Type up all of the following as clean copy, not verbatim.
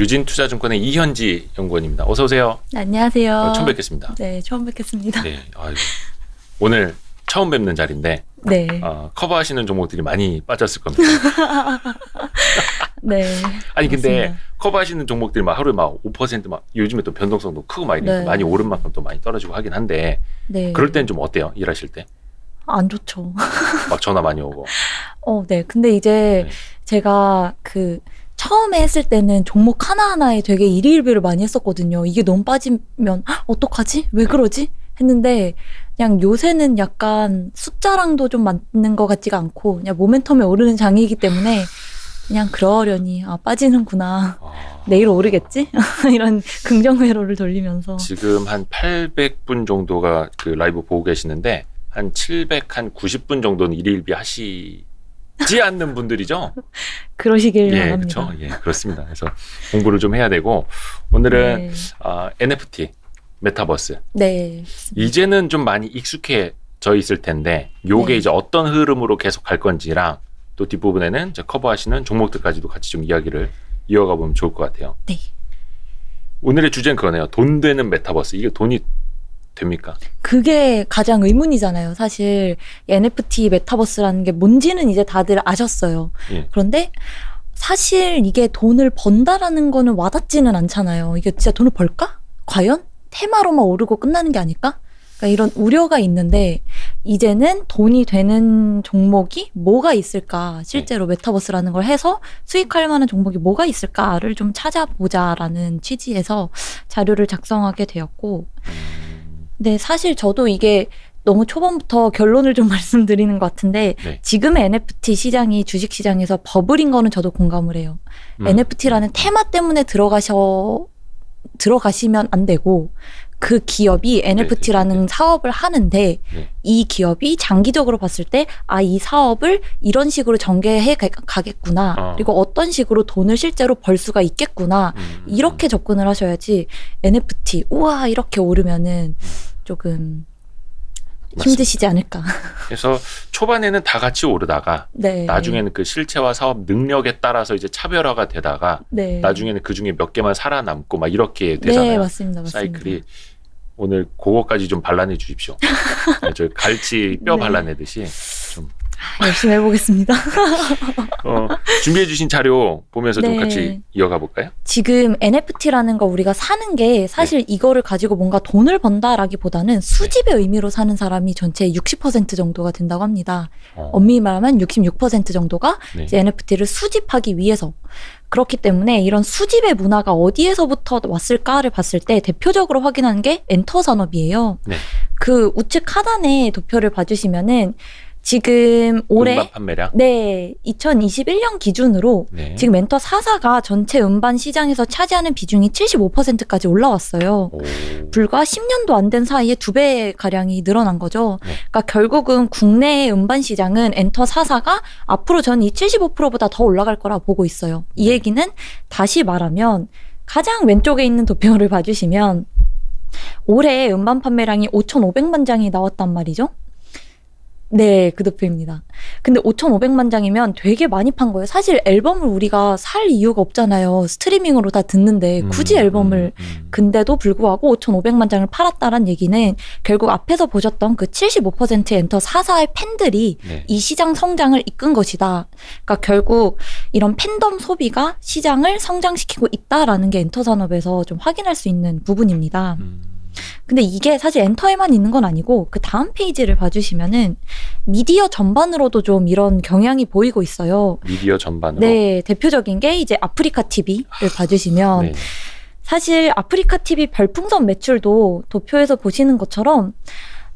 유진투자증권의 이현지 연구원입니다. 어서 오세요. 네, 안녕하세요. 처음 뵙겠습니다. 네, 처음 뵙겠습니다. 네, 오늘 처음 뵙는 자리인데 네. 커버하시는 종목들이 많이 빠졌을 겁니다. 네. 아니 근데 맞습니다. 커버하시는 종목들이 막 하루에 막 5% 막 요즘에 또 변동성도 크고 막 이러니까 네. 많이 오른 만큼 또 많이 떨어지고 하긴 한데 네. 그럴 땐 좀 어때요? 일하실 때? 안 좋죠. 막 전화 많이 오고. 네. 근데 이제 네. 제가 처음에 했을 때는 종목 하나하나에 되게 일희일비를 많이 했었거든요. 이게 너무 빠지면 어떡하지? 왜 그러지? 했는데 그냥 요새는 약간 숫자랑도 좀 맞는 것 같지가 않고 그냥 모멘텀에 오르는 장이기 때문에 그냥 그러려니 빠지는구나. 내일 오르겠지? 이런 긍정 회로를 돌리면서 지금 한 800분 정도가 그 라이브 보고 계시는데 한 90분 정도는 일일비 하시지 않는 분들이죠? 그러시길 예, 바랍니다. 그렇죠. 예, 그렇습니다. 그래서 공부를 좀 해야 되고 오늘은 네. NFT, 메타버스. 네. 이제는 좀 많이 익숙해져 있을 텐데 요게 네. 이제 어떤 흐름으로 계속 갈 건지랑 또 뒷부분에는 이제 커버하시는 종목들까지도 같이 좀 이야기를 이어가 보면 좋을 것 같아요. 네. 오늘의 주제는 그거네요. 돈 되는 메타버스. 이게 돈이 됩니까? 그게 가장 의문이잖아요. 사실 NFT 메타버스라는 게 뭔지는 이제 다들 아셨어요. 예. 그런데 사실 이게 돈을 번다라는 거는 와닿지는 않잖아요. 이게 진짜 돈을 벌까? 과연? 테마로만 오르고 끝나는 게 아닐까? 그러니까 이런 우려가 있는데 이제는 돈이 되는 종목이 뭐가 있을까? 실제로 메타버스라는 걸 해서 수익할 만한 종목이 뭐가 있을까를 좀 찾아보자라는 취지에서 자료를 작성하게 되었고 근데 사실 저도 이게 너무 초반부터 결론을 좀 말씀드리는 것 같은데 네. 지금의 NFT 시장이 주식시장에서 버블인 거는 저도 공감을 해요. NFT라는 테마 때문에 들어가시면 안 되고 그 기업이 NFT라는 사업을 하는데 이 기업이 장기적으로 봤을 때 이 사업을 이런 식으로 전개해 가겠구나. 그리고 어떤 식으로 돈을 실제로 벌 수가 있겠구나. 이렇게 접근을 하셔야지 NFT 우와 이렇게 오르면은 조금 힘드시지 않을까. 그래서 초반에는 다 같이 오르다가 네. 나중에는 그 실체와 사업 능력에 따라서 이제 차별화가 되다가 네. 나중에는 그 중에 몇 개만 살아남고 막 이렇게 되잖아요. 네, 맞습니다. 사이클이. 오늘 그거까지 좀 발라내 주십시오. 네, 저 갈치 뼈 네. 발라내듯이 좀 열심히 해보겠습니다. 준비해 주신 자료 보면서 좀 네. 같이 이어가 볼까요? 지금 NFT라는 거 우리가 사는 게 사실 이거를 가지고 뭔가 돈을 번다라기보다는 수집의 의미로 사는 사람이 전체의 60% 정도가 된다고 합니다. 엄밀히 말하면 66% 정도가 네. 이제 NFT를 수집하기 위해서 그렇기 때문에 이런 수집의 문화가 어디에서부터 왔을까를 봤을 때 대표적으로 확인하는 게 엔터 산업이에요. 네. 그 우측 하단의 도표를 봐주시면은 지금 올해 음반 판매량. 네 2021년 기준으로 네. 지금 엔터 4사가 전체 음반 시장에서 차지하는 비중이 75%까지 올라왔어요. 오. 불과 10년도 안 된 사이에 2배 가량이 늘어난 거죠. 네. 그러니까 결국은 국내의 음반 시장은 엔터 4사가 앞으로 전 이 75%보다 더 올라갈 거라 보고 있어요. 이 얘기는 다시 말하면 가장 왼쪽에 있는 도표를 봐주시면 올해 음반 판매량이 5,500만 장이 나왔단 말이죠. 네, 그 도표입니다. 근데 5,500만 장이면 되게 많이 판 거예요. 사실 앨범을 우리가 살 이유가 없잖아요. 스트리밍으로 다 듣는데 굳이 앨범을 근데도 불구하고 5,500만 장을 팔았다란 얘기는 결국 앞에서 보셨던 그 75% 엔터 4사의 팬들이 네. 이 시장 성장을 이끈 것이다. 그러니까 결국 이런 팬덤 소비가 시장을 성장시키고 있다라는 게 엔터 산업에서 좀 확인할 수 있는 부분입니다. 근데 이게 사실 엔터에만 있는 건 아니고 그 다음 페이지를 봐주시면은 미디어 전반으로도 좀 이런 경향이 보이고 있어요. 미디어 전반으로. 네, 대표적인 게 이제 아프리카 TV를 봐주시면 네. 사실 아프리카 TV 별풍선 매출도 도표에서 보시는 것처럼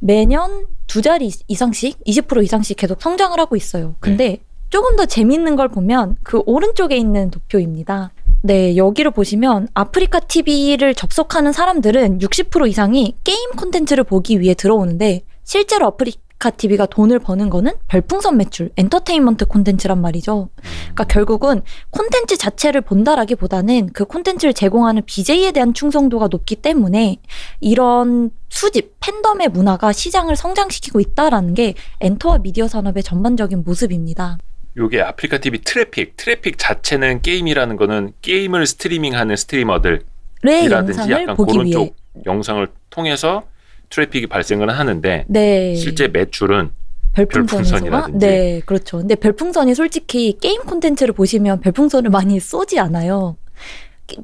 매년 2자리 이상씩 20% 이상씩 계속 성장을 하고 있어요. 근데 조금 더 재밌는 걸 보면 그 오른쪽에 있는 도표입니다. 네, 여기를 보시면 아프리카 TV를 접속하는 사람들은 60% 이상이 게임 콘텐츠를 보기 위해 들어오는데 실제로 아프리카 TV가 돈을 버는 거는 별풍선 매출, 엔터테인먼트 콘텐츠란 말이죠. 그러니까 결국은 콘텐츠 자체를 본다라기보다는 그 콘텐츠를 제공하는 BJ에 대한 충성도가 높기 때문에 이런 수집, 팬덤의 문화가 시장을 성장시키고 있다라는 게 엔터와 미디어 산업의 전반적인 모습입니다. 요게 아프리카 TV 트래픽 자체는 게임이라는 거는 게임을 스트리밍하는 스트리머들이라든지 의 영상을 약간 보기 그런 위해. 쪽 영상을 통해서 트래픽이 발생을 하는데 네. 실제 매출은 별풍선에서가 별풍선이라든지. 네, 그렇죠. 근데 별풍선이 솔직히 게임 콘텐츠를 보시면 별풍선을 많이 쏘지 않아요.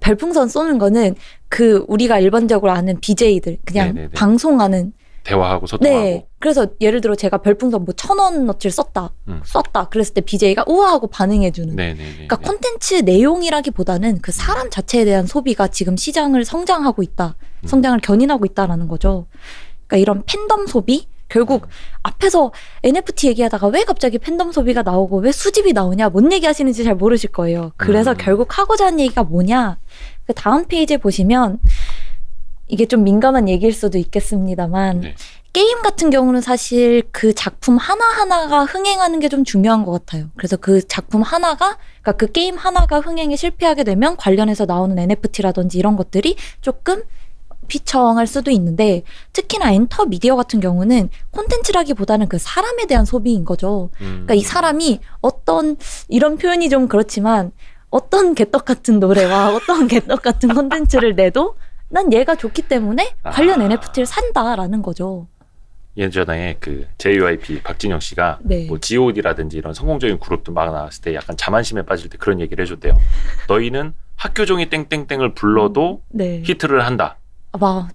별풍선 쏘는 거는 그 우리가 일반적으로 아는 BJ들 그냥 네네네. 방송하는 대화하고 소통하고 네. 그래서 예를 들어 제가 별풍선 뭐 1,000원어치를 썼다. 그랬을 때 BJ가 우와 하고 반응해주는. 네네네. 그러니까 콘텐츠 내용이라기보다는 그 사람 자체에 대한 소비가 지금 시장을 성장하고 있다. 성장을 견인하고 있다라는 거죠. 그러니까 이런 팬덤 소비? 결국 앞에서 NFT 얘기하다가 왜 갑자기 팬덤 소비가 나오고 왜 수집이 나오냐 뭔 얘기 하시는지 잘 모르실 거예요. 그래서 결국 하고자 하는 얘기가 뭐냐. 그 다음 페이지에 보시면 이게 좀 민감한 얘기일 수도 있겠습니다만 네. 게임 같은 경우는 사실 그 작품 하나하나가 흥행하는 게 좀 중요한 것 같아요. 그래서 그 작품 하나가, 그러니까 그 게임 하나가 흥행에 실패하게 되면 관련해서 나오는 NFT라든지 이런 것들이 조금 피청할 수도 있는데 특히나 엔터 미디어 같은 경우는 콘텐츠라기보다는 그 사람에 대한 소비인 거죠. 그러니까 이 사람이 어떤, 이런 표현이 좀 그렇지만 어떤 개떡 같은 노래와 어떤 개떡 같은 콘텐츠를 내도 난 얘가 좋기 때문에 관련 NFT를 산다라는 거죠. 예전에 그 JYP 박진영 씨가 네. 뭐 G.O.D라든지 이런 성공적인 그룹들 막 나왔을 때 약간 자만심에 빠질 때 그런 얘기를 해줬대요. 너희는 학교종이 땡땡땡을 불러도 네. 히트를 한다.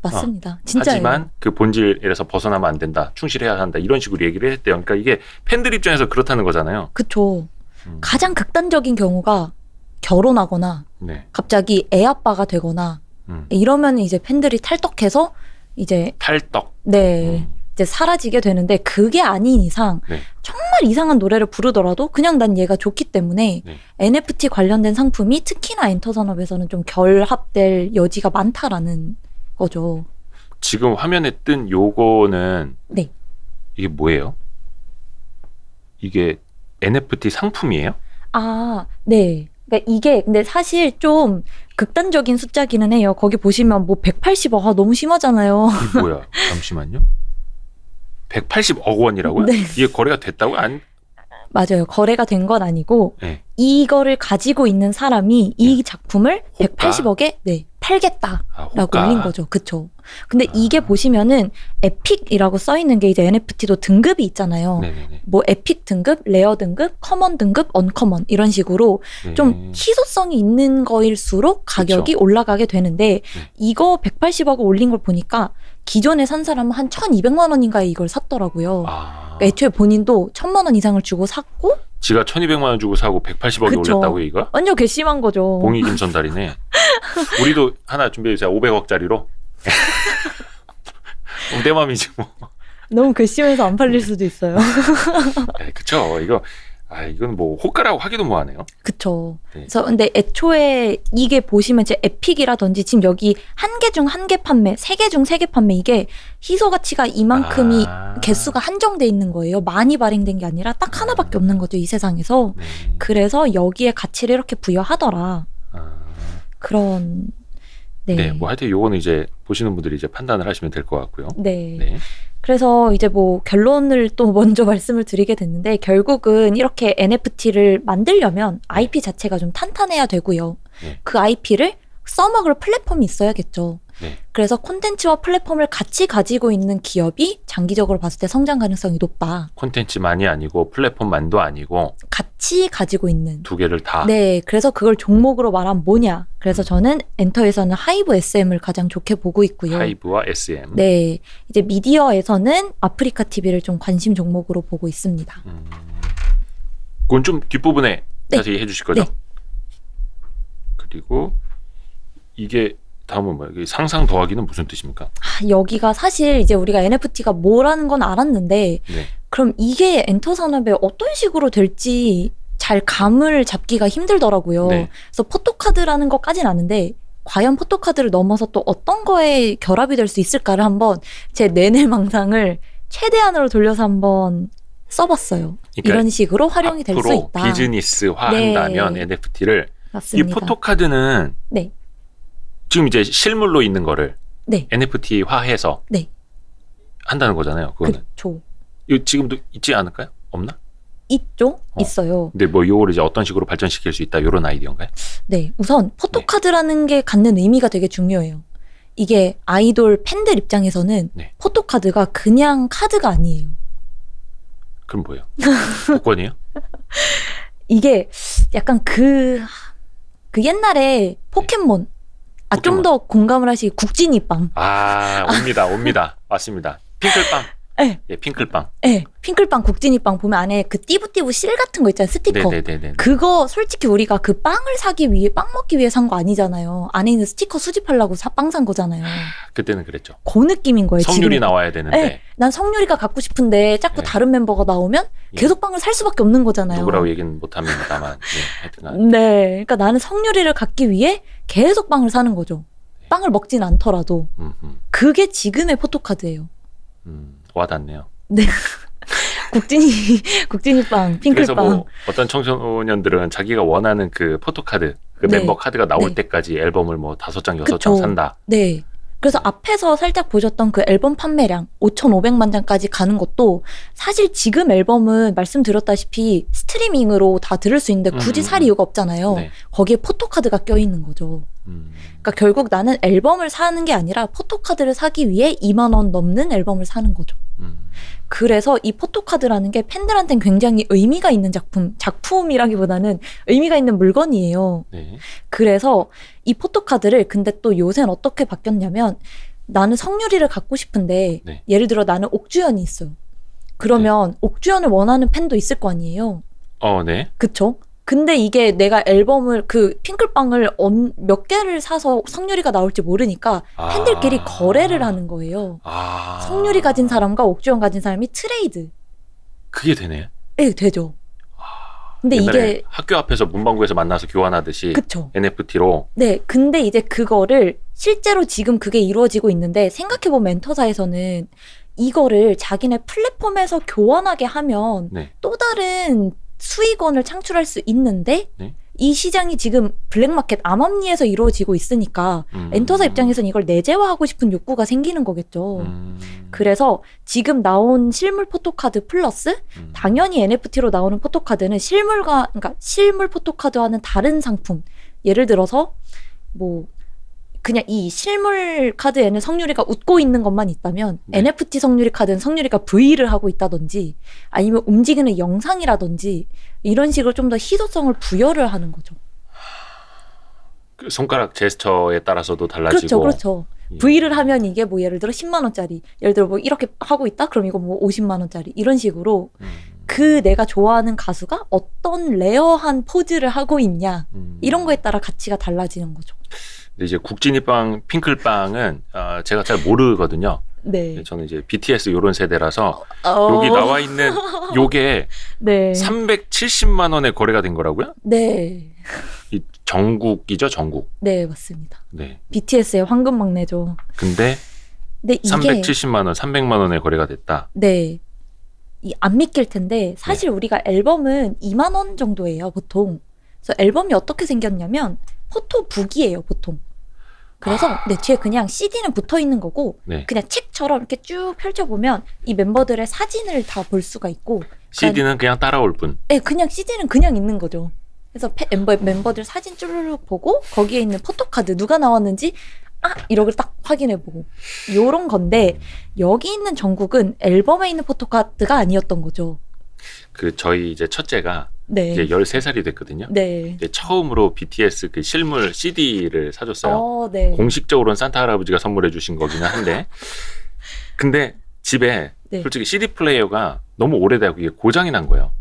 맞습니다. 진짜예요. 하지만 그 본질에서 벗어나면 안 된다. 충실해야 한다. 이런 식으로 얘기를 했대요. 그러니까 이게 팬들 입장에서 그렇다는 거잖아요. 그쵸. 가장 극단적인 경우가 결혼하거나 네. 갑자기 애 아빠가 되거나 이러면 이제 팬들이 탈덕해서 이제 탈덕. 네. 이제 사라지게 되는데 그게 아닌 이상 네. 정말 이상한 노래를 부르더라도 그냥 난 얘가 좋기 때문에 네. NFT 관련된 상품이 특히나 엔터 산업에서는 좀 결합될 여지가 많다라는 거죠. 지금 화면에 뜬 요거는 네. 이게 뭐예요? 이게 NFT 상품이에요? 네. 그러니까 이게 근데 사실 좀 극단적인 숫자기는 해요. 거기 보시면 뭐 180억 너무 심하잖아요. 이게 뭐야? 잠시만요. 180억 원이라고요? 네. 이게 거래가 됐다고요? 맞아요. 거래가 된 건 아니고 네. 이거를 가지고 있는 사람이 이 작품을 호가? 180억에 팔겠다라고 호가. 올린 거죠. 그쵸. 근데 이게 보시면은 에픽이라고 써 있는 게 이제 NFT도 등급이 있잖아요. 네네네. 뭐 에픽 등급, 레어 등급, 커먼 등급, 언커먼 이런 식으로 좀 희소성이 있는 거일수록 가격이 그쵸. 올라가게 되는데 이거 180억을 올린 걸 보니까 기존에 산 사람은 한 1,200만 원인가에 이걸 샀더라고요. 그러니까 애초에 본인도 1,000만 원 이상을 주고 샀고 지가 1,200만 원 주고 사고 180억이 그쵸. 올렸다고요, 이거? 완전 괘씸한 거죠. 봉이 김선달이네. 우리도 하나 준비해주세요. 500억짜리로. 내 맘이지 뭐. 너무 괘씸해서 안 팔릴 수도 있어요. 그쵸. 이건 뭐 호가라고 하기도 뭐하네요. 그쵸. 네. 그래서 근데 애초에 이게 보시면 이제 에픽이라든지 지금 여기 한 개 중 한 개 판매, 세 개 중 세 개 판매 이게 희소 가치가 이만큼이 개수가 한정돼 있는 거예요. 많이 발행된 게 아니라 딱 하나밖에 없는 거죠, 이 세상에서. 네. 그래서 여기에 가치를 이렇게 부여하더라. 그런 네, 뭐 하여튼 요거는 이제 보시는 분들이 이제 판단을 하시면 될 것 같고요. 네. 네. 그래서 이제 뭐 결론을 또 먼저 말씀을 드리게 됐는데 결국은 이렇게 NFT를 만들려면 IP 자체가 좀 탄탄해야 되고요. 네. 그 IP를 써먹을 플랫폼이 있어야겠죠. 네. 그래서 콘텐츠와 플랫폼을 같이 가지고 있는 기업이 장기적으로 봤을 때 성장 가능성이 높다. 콘텐츠만이 아니고 플랫폼만도 아니고 같이 가지고 있는. 두 개를 다. 네, 그래서 그걸 종목으로 말하면 뭐냐. 그래서 저는 엔터에서는 하이브 SM을 가장 좋게 보고 있고요. 하이브와 SM. 네, 이제 미디어에서는 아프리카 TV를 좀 관심 종목으로 보고 있습니다. 그건 좀 뒷부분에 네. 자세히 해주실 거죠? 네. 그리고 이게 다음은 뭐예요? 이게 상상 더하기는 무슨 뜻입니까? 여기가 사실 이제 우리가 NFT가 뭐라는 건 알았는데 네. 그럼 이게 엔터 산업에 어떤 식으로 될지 잘 감을 잡기가 힘들더라고요. 네. 그래서 포토카드라는 것까지는 아는데 과연 포토카드를 넘어서 또 어떤 거에 결합이 될 수 있을까를 한번 제 내내 망상을 최대한으로 돌려서 한번 써봤어요. 그러니까 이런 식으로 활용이 될 수 앞으로 있다. 비즈니스화 네. 한다면 NFT를 맞습니다. 이 포토카드는 네. 지금 이제 실물로 있는 거를 네. NFT화해서 네. 한다는 거잖아요. 그거는. 그쵸. 이거 지금도 있지 않을까요? 없나? 있죠? 있어요. 근데 뭐 이거를 이제 어떤 식으로 발전시킬 수 있다 이런 아이디어인가요? 네, 우선 포토카드라는 게 갖는 의미가 되게 중요해요. 이게 아이돌 팬들 입장에서는 네. 포토카드가 그냥 카드가 아니에요. 그럼 뭐예요? 복권이에요? 이게 약간 그 옛날에 포켓몬, 좀 포켓몬. 더 공감을 하시기 국진이빵. 아, 옵니다. 맞습니다. 핑클빵. 네. 예, 핑클빵. 네, 핑클빵, 국진이빵 보면 안에 그 띠부띠부 실 같은 거 있잖아요, 스티커. 네네네네. 그거 솔직히 우리가 그 빵을 사기 위해, 빵 먹기 위해 산 거 아니잖아요. 안에 있는 스티커 수집하려고 빵 산 거잖아요. 그때는 그랬죠. 그 느낌인 거예요. 성률이 지금. 나와야 되는데 네, 난 성률이가 갖고 싶은데 자꾸 네. 다른 멤버가 나오면 예. 계속 빵을 살 수밖에 없는 거잖아요. 누구라고 얘기는 못합니다만 하여튼 네, 그러니까 나는 성률이를 갖기 위해 계속 빵을 사는 거죠. 네. 빵을 먹진 않더라도. 그게 지금의 포토카드예요. 와닿네요. 국진이빵, 그래서 핑클빵. 뭐 어떤 청소년들은 자기가 원하는 그 포토카드, 그 네. 멤버 카드가 나올 네. 때까지 앨범을 뭐 5장, 6장 그쵸. 산다. 네. 그래서 앞에서 살짝 보셨던 그 앨범 판매량 5,500만 장까지 가는 것도 사실 지금 앨범은 말씀드렸다시피 스트리밍으로 다 들을 수 있는데 굳이 살 이유가 없잖아요. 네. 거기에 포토카드가 껴있는 거죠. 그러니까 결국 나는 앨범을 사는 게 아니라 포토카드를 사기 위해 2만 원 넘는 앨범을 사는 거죠. 그래서 이 포토카드라는 게 팬들한테는 굉장히 의미가 있는 작품이라기보다는 의미가 있는 물건이에요. 네. 그래서 이 포토카드를 근데 또 요새는 어떻게 바뀌었냐면 나는 성유리를 갖고 싶은데 네. 예를 들어 나는 옥주현이 있어요. 그러면 옥주현을 원하는 팬도 있을 거 아니에요. 네. 그쵸? 근데 이게 내가 앨범을 그 핑클빵을 몇 개를 사서 성유리가 나올지 모르니까 팬들끼리 거래를 하는 거예요. 성유리 가진 사람과 옥주현 가진 사람이 트레이드. 그게 되네. 네, 되죠. 근데 옛날에 이게 학교 앞에서 문방구에서 만나서 교환하듯이 그쵸. NFT로 네, 근데 이제 그거를 실제로 지금 그게 이루어지고 있는데 생각해보면 멘토사에서는 이거를 자기네 플랫폼에서 교환하게 하면 네. 또 다른 수익원을 창출할 수 있는데 네. 이 시장이 지금 블랙마켓 암암리에서 이루어지고 있으니까 엔터사 입장에서는 이걸 내재화하고 싶은 욕구가 생기는 거겠죠. 그래서 지금 나온 실물 포토카드 플러스 당연히 NFT로 나오는 포토카드는 그러니까 실물 포토카드와는 다른 상품. 예를 들어서 뭐 그냥 이 실물 카드에는 성유리가 웃고 있는 것만 있다면 네. NFT 성유리 카드는 성유리가 V를 하고 있다든지 아니면 움직이는 영상이라든지 이런 식으로 좀 더 희소성을 부여를 하는 거죠. 그 손가락 제스처에 따라서도 달라지고. 그렇죠. V를 하면 이게 뭐 예를 들어 10만 원짜리, 예를 들어 뭐 이렇게 하고 있다? 그럼 이거 뭐 50만 원짜리 이런 식으로 그 내가 좋아하는 가수가 어떤 레어한 포즈를 하고 있냐 이런 거에 따라 가치가 달라지는 거죠. 근데 이제 국진이빵, 핑클빵은 제가 잘 모르거든요. 네. 저는 이제 BTS 요런 세대라서 여기 나와 있는 요게 네. 370만 원에 거래가 된 거라고요? 네. 이 정국이죠, 정국. 네, 맞습니다. 네. BTS의 황금 막내죠. 근데 근데 이게 370만 원, 300만 원에 거래가 됐다. 네. 안 믿길 텐데 사실 우리가 앨범은 2만 원 정도예요, 보통. 그래서 앨범이 어떻게 생겼냐면 포토북이에요, 보통. 그래서 네, 뒤에 그냥 CD는 붙어 있는 거고 네. 그냥 책처럼 이렇게 쭉 펼쳐보면 이 멤버들의 사진을 다 볼 수가 있고 CD는 그냥 따라올 뿐. 네, 그냥 CD는 그냥 있는 거죠. 그래서 멤버들 사진 쭈르륵 보고 거기에 있는 포토카드 누가 나왔는지 이렇게 딱 확인해보고 요런 건데 여기 있는 정국은 앨범에 있는 포토카드가 아니었던 거죠. 그 저희 이제 첫째가 네. 이제 13살이 됐거든요. 네. 이제 처음으로 BTS 그 실물 CD를 사줬어요. 네. 공식적으로는 산타 할아버지가 선물해 주신 거기는 한데 근데 집에 네. 솔직히 CD 플레이어가 너무 오래되고 이게 고장이 난 거예요.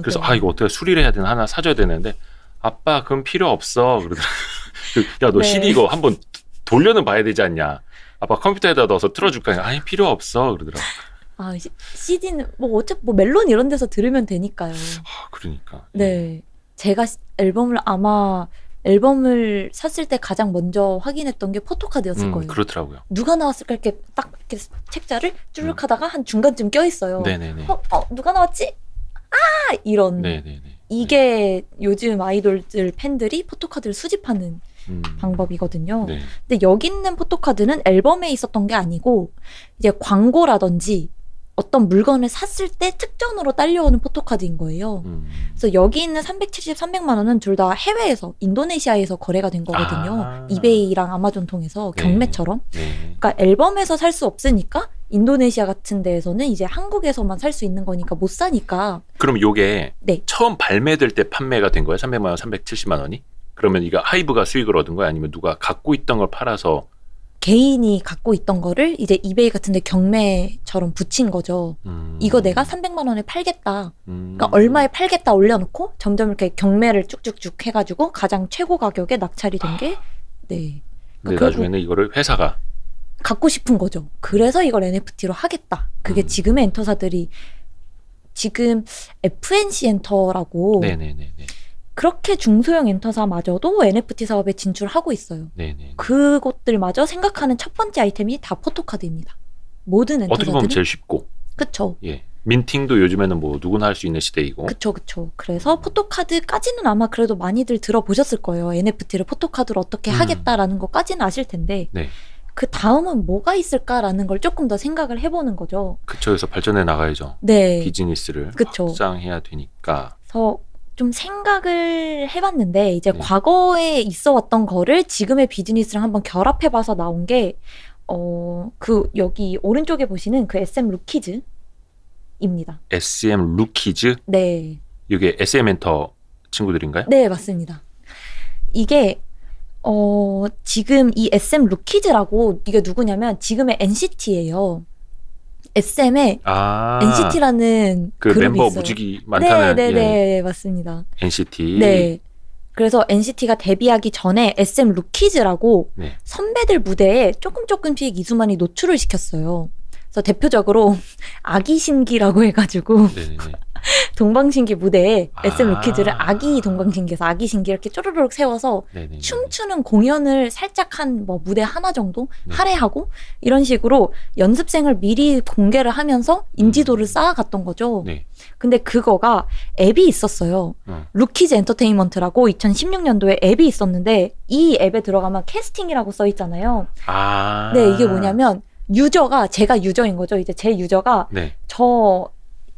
그래서 네. 이거 어떻게 수리를 해야 되나 하나 사줘야 되는데 아빠 그건 필요 없어 그러더라고요. 야 너 네. CD 이거 한번 돌려는 봐야 되지 않냐. 아빠 컴퓨터에다 넣어서 틀어줄까? 아니 필요 없어 그러더라고요. CD는 뭐 어차피 뭐 멜론 이런 데서 들으면 되니까요. 그러니까. 네. 제가 앨범을 샀을 때 가장 먼저 확인했던 게 포토카드였을 거예요. 그렇더라고요. 누가 나왔을까 이렇게 딱 이렇게 책자를 쭈르륵 하다가 한 중간쯤 껴 있어요. 네네네. 누가 나왔지? 이런. 네네네. 이게 요즘 아이돌들 팬들이 포토카드를 수집하는 방법이거든요. 네. 근데 여기 있는 포토카드는 앨범에 있었던 게 아니고 이제 광고라든지 어떤 물건을 샀을 때 특전으로 딸려오는 포토카드인 거예요. 그래서 여기 있는 370, 300만 원은 둘 다 해외에서 인도네시아에서 거래가 된 거거든요. 아. 이베이랑 아마존 통해서 네. 경매처럼. 네. 그러니까 앨범에서 살 수 없으니까 인도네시아 같은 데에서는 이제 한국에서만 살 수 있는 거니까 못 사니까. 그럼 요게 네. 처음 발매될 때 판매가 된 거예요? 300만 원, 370만 원이? 그러면 이거 하이브가 수익을 얻은 거야? 아니면 누가 갖고 있던 걸 팔아서? 개인이 갖고 있던 거를 이제 이베이 같은 데 경매처럼 붙인 거죠. 이거 내가 300만 원에 팔겠다. 그러니까 얼마에 팔겠다 올려놓고 점점 이렇게 경매를 쭉쭉쭉 해가지고 가장 최고 가격에 낙찰이 된 게 네. 근데 그러니까 나중에는 이거를 회사가 갖고 싶은 거죠. 그래서 이걸 NFT로 하겠다. 그게 지금의 엔터사들이 지금 FNC 엔터라고 네네네네. 그렇게 중소형 엔터사마저도 NFT 사업에 진출하고 있어요. 네네. 그것들마저 생각하는 첫 번째 아이템이 다 포토카드입니다. 모든 어떻게 보면 엔터사들은 제일 쉽고. 그쵸. 예. 민팅도 요즘에는 뭐 누구나 할 수 있는 시대이고. 그쵸. 그래서 포토카드까지는 아마 그래도 많이들 들어보셨을 거예요. NFT를 포토카드로 어떻게 하겠다라는 것까지는 아실 텐데 네. 그 다음은 뭐가 있을까라는 걸 조금 더 생각을 해보는 거죠. 그쵸. 그래서 발전해 나가야죠. 네. 비즈니스를 그쵸. 확장해야 되니까. 그래서 좀 생각을 해봤는데 이제 네. 과거에 있어왔던 거를 지금의 비즈니스랑 한번 결합해봐서 나온 게 여기 오른쪽에 보시는 그 SM 루키즈입니다. SM 루키즈? 네. 이게 SM 엔터 친구들인가요? 네, 맞습니다. 이게 지금 이 SM 루키즈라고 이게 누구냐면 지금의 NCT예요. SM에 아. NCT라는 그 그룹이 멤버 있어요. 무지개 많다는 네, 예, 맞습니다. NCT. 네. 그래서 NCT가 데뷔하기 전에 SM 루키즈라고 네. 선배들 무대에 조금씩 이수만이 노출을 시켰어요. 그래서 대표적으로 아기 신기라고 해가지고 네네네. 동방신기 무대에 아. SM 루키즈를 아기 동방신기에서 아기 신기 이렇게 쪼르륵 세워서 네네네. 춤추는 공연을 살짝 한 뭐 무대 하나 정도 네. 할애하고 이런 식으로 연습생을 미리 공개를 하면서 인지도를 쌓아갔던 거죠. 네. 근데 그거가 앱이 있었어요. 루키즈 엔터테인먼트라고 2016년도에 앱이 있었는데 이 앱에 들어가면 캐스팅이라고 써 있잖아요. 아. 네, 이게 뭐냐면 유저가 제가 유저인 거죠. 이제 제 유저가 네. 저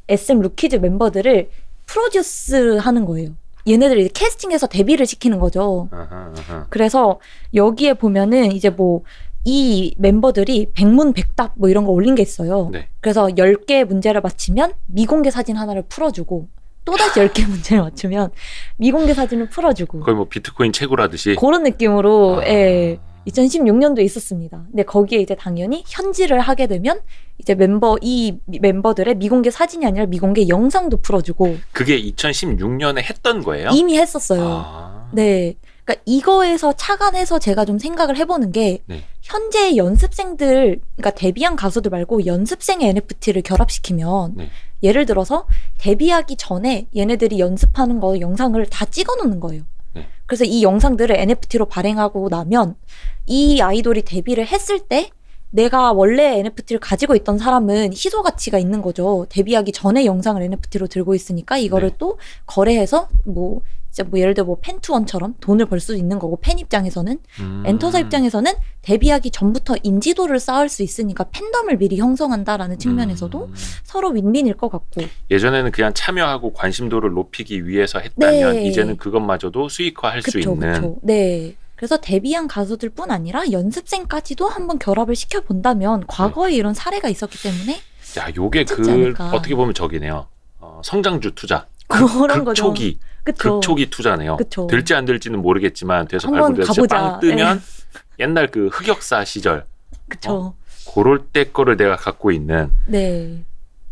SM 루키즈 멤버들을 프로듀스 하는 거예요. 얘네들이 캐스팅해서 데뷔를 시키는 거죠. 아하. 그래서 여기에 보면은 이제 뭐 이 멤버들이 백문백답 뭐 이런 거 올린 게 있어요. 네. 그래서 10개 문제를 맞히면 미공개 사진 하나를 풀어주고 또다시 10개 문제를 맞추면 미공개 사진을 풀어주고 거의 뭐 비트코인 채굴하듯이. 그런 느낌으로 아. 예, 2016년도에 있었습니다. 근데 거기에 이제 당연히 현질을 하게 되면 이제 이 멤버들의 미공개 사진이 아니라 미공개 영상도 풀어주고 그게 2016년에 했던 거예요? 이미 했었어요. 아. 네. 그러니까 이거에서 착안해서 제가 좀 생각을 해보는 게 네. 현재 연습생들, 그러니까 데뷔한 가수들 말고 연습생의 NFT를 결합시키면 네. 예를 들어서 데뷔하기 전에 얘네들이 연습하는 거 영상을 다 찍어놓는 거예요. 네. 그래서 이 영상들을 NFT로 발행하고 나면 이 아이돌이 데뷔를 했을 때 내가 원래 NFT를 가지고 있던 사람은 희소 가치가 있는 거죠. 데뷔하기 전에 영상을 NFT로 들고 있으니까 이거를 네. 또 거래해서 뭐 진짜 뭐 예를 들어 뭐 팬투원처럼 돈을 벌 수 있는 거고 팬 입장에서는 엔터사 입장에서는 데뷔하기 전부터 인지도를 쌓을 수 있으니까 팬덤을 미리 형성한다라는 측면에서도 서로 윈윈일 것 같고 예전에는 그냥 참여하고 관심도를 높이기 위해서 했다면 네. 이제는 그것마저도 수익화할 수 있는. 그쵸. 네. 그래서 데뷔한 가수들뿐 아니라 연습생까지도 한번 결합을 시켜본다면 과거에 이런 사례가 있었기 때문에 야, 요게 괜찮지 않을까. 어떻게 보면 저기네요. 성장주 투자. 그런 거죠. 극초기. 그쵸. 극초기 투자네요. 그쵸. 될지 안 될지는 모르겠지만 돼서 한번 발굴돼서 가보자. 빵 뜨면 옛날 그 흑역사 시절 그쵸. 그럴 때 거를 내가 갖고 있는 네.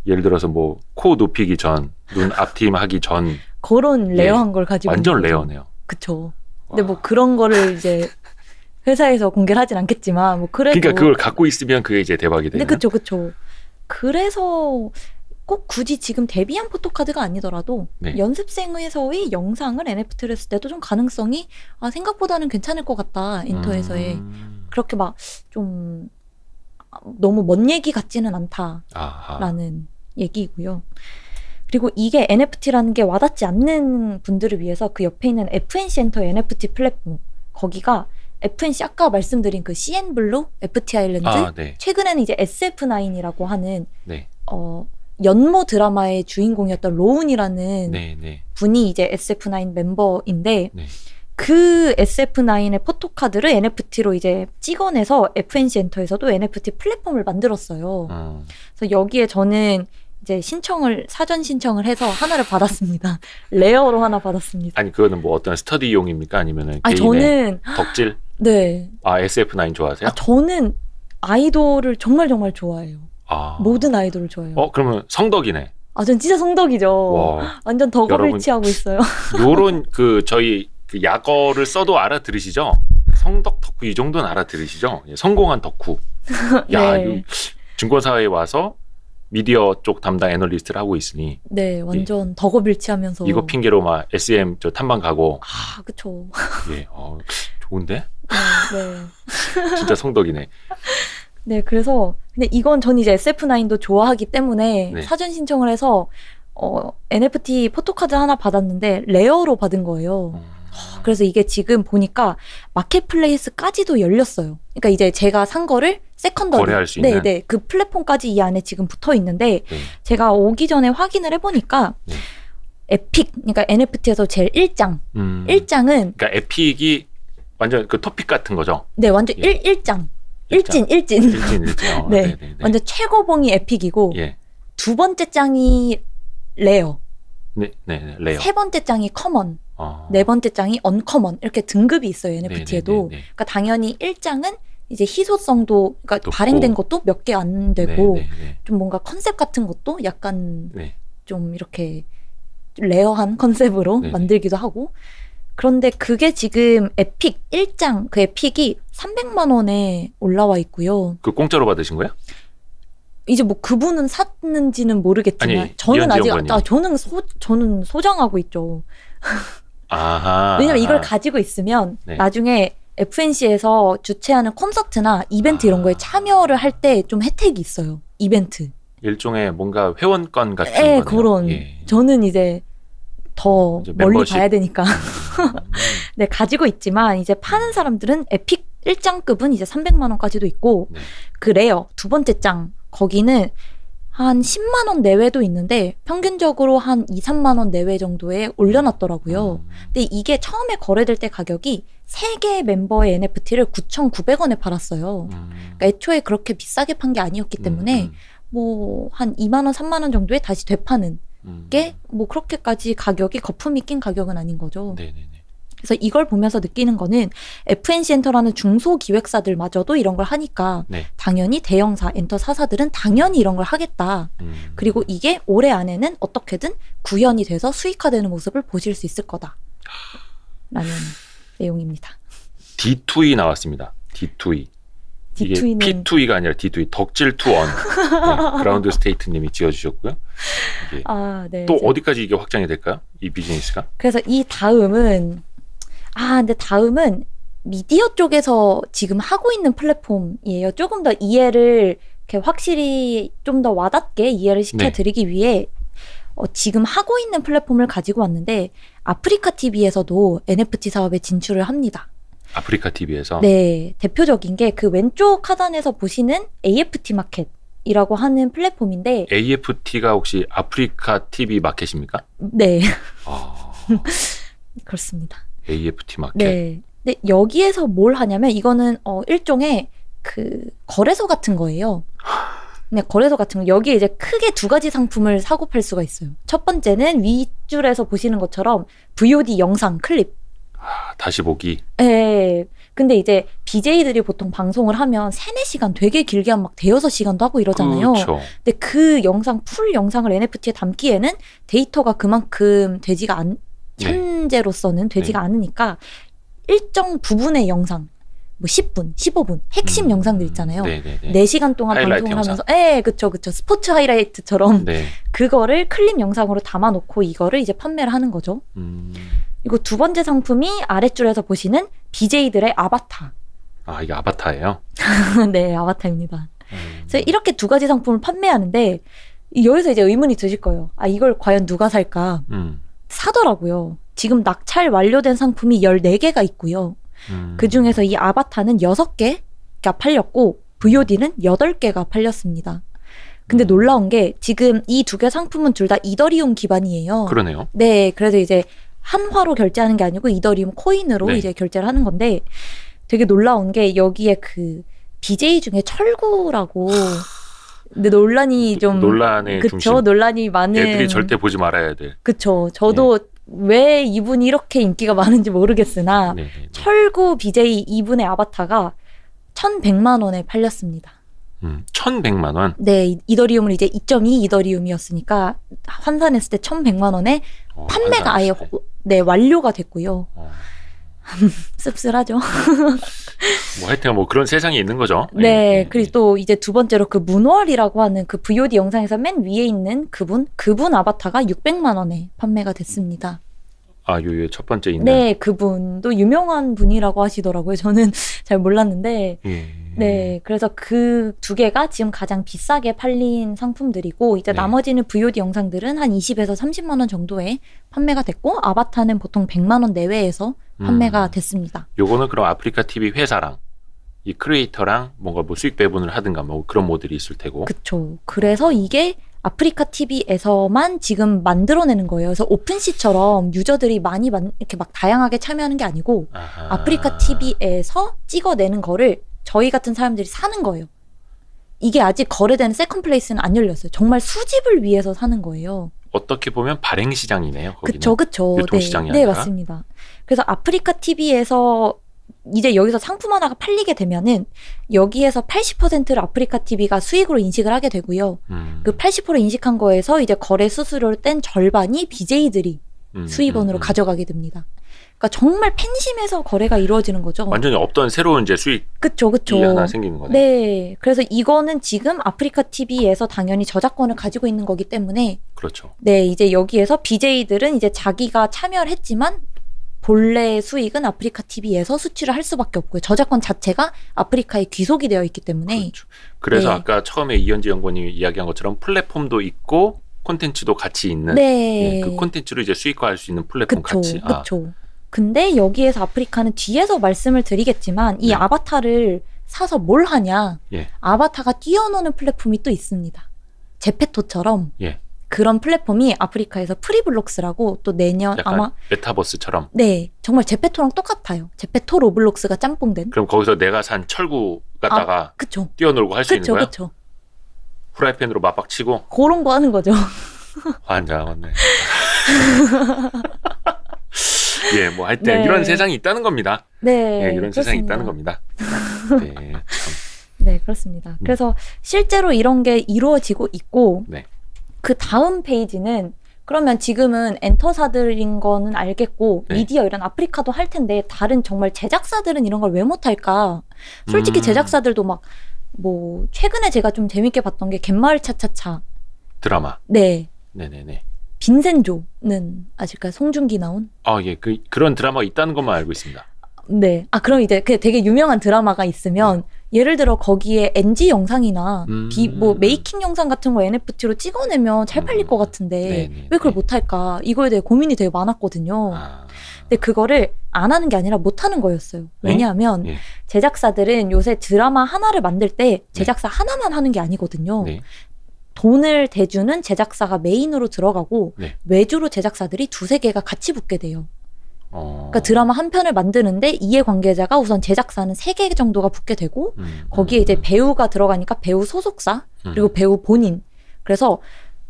예를 들어서 뭐 코 높이기 전, 눈 앞트임 하기 전 그런 예. 레어한 걸 가지고 완전 있는 거죠. 레어네요. 그쵸. 근데 와. 뭐 그런 거를 이제 회사에서 공개를 하진 않겠지만 뭐 그래도 그러니까 그걸 갖고 있으면 그게 이제 대박이 근데 되는. 그쵸. 그래서 꼭 굳이 지금 데뷔한 포토카드가 아니더라도 네. 연습생에서의 영상을 NFT를 했을 때도 좀 가능성이 생각보다는 괜찮을 것 같다. 인터에서의 그렇게 막 좀 너무 먼 얘기 같지는 않다라는 아하. 얘기고요. 그리고 이게 NFT라는 게 와닿지 않는 분들을 위해서 그 옆에 있는 FNC 엔터 NFT 플랫폼 거기가 FNC 아까 말씀드린 그 CN블루, FT 아일랜드 아, 네. 최근에는 이제 SF9이라고 하는 네. 연모 드라마의 주인공이었던 로운이라는 네, 네. 분이 이제 SF9 멤버인데 네. 그 SF9의 포토카드를 NFT로 이제 찍어내서 FNC 엔터에서도 NFT 플랫폼을 만들었어요. 그래서 여기에 저는 이제 사전 신청을 해서 하나를 받았습니다. 레어로 하나 받았습니다. 아니 그거는 뭐 어떤 스터디용입니까? 아니면은 개인의 저는 덕질? 네. SF9 좋아하세요? 저는 아이돌을 정말 좋아해요. 아. 모든 아이돌을 좋아해요. 그러면 성덕이네. 전 진짜 성덕이죠. 와. 완전 여러분, 덕업일치하고 있어요. 요런 저희 그 약어를 써도 알아들으시죠? 성덕 덕후 이 정도는 알아들으시죠? 예, 성공한 덕후. 야, 네. 증권사회에 와서 미디어 쪽 담당 애널리스트를 하고 있으니. 네, 완전 덕업일치하면서. 이거 핑계로 막 SM 탐방 가고. 그쵸. 예, 좋은데? 네. 진짜 성덕이네. 네, 그래서 근데 이건 전 이제 SF9도 좋아하기 때문에 네. 사전 신청을 해서 NFT 포토카드 하나 받았는데 레어로 받은 거예요. 그래서 이게 지금 보니까 마켓플레이스까지도 열렸어요. 그러니까 이제 제가 산 거를 세컨더리 거래할 수 있는? 네, 그 플랫폼까지 이 안에 지금 붙어 있는데 네. 제가 오기 전에 확인을 해보니까 네. 에픽, 그러니까 NFT에서 제일 1장. 1장은 그러니까 에픽이 완전 그 토픽 같은 거죠? 네, 완전 예. 1장. 일장. 일진. 네. 완전 최고봉이 에픽이고 예. 두 번째 장이 레어. 네, 레어. 세 번째 장이 커먼. 네 번째 장이 언커먼. 이렇게 등급이 있어요, NFT에도. 그러니까 당연히 1장은 이제 희소성도, 그러니까 높고. 발행된 것도 몇 개 안 되고, 네. 좀 뭔가 컨셉 같은 것도 약간 네. 좀 이렇게 레어한 컨셉으로 네네. 만들기도 하고. 그런데 그게 지금 에픽 1장, 그 에픽이 300만 원에 올라와 있고요. 그 공짜로 받으신 거예요? 이제 뭐 그분은 샀는지는 모르겠지만 아니, 저는 아직 이현지 저는 소장하고 있죠. 아하. 왜냐면 이걸 가지고 있으면 네. 나중에 FNC에서 주최하는 콘서트나 이벤트 이런 거에 참여를 할 때 좀 혜택이 있어요. 이벤트. 일종의 뭔가 회원권 같은 네, 거네요. 그런. 예. 저는 이제 더 이제 멀리 멤버십. 봐야 되니까. 네, 가지고 있지만 이제 파는 사람들은 에픽 1장급은 이제 300만 원까지도 있고 네. 그 레어 두 번째 장 거기는 한 10만 원 내외도 있는데 평균적으로 한 2, 3만 원 내외 정도에 올려놨더라고요. 근데 이게 처음에 거래될 때 가격이 3개 member의 NFT를 9,900원에 팔았어요. 그러니까 애초에 그렇게 비싸게 판 게 아니었기 때문에 뭐 한 2만 원, 3만 원 정도에 다시 되파는 게 뭐 그렇게까지 가격이 거품이 낀 가격은 아닌 거죠. 네네네. 그래서 이걸 보면서 느끼는 거는 FNC 엔터라는 중소기획사들마저도 이런 걸 하니까 네. 당연히 대형사, 엔터 사사들은 당연히 이런 걸 하겠다. 그리고 이게 올해 안에는 어떻게든 구현이 돼서 수익화되는 모습을 보실 수 있을 거다. 라는 내용입니다. D2E 나왔습니다. D2E. 이게 D2E는 P2E가 아니라 D2E. 덕질 투원. 네, 그라운드 스테이트님이 지어주셨고요. 이게 네. 또 어디까지 이게 확장이 될까요? 이 비즈니스가? 그래서 이 다음은 근데 다음은 미디어 쪽에서 지금 하고 있는 플랫폼이에요. 조금 더 이해를 이렇게 확실히 좀 더 와닿게 이해를 시켜드리기 위해 지금 하고 있는 플랫폼을 가지고 왔는데 아프리카 TV에서도 NFT 사업에 진출을 합니다. 아프리카 TV에서. 네, 대표적인 게 그 왼쪽 하단에서 보시는 AFT 마켓이라고 하는 플랫폼인데 AFT가 혹시 아프리카 TV 마켓입니까? 네, 아, 그렇습니다. AFT 마켓. 네. 근데 여기에서 뭘 하냐면 이거는 일종의 그 거래소 같은 거예요. 네, 거래소 같은 거. 여기에 이제 크게 두 가지 상품을 사고 팔 수가 있어요. 첫 번째는 윗줄에서 보시는 것처럼 VOD 영상 클립. 다시 보기. 네. 근데 이제 BJ들이 보통 방송을 하면 3-4시간 되게 길게 하면 막 대여섯 시간도 하고 이러잖아요. 그렇죠. 근데 그 영상, 풀 영상을 NFT에 담기에는 데이터가 그만큼 되지가 현재로서는 되지가 않으니까 일정 부분의 영상, 뭐 10분, 15분, 핵심 영상들 있잖아요. 네네네. 4시간 동안 하이라이트 방송을 하면서, 그쵸. 스포츠 하이라이트처럼 네. 그거를 클립 영상으로 담아놓고 이거를 이제 판매를 하는 거죠. 그리고 두 번째 상품이 아랫줄에서 보시는 BJ들의 아바타. 이게 아바타예요? 네, 아바타입니다. 그래서 이렇게 두 가지 상품을 판매하는데 여기서 이제 의문이 드실 거예요. 이걸 과연 누가 살까? 사더라고요. 지금 낙찰 완료된 상품이 14개가 있고요. 그 중에서 이 아바타는 6개가 팔렸고 VOD는 8개가 팔렸습니다. 근데 놀라운 게 지금 이 두 개 상품은 둘 다 이더리움 기반이에요. 그러네요. 네, 그래서 이제 한화로 결제하는 게 아니고 이더리움 코인으로 네. 이제 결제를 하는 건데 되게 놀라운 게 여기에 그 BJ 중에 철구라고 근데 논란이 좀 논란의 그쵸 중심. 논란이 많은 애들이 절대 보지 말아야 될. 그쵸 저도 왜 이분이 이렇게 인기가 많은지 모르겠으나 네. 철구 BJ 이분의 아바타가 1,100만 원에 팔렸습니다. 1,100만 원. 네, 이더리움은 이제 2.2 이더리움이었으니까 환산했을 때 1,100만 원에 판매가 아예 네, 완료가 됐고요. 씁쓸하죠. 뭐 하여튼 뭐 그런 세상이 있는 거죠. 네, 그리고 또 이제 두 번째로 그 문월이라고 하는 그 VOD 영상에서 맨 위에 있는 그분 아바타가 600만 원에 판매가 됐습니다. 요 첫 번째 있는. 네, 그분도 유명한 분이라고 하시더라고요. 저는 잘 몰랐는데. 예. 네, 그래서 그 두 개가 지금 가장 비싸게 팔린 상품들이고 이제 네. 나머지는 VOD 영상들은 한 20에서 30만 원 정도에 판매가 됐고 아바타는 보통 100만 원 내외에서 판매가 됐습니다. 요거는 그럼 아프리카 TV 회사랑 이 크리에이터랑 뭔가 뭐 수익 배분을 하든가 뭐 그런 모델이 있을 테고. 그쵸. 그래서 이게 아프리카 TV에서만 지금 만들어내는 거예요. 그래서 오픈시처럼 유저들이 많이 이렇게 막 다양하게 참여하는 게 아니고 아하. 아프리카 TV에서 찍어내는 거를 저희 같은 사람들이 사는 거예요. 이게 아직 거래되는 세컨플레이스는 안 열렸어요. 정말 수집을 위해서 사는 거예요. 어떻게 보면 발행 시장이네요. 거기는. 그쵸. 유통시장이 네, 아니라. 맞습니다. 그래서 아프리카 TV에서 이제 여기서 상품 하나가 팔리게 되면은 여기에서 80%를 아프리카 TV가 수익으로 인식을 하게 되고요. 그 80% 인식한 거에서 이제 거래 수수료를 뗀 절반이 BJ들이 수입원으로 가져가게 됩니다. 그러니까 정말 팬심에서 거래가 이루어지는 거죠. 완전히 없던 새로운 이제 수익이 그쵸. 하나 생기는 거네. 네. 그래서 이거는 지금 아프리카 TV에서 당연히 저작권을 가지고 있는 거기 때문에 그렇죠. 네, 이제 여기에서 BJ들은 이제 자기가 참여를 했지만 본래 수익은 아프리카 TV에서 수취를 할 수밖에 없고요. 저작권 자체가 아프리카에 귀속이 되어 있기 때문에. 그렇죠. 그래서 네. 아까 처음에 이현지 연구원님이 이야기한 것처럼 플랫폼도 있고 콘텐츠도 같이 있는 네. 그 콘텐츠를 이제 수익화할 수 있는 플랫폼 그쵸, 같이. 그쵸. 근데 여기에서 아프리카는 뒤에서 말씀을 드리겠지만 이 네. 아바타를 사서 뭘 하냐. 예. 아바타가 뛰어노는 플랫폼이 또 있습니다. 제페토처럼 예. 그런 플랫폼이 아프리카에서 프리블록스라고 또 내년 약간 아마 메타버스처럼. 네 정말 제페토랑 똑같아요. 제페토 로블록스가 짬뽕된. 그럼 거기서 내가 산 철구 갖다가 그쵸. 뛰어놀고 할 수 있는 거야? 그쵸. 후라이팬으로 맞박 치고 그런 거 하는 거죠. 환장하네. 예, 뭐 하여튼 네. 이런 세상이 있다는 겁니다. 네, 예, 이런 세상이 그렇습니다. 있다는 겁니다. 네, 참. 네, 그렇습니다. 그래서 실제로 이런 게 이루어지고 있고 네. 그 다음 페이지는 그러면 지금은 엔터사들인 거는 알겠고 네. 미디어 이런 아프리카도 할 텐데 다른 정말 제작사들은 이런 걸 왜 못할까? 솔직히 제작사들도 막 뭐 최근에 제가 좀 재밌게 봤던 게 갯마을 차차차 드라마. 네 네네네. 빈센조는 아실까요? 송중기 나온? 예, 그런 드라마가 있다는 것만 알고 있습니다. 네. 아, 그럼 이제 그 되게 유명한 드라마가 있으면 예를 들어 거기에 NG 영상이나 뭐 메이킹 영상 같은 거 NFT로 찍어내면 잘 팔릴 것 같은데 네네. 왜 그걸 못할까? 이거에 대해 고민이 되게 많았거든요. 아, 근데 그거를 안 하는 게 아니라 못 하는 거였어요. 왜냐하면 예. 제작사들은 요새 드라마 하나를 만들 때 제작사 하나만 하는 게 아니거든요. 네. 돈을 대주는 제작사가 메인으로 들어가고 네. 외주로 제작사들이 두세 개가 같이 붙게 돼요. 어. 그러니까 드라마 한 편을 만드는데 이해관계자가 우선 제작사는 3개 정도가 붙게 되고 거기에 이제 배우가 들어가니까 배우 소속사 그리고 배우 본인 그래서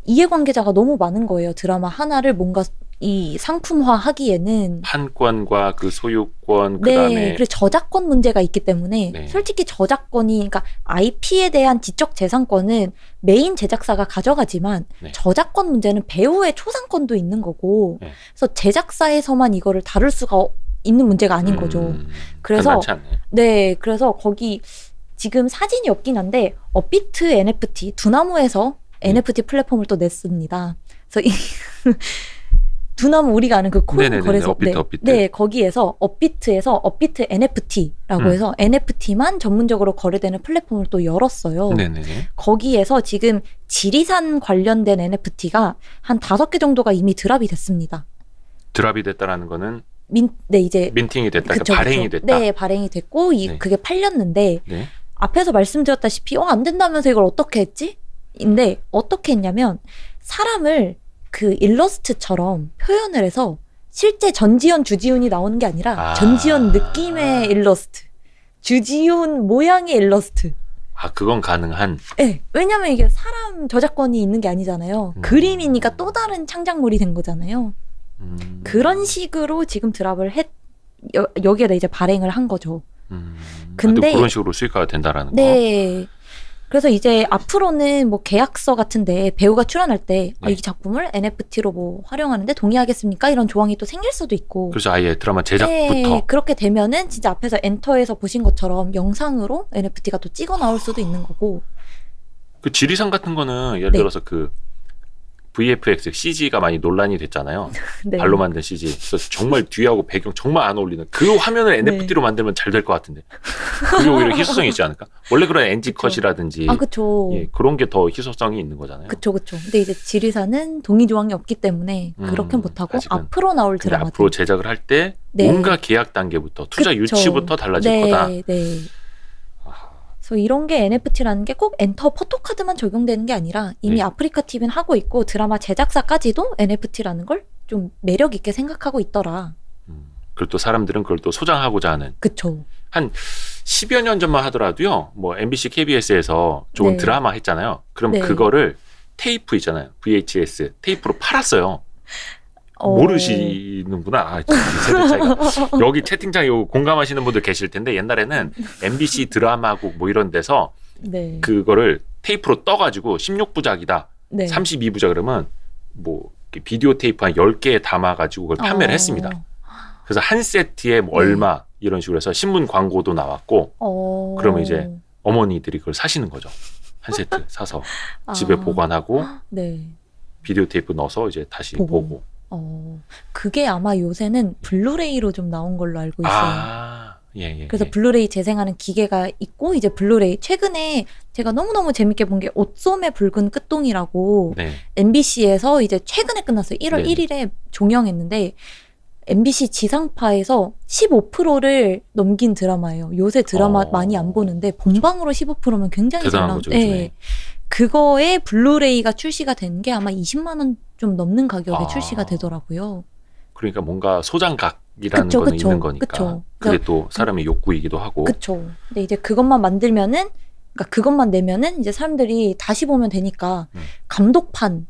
이해관계자가 너무 많은 거예요. 드라마 하나를 뭔가 이 상품화 하기에는 판권과 그 소유권 네, 그다음에 그리고 저작권 문제가 있기 때문에 네. 솔직히 저작권이 그러니까 IP에 대한 지적 재산권은 메인 제작사가 가져가지만 네. 저작권 문제는 배우의 초상권도 있는 거고 네. 그래서 제작사에서만 이거를 다룰 수가 있는 문제가 아닌 거죠. 그래서 만만치 않네. 네, 그래서 거기 지금 사진이 없긴 한데 업비트 NFT 두나무에서 NFT 플랫폼을 또 냈습니다. 그래서 이 두나무 우리가 아는 그 코인 네네네네, 거래소 업비트. 네, 거기에서 업비트에서 업비트 NFT라고 해서 NFT만 전문적으로 거래되는 플랫폼을 또 열었어요. 네네네. 거기에서 지금 지리산 관련된 NFT가 한 5개 정도가 이미 드랍이 됐습니다. 드랍이 됐다라는 거는 네, 이제 민팅이 됐다, 그쵸, 그러니까 발행이 그쵸. 됐다. 네, 발행이 됐고 네. 그게 팔렸는데 네. 앞에서 말씀드렸다시피 안 된다면서 이걸 어떻게 했지? 인데 어떻게 했냐면 사람을 그 일러스트처럼 표현을 해서 실제 전지현 주지훈이 나오는 게 아니라 전지현 느낌의 일러스트, 주지훈 모양의 일러스트. 그건 가능한. 네, 왜냐면 이게 사람 저작권이 있는 게 아니잖아요. 그림이니까 또 다른 창작물이 된 거잖아요. 그런 식으로 지금 드랍을 여기에다 이제 발행을 한 거죠. 근데 또 그런 식으로 수익화가 된다라는 거. 네. 그래서 이제 앞으로는 뭐 계약서 같은데 배우가 출연할 때 네. 이 작품을 NFT로 뭐 활용하는데 동의하겠습니까? 이런 조항이 또 생길 수도 있고. 그래서 아예 드라마 제작부터. 네, 그렇게 되면은 진짜 앞에서 엔터에서 보신 것처럼 영상으로 NFT가 또 찍어 나올 수도 있는 거고. 그 지리산 같은 거는 예를 네. 들어서 그 VFX CG가 많이 논란이 됐잖아요. 네. 발로 만든 CG. 그래서 정말 뒤하고 배경 정말 안 어울리는 그 화면을 NFT로 만들면 잘 될 것 같은데. 그게 오히려 희소성이 있지 않을까? 원래 그런 NG 컷이라든지 그쵸. 예, 그런 게 더 희소성이 있는 거잖아요. 그쵸. 근데 이제 지리산은 동의 조항이 없기 때문에 그렇게 못하고 아직은. 앞으로 나올 근데 드라마들. 앞으로 제작을 할 때 네. 뭔가 계약 단계부터 투자 그쵸. 유치부터 달라질 네, 거다. 네. 그래서 이런 게 NFT라는 게 꼭 엔터 포토카드만 적용되는 게 아니라 이미 네. 아프리카 TV는 하고 있고 드라마 제작사까지도 NFT라는 걸 좀 매력 있게 생각하고 있더라. 그리고 또 사람들은 그걸 또 소장하고자 하는. 그쵸. 10여 년 전만 하더라도요. 뭐 MBC, KBS에서 좋은 네. 드라마 했잖아요. 그럼 네. 그거를 테이프 있잖아요. VHS 테이프로 팔았어요. 어. 모르시는구나. 세대 차이가. 여기 채팅창에 공감하시는 분들 계실 텐데 옛날에는 MBC 드라마국 뭐 이런 데서 네. 그거를 테이프로 떠가지고 16부작이다. 네. 32부작 그러면 뭐 비디오 테이프 한 10개에 담아가지고 그걸 판매를 했습니다. 그래서 한 세트에 뭐 얼마 이런 식으로 해서 신문 광고도 나왔고 그러면 이제 어머니들이 그걸 사시는 거죠. 한 세트 사서 집에 보관하고 네. 비디오 테이프 넣어서 이제 다시 보고. 그게 아마 요새는 블루레이로 좀 나온 걸로 알고 있어요. 예. 그래서 블루레이 재생하는 기계가 있고 이제 블루레이 최근에 제가 너무너무 재밌게 본 게 옷소매 붉은 끝동이라고 네. MBC에서 이제 최근에 끝났어요. 1월 네. 1일에 종영했는데 MBC 지상파에서 15%를 넘긴 드라마예요. 요새 드라마 많이 안 보는데 본방으로 15%면 굉장히 잘 대단한 나온. 거죠. 네. 요즘에. 그거에 블루레이가 출시가 된 게 아마 20만 원 좀 넘는 가격에 출시가 되더라고요. 그러니까 뭔가 소장각이라는 그쵸, 거는 그쵸, 있는 거니까. 그쵸. 그게 또 사람의 욕구이기도 하고. 그쵸. 근데 이제 그것만 만들면은, 그러니까 그것만 내면은 이제 사람들이 다시 보면 되니까 감독판을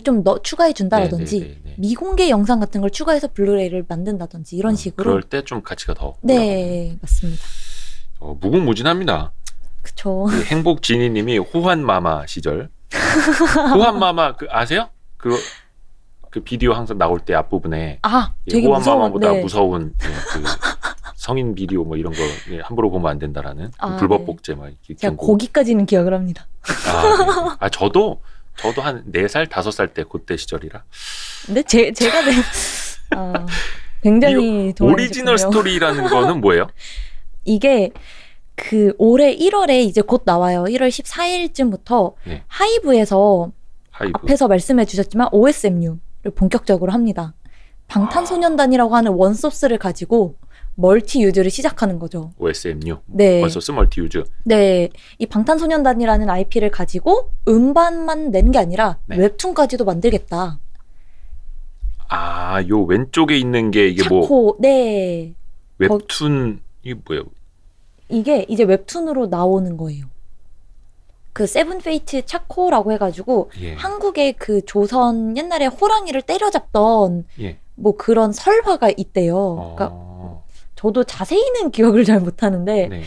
좀 추가해 준다라든지 네네네네. 미공개 영상 같은 걸 추가해서 블루레이를 만든다든지 이런 식으로. 그럴 때 좀 가치가 더. 네, 맞습니다. 무궁무진합니다. 그쵸. 그 행복지니님이 호환마마 시절. 호환마마 그 아세요? 그 비디오 항상 나올 때 앞부분에 되게 호환마마보다 네. 무서운 그 성인 비디오 뭐 이런 거 함부로 보면 안 된다라는 불법 복제 막 이렇게 제가 경고. 거기까지는 기억을 합니다. 네. 저도 한 4살 5살 때 그때 시절이라. 근데 제가 굉장히 오리지널 동안이셨군요. 스토리라는 거는 뭐예요? 이게 그 올해 1월에 이제 곧 나와요. 1월 14일쯤부터 네. 하이브에서 하이브. 앞에서 말씀해 주셨지만 OSMU를 본격적으로 합니다. 방탄소년단이라고 하는 원소스를 가지고 멀티 유즈를 시작하는 거죠. OSMU. 네. 원소스 멀티 유즈. 네. 이 방탄소년단이라는 IP를 가지고 음반만 내는 게 아니라 웹툰까지도 만들겠다. 요 왼쪽에 있는 게 이게 뭐 네. 웹툰이 뭐예요? 이게 이제 웹툰으로 나오는 거예요. 그 세븐페이트 차코라고 해가지고 한국의 그 조선 옛날에 호랑이를 때려잡던 뭐 그런 설화가 있대요. 그러니까 저도 자세히는 기억을 잘 못하는데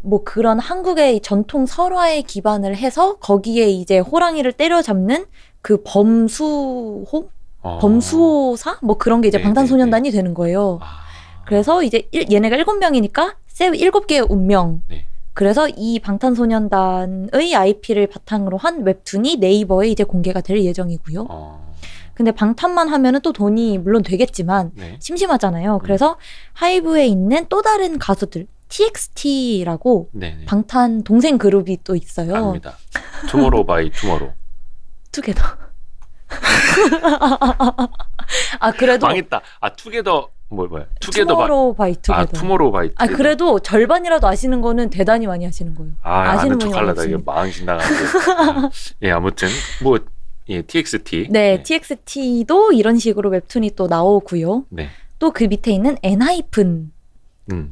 뭐 그런 한국의 전통 설화에 기반을 해서 거기에 이제 호랑이를 때려잡는 그 범수호? 범수호사? 뭐 그런 게 이제 방탄소년단이 되는 거예요. 그래서 이제 얘네가 7명이니까 7개의 운명. 그래서 이 방탄소년단의 IP를 바탕으로 한 웹툰이 네이버에 이제 공개가 될 예정이고요. 근데 방탄만 하면은 또 돈이 물론 되겠지만 심심하잖아요. 그래서 하이브에 있는 또 다른 가수들 TXT라고 방탄 동생 그룹이 또 있어요. 압니다. 투모로우 바이 투모로우. 투게더. 그래도 망했다. 투게더 뭐야? 투게더 투모로우 바이 투게더. 투모로우 바이 투게더. 그래도 절반이라도 아시는 거는 대단히 많이 하시는 거예요. 아시는 아는 분이 척하려다 이게 많으시니까. 망신당하는데. 예, 아무튼 TXT. 네, TXT도 이런 식으로 웹툰이 또 나오고요. 네. 또 그 밑에 있는 엔하이픈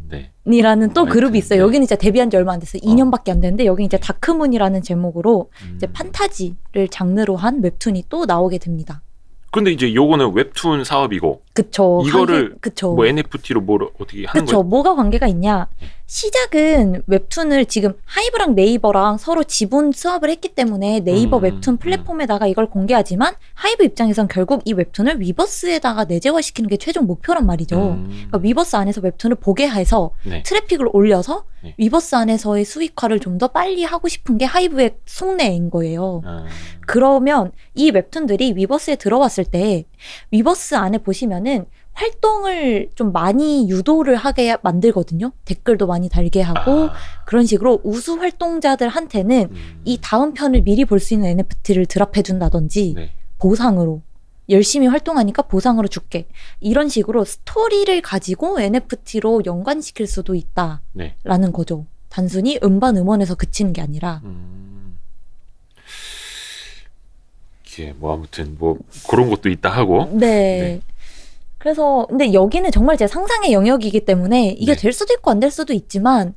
네. 이라는 또 하이픈, 그룹이 있어요. 네. 여기는 이제 데뷔한 지 얼마 안 됐어요. 2년밖에 안 됐는데 여기 이제 다크문이라는 제목으로 이제 음. 판타지를 장르로 한 웹툰이 또 나오게 됩니다. 근데 이제 요거는 웹툰 사업이고 그쵸. 이거를 그쵸. 뭐 NFT로 뭘 어떻게 하는 그쵸. 거예요? 뭐가 관계가 있냐. 시작은 웹툰을 지금 하이브랑 네이버랑 서로 지분 수합을 했기 때문에 네이버 웹툰 플랫폼에다가 이걸 공개하지만 하이브 입장에선 결국 이 웹툰을 위버스에다가 내재화시키는 게 최종 목표란 말이죠. 그러니까 위버스 안에서 웹툰을 보게 해서 네. 트래픽을 올려서 네. 위버스 안에서의 수익화를 좀 더 빨리 하고 싶은 게 하이브의 속내인 거예요. 아, 그러면 이 웹툰들이 위버스에 들어왔을 때 위버스 안에 보시면은 활동을 좀 많이 유도를 하게 만들거든요. 댓글도 많이 달게 하고 그런 식으로 우수 활동자들한테는 이 다음 편을 미리 볼 수 있는 NFT를 드랍해 준다든지 네. 보상으로 열심히 활동하니까 보상으로 줄게. 이런 식으로 스토리를 가지고 NFT로 연관시킬 수도 있다라는 네. 거죠. 단순히 음반 음원에서 그치는 게 아니라. 예, 뭐 아무튼 뭐 그런 것도 있다 하고. 네. 네. 그래서 근데 여기는 정말 제 상상의 영역이기 때문에 이게 네. 될 수도 있고 안 될 수도 있지만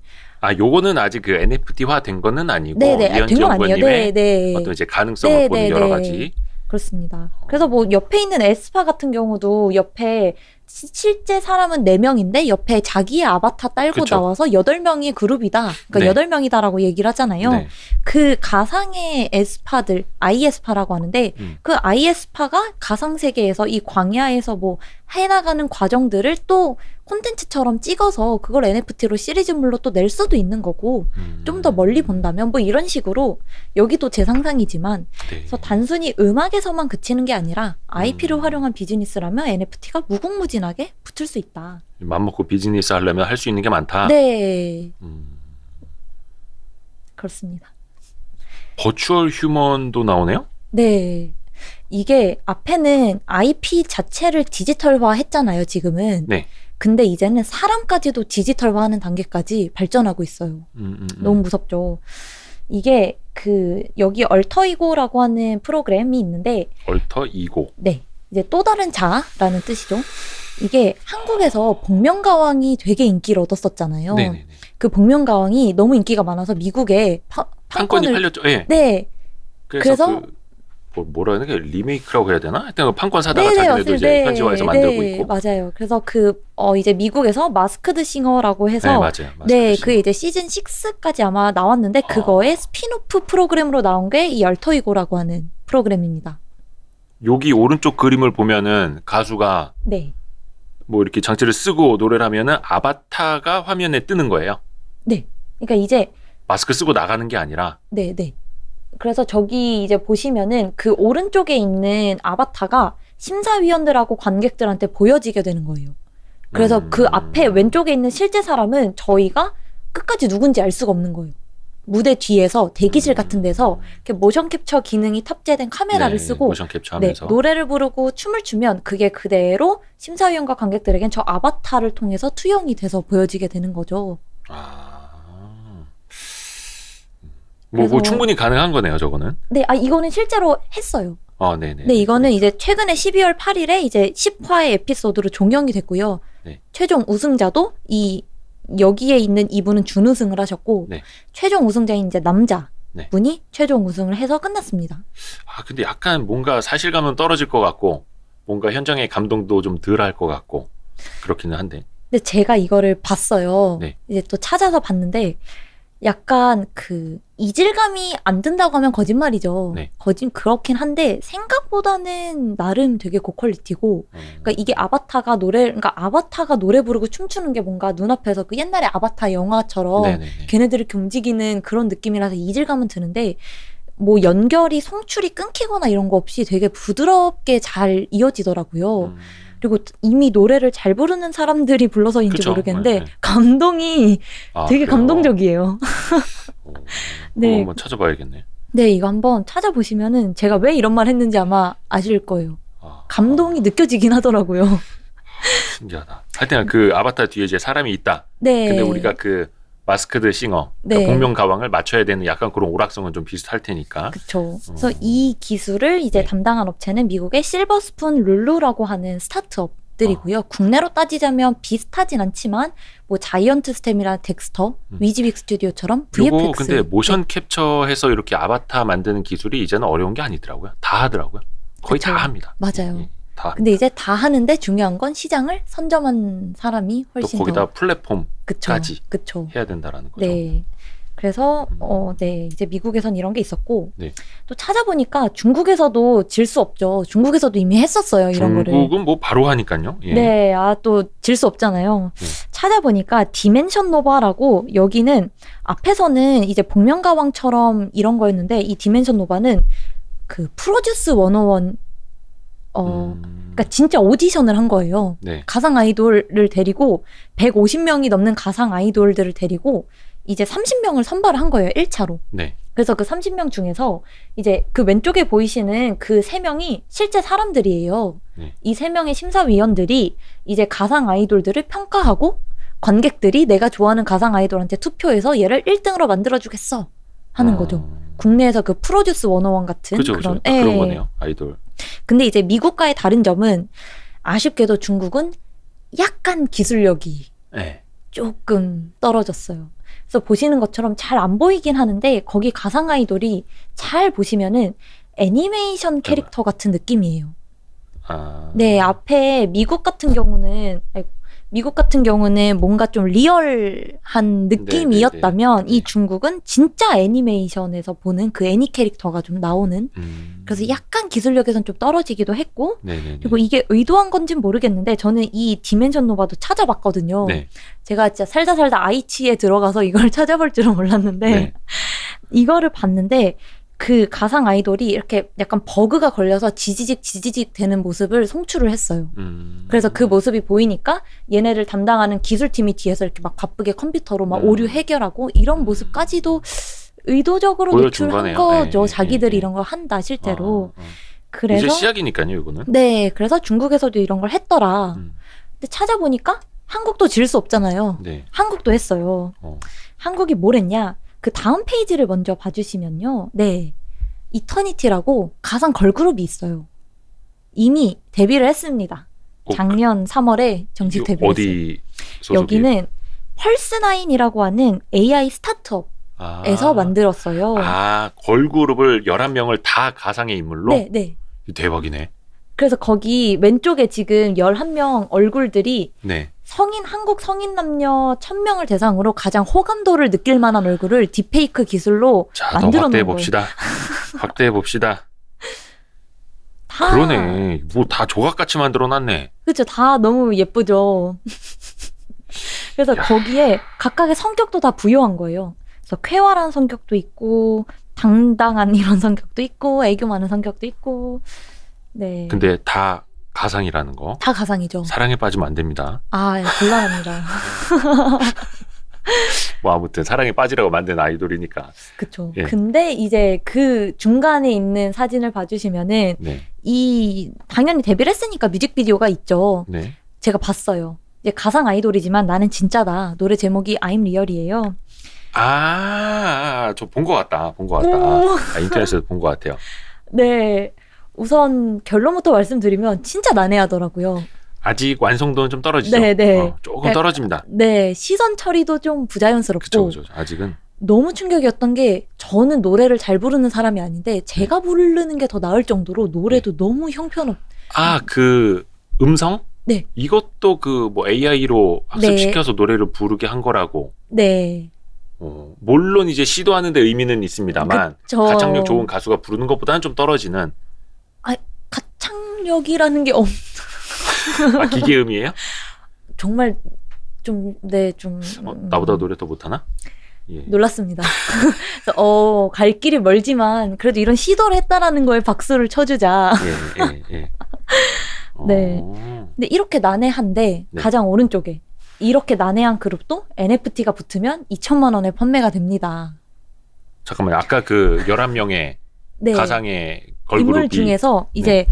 요거는 아직 그 NFT화 된 거는 아니고 네네 된 이현지 건 아니에요. 연구원님의 네네 어떤 이제 가능성을 보는 여러 가지. 그렇습니다. 그래서 뭐 옆에 있는 에스파 같은 경우도 옆에 실제 사람은 4명인데 옆에 자기의 아바타 딸고 그쵸. 나와서 8명이 그룹이다. 그러니까 네. 8명이다라고 얘기를 하잖아요. 네. 그 가상의 에스파들, 아이에스파라고 하는데 그 아이에스파가 가상 세계에서 이 광야에서 뭐 해나가는 과정들을 또 콘텐츠처럼 찍어서 그걸 NFT로 시리즈물로 또 낼 수도 있는 거고 좀 더 멀리 본다면 뭐 이런 식으로 여기도 제 상상이지만 네. 그래서 단순히 음악에서만 그치는 게 아니라 IP를 활용한 비즈니스라면 NFT가 무궁무진하게 붙을 수 있다. 맘먹고 비즈니스 하려면 할 수 있는 게 많다. 네. 그렇습니다. 버추얼 휴먼도 나오네요? 네. 이게 앞에는 IP 자체를 디지털화 했잖아요, 지금은. 네. 근데 이제는 사람까지도 디지털화하는 단계까지 발전하고 있어요. 너무 무섭죠. 이게 여기 얼터이고라고 하는 프로그램이 있는데 얼터이고. 네. 이제 또 다른 자아라는 뜻이죠. 이게 한국에서 복면가왕이 되게 인기를 얻었었잖아요. 네네네. 그 복면가왕이 너무 인기가 많아서 미국에 판권이 팔렸죠. 네. 네. 그래서 뭐라 해야 되나? 리메이크라고 해야 되나? 하여튼 그 판권 사다가 네네, 자기네도 이제 네, 현지화해서 네, 만들고 있고. 맞아요. 그래서 이제 미국에서 마스크드 싱어라고 해서 네, 맞아요. 네, 그 이제 시즌 6까지 아마 나왔는데 그거의 스피노프 프로그램으로 나온 게 이 얼터이고라고 하는 프로그램입니다. 여기 오른쪽 그림을 보면은 가수가 네. 뭐 이렇게 장치를 쓰고 노래를 하면은 아바타가 화면에 뜨는 거예요. 네. 그러니까 이제 마스크 쓰고 나가는 게 아니라. 네, 네. 그래서 저기 이제 보시면은 그 오른쪽에 있는 아바타가 심사위원들하고 관객들한테 보여지게 되는 거예요. 그래서 그 앞에 왼쪽에 있는 실제 사람은 저희가 끝까지 누군지 알 수가 없는 거예요. 무대 뒤에서 대기실 같은 데서 이렇게 모션 캡처 기능이 탑재된 카메라를 쓰고 모션 캡처하면서 노래를 부르고 춤을 추면 그게 그대로 심사위원과 관객들에겐 저 아바타를 통해서 투영이 돼서 보여지게 되는 거죠. 뭐 충분히 가능한 거네요, 저거는. 네, 이거는 실제로 했어요. 네네. 네, 이거는 이제 최근에 12월 8일에 이제 10화의 에피소드로 종영이 됐고요. 네. 최종 우승자도 여기에 있는 이분은 준우승을 하셨고, 네. 최종 우승자인 이제 남자 네. 분이 최종 우승을 해서 끝났습니다. 근데 약간 뭔가 사실감은 떨어질 것 같고, 뭔가 현장의 감동도 좀 덜 할 것 같고, 그렇기는 한데. 근데 제가 이거를 봤어요. 네. 이제 또 찾아서 봤는데, 약간 이질감이 안 든다고 하면 거짓말이죠. 네. 그렇긴 한데 생각보다는 나름 되게 고퀄리티고, 그러니까 이게 아바타가 노래 부르고 춤추는 게 뭔가 눈앞에서 그 옛날에 아바타 영화처럼 네네네. 걔네들이 이렇게 움직이는 그런 느낌이라서 이질감은 드는데 뭐 연결이 송출이 끊기거나 이런 거 없이 되게 부드럽게 잘 이어지더라고요. 그리고 이미 노래를 잘 부르는 사람들이 불러서인지 그쵸? 모르겠는데 네. 감동이 되게 그래요? 감동적이에요. 네. 한번 찾아봐야겠네. 네, 이거 한번 찾아보시면은 제가 왜 이런 말 했는지 아마 아실 거예요. 감동이 느껴지긴 하더라고요. 신기하다. 하여튼 그 아바타 뒤에 이제 사람이 있다. 네. 근데 우리가 그 마스크드 싱어, 네. 그러니까 복면 가왕을 맞춰야 되는 약간 그런 오락성은 좀 비슷할 테니까. 그렇죠. 그래서 이 기술을 이제 네. 담당한 업체는 미국의 실버스푼 룰루라고 하는 스타트업들이고요. 국내로 따지자면 비슷하진 않지만 뭐 자이언트 스템이나 덱스터, 위즈빅 스튜디오처럼 요거 VFX. 근데 모션 캡처해서 이렇게 아바타 만드는 기술이 이제는 어려운 게 아니더라고요. 다 하더라고요. 거의 그쵸. 다 합니다. 맞아요. 예, 다. 근데 이제 다 하는데 중요한 건 시장을 선점한 사람이 또 훨씬 거기다 더 플랫폼까지 그쵸. 해야 된다라는 거죠. 네. 그래서 네 이제 미국에선 이런 게 있었고 네. 또 찾아보니까 중국에서도 질 수 없죠. 중국에서도 이미 했었어요 이런 거를. 중국은 뭐 바로 하니까요. 예. 네, 또 질 수 없잖아요. 네. 찾아보니까 디멘션 노바라고 여기는 앞에서는 이제 복면가왕처럼 이런 거였는데 이 디멘션 노바는 그 프로듀스 101 그러니까 진짜 오디션을 한 거예요. 네. 가상 아이돌을 데리고 150명이 넘는 가상 아이돌들을 데리고 이제 30명을 선발을 한 거예요. 1차로. 네. 그래서 그 30명 중에서 이제 그 왼쪽에 보이시는 그 3명이 실제 사람들이에요. 네. 이 3명의 심사위원들이 이제 가상 아이돌들을 평가하고 관객들이 내가 좋아하는 가상 아이돌한테 투표해서 얘를 1등으로 만들어주겠어 하는 거죠. 국내에서 그 프로듀스 101 같은 그죠, 그런 그죠. 그런 거네요. 아이돌. 근데 이제 미국과의 다른 점은 아쉽게도 중국은 약간 기술력이 네. 조금 떨어졌어요. 그래서 보시는 것처럼 잘 안 보이긴 하는데 거기 가상 아이돌이 잘 보시면은 애니메이션 캐릭터 같은 느낌이에요. 네, 앞에 미국 같은 경우는 뭔가 좀 리얼한 느낌이었다면 이 중국은 진짜 애니메이션에서 보는 그 애니 캐릭터가 좀 나오는 그래서 약간 기술력에선 좀 떨어지기도 했고 그리고 이게 의도한 건진 모르겠는데 저는 이 디멘션 노바도 찾아봤거든요. 네. 제가 진짜 살다 아이치에 들어가서 이걸 찾아볼 줄은 몰랐는데 네. 이거를 봤는데 그 가상 아이돌이 이렇게 약간 버그가 걸려서 지지직 되는 모습을 송출을 했어요. 그래서 그 모습이 보이니까 얘네를 담당하는 기술팀이 뒤에서 이렇게 막 바쁘게 컴퓨터로 막 오류 해결하고 이런 모습까지도 의도적으로 노출한 거죠. 자기들이 이런 걸 한다 실제로. 그래서 이제 시작이니까요, 이거는. 네, 그래서 중국에서도 이런 걸 했더라. 근데 찾아보니까 한국도 질 수 없잖아요. 네. 한국도 했어요. 한국이 뭘 했냐? 그 다음 페이지를 먼저 봐주시면요. 네. 이터니티라고 가상 걸그룹이 있어요. 이미 데뷔를 했습니다. 작년 3월에 정식 데뷔했어요. 어디 소속이에요? 여기는 펄스9이라고 하는 AI 스타트업에서 만들었어요. 걸그룹을 11명을 다 가상의 인물로? 네, 네. 대박이네. 그래서 거기 왼쪽에 지금 11명 얼굴들이 네. 한국 성인 남녀 1000명을 대상으로 가장 호감도를 느낄 만한 얼굴을 딥페이크 기술로 만들어 놓은 거예요. 확대해 봅시다. 그러네. 뭐 다 조각같이 만들어 놨네. 그렇죠. 다 너무 예쁘죠. 그래서 거기에 각각의 성격도 다 부여한 거예요. 그래서 쾌활한 성격도 있고 당당한 이런 성격도 있고 애교 많은 성격도 있고. 네. 근데 다 가상이라는 거. 다 가상이죠. 사랑에 빠지면 안 됩니다. 곤란합니다. 뭐 아무튼 사랑에 빠지라고 만든 아이돌이니까. 그렇죠. 예. 근데 이제 그 중간에 있는 사진을 봐주시면은 당연히 데뷔를 했으니까 뮤직비디오가 있죠. 네. 제가 봤어요. 이제 가상 아이돌이지만 나는 진짜다. 노래 제목이 I'm Real이에요. 저 본 것 같다. 인터넷에서 본 것 같아요. 네. 우선 결론부터 말씀드리면 진짜 난해하더라고요. 아직 완성도는 좀 떨어지죠. 네. 조금 떨어집니다. 네, 시선 처리도 좀 부자연스럽고. 그렇죠. 아직은. 너무 충격이었던 게 저는 노래를 잘 부르는 사람이 아닌데 제가 부르는 게 더 나을 정도로 노래도 너무 형편없. 그 음성? 네. 이것도 그 뭐 AI로 학습시켜서 노래를 부르게 한 거라고. 네. 물론 이제 시도하는데 의미는 있습니다만 가창력 좋은 가수가 부르는 것보다는 좀 떨어지는. 가창력이라는 게 기계음이에요? 정말 좀 나보다 노래 더 못하나? 예. 놀랐습니다. 그래서 갈 길이 멀지만 그래도 이런 시도를 했다라는 거에 박수를 쳐주자. 예. 네. 근데 이렇게 난해한데 가장 오른쪽에 이렇게 난해한 그룹도 NFT가 붙으면 2천만 원에 판매가 됩니다. 잠깐만요. 아까 그 11명의 가상의 걸그룹이 인물 중에서 이제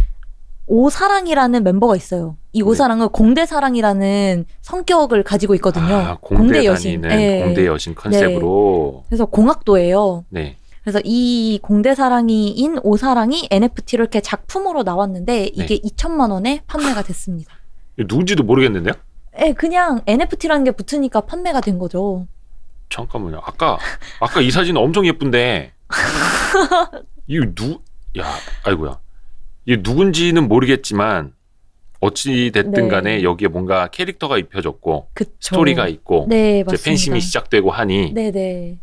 오사랑이라는 멤버가 있어요. 이 오사랑은 공대사랑이라는 성격을 가지고 있거든요. 아, 공대 여신. 다니는 네. 공대 여신 컨셉으로. 네. 그래서 공학도예요. 네. 그래서 이 공대사랑이인 오사랑이 NFT로 이렇게 작품으로 나왔는데 이게 네. 2천만 원에 판매가 됐습니다. 누군지도 모르겠는데요? 네, 그냥 NFT라는 게 붙으니까 판매가 된 거죠. 잠깐만요. 아까 이 사진은 엄청 예쁜데 이거 아이고야. 이게 누군지는 모르겠지만 어찌 됐든 간에 네. 여기에 뭔가 캐릭터가 입혀졌고 그쵸. 스토리가 있고 네, 이제 맞습니다. 팬심이 시작되고 하니 네네.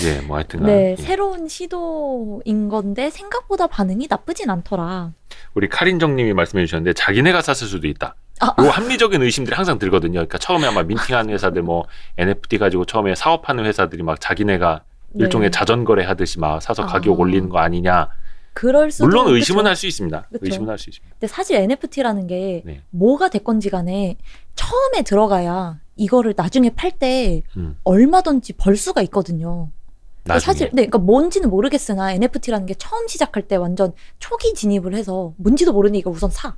예, 뭐 하여튼간 네, 예. 새로운 시도인 건데 생각보다 반응이 나쁘진 않더라. 우리 카린정님이 말씀해 주셨는데 자기네가 샀을 수도 있다. 요 합리적인 의심들이 항상 들거든요. 그러니까 처음에 아마 민팅하는 회사들 뭐 NFT 가지고 처음에 사업하는 회사들이 막 자기네가 네. 일종의 자전거래 하듯이 막 사서 가격 올리는 거 아니냐. 그럴 수도. 물론 의심은 그쵸. 할 수 있습니다. 그쵸. 의심은 할 수 있습니다. 근데 사실 NFT라는 게 네. 뭐가 됐건지 간에 처음에 들어가야 이거를 나중에 팔 때 얼마든지 벌 수가 있거든요. 나중에. 사실 그러니까 뭔지는 모르겠으나 NFT라는 게 처음 시작할 때 완전 초기 진입을 해서 뭔지도 모르니 이걸 우선 사.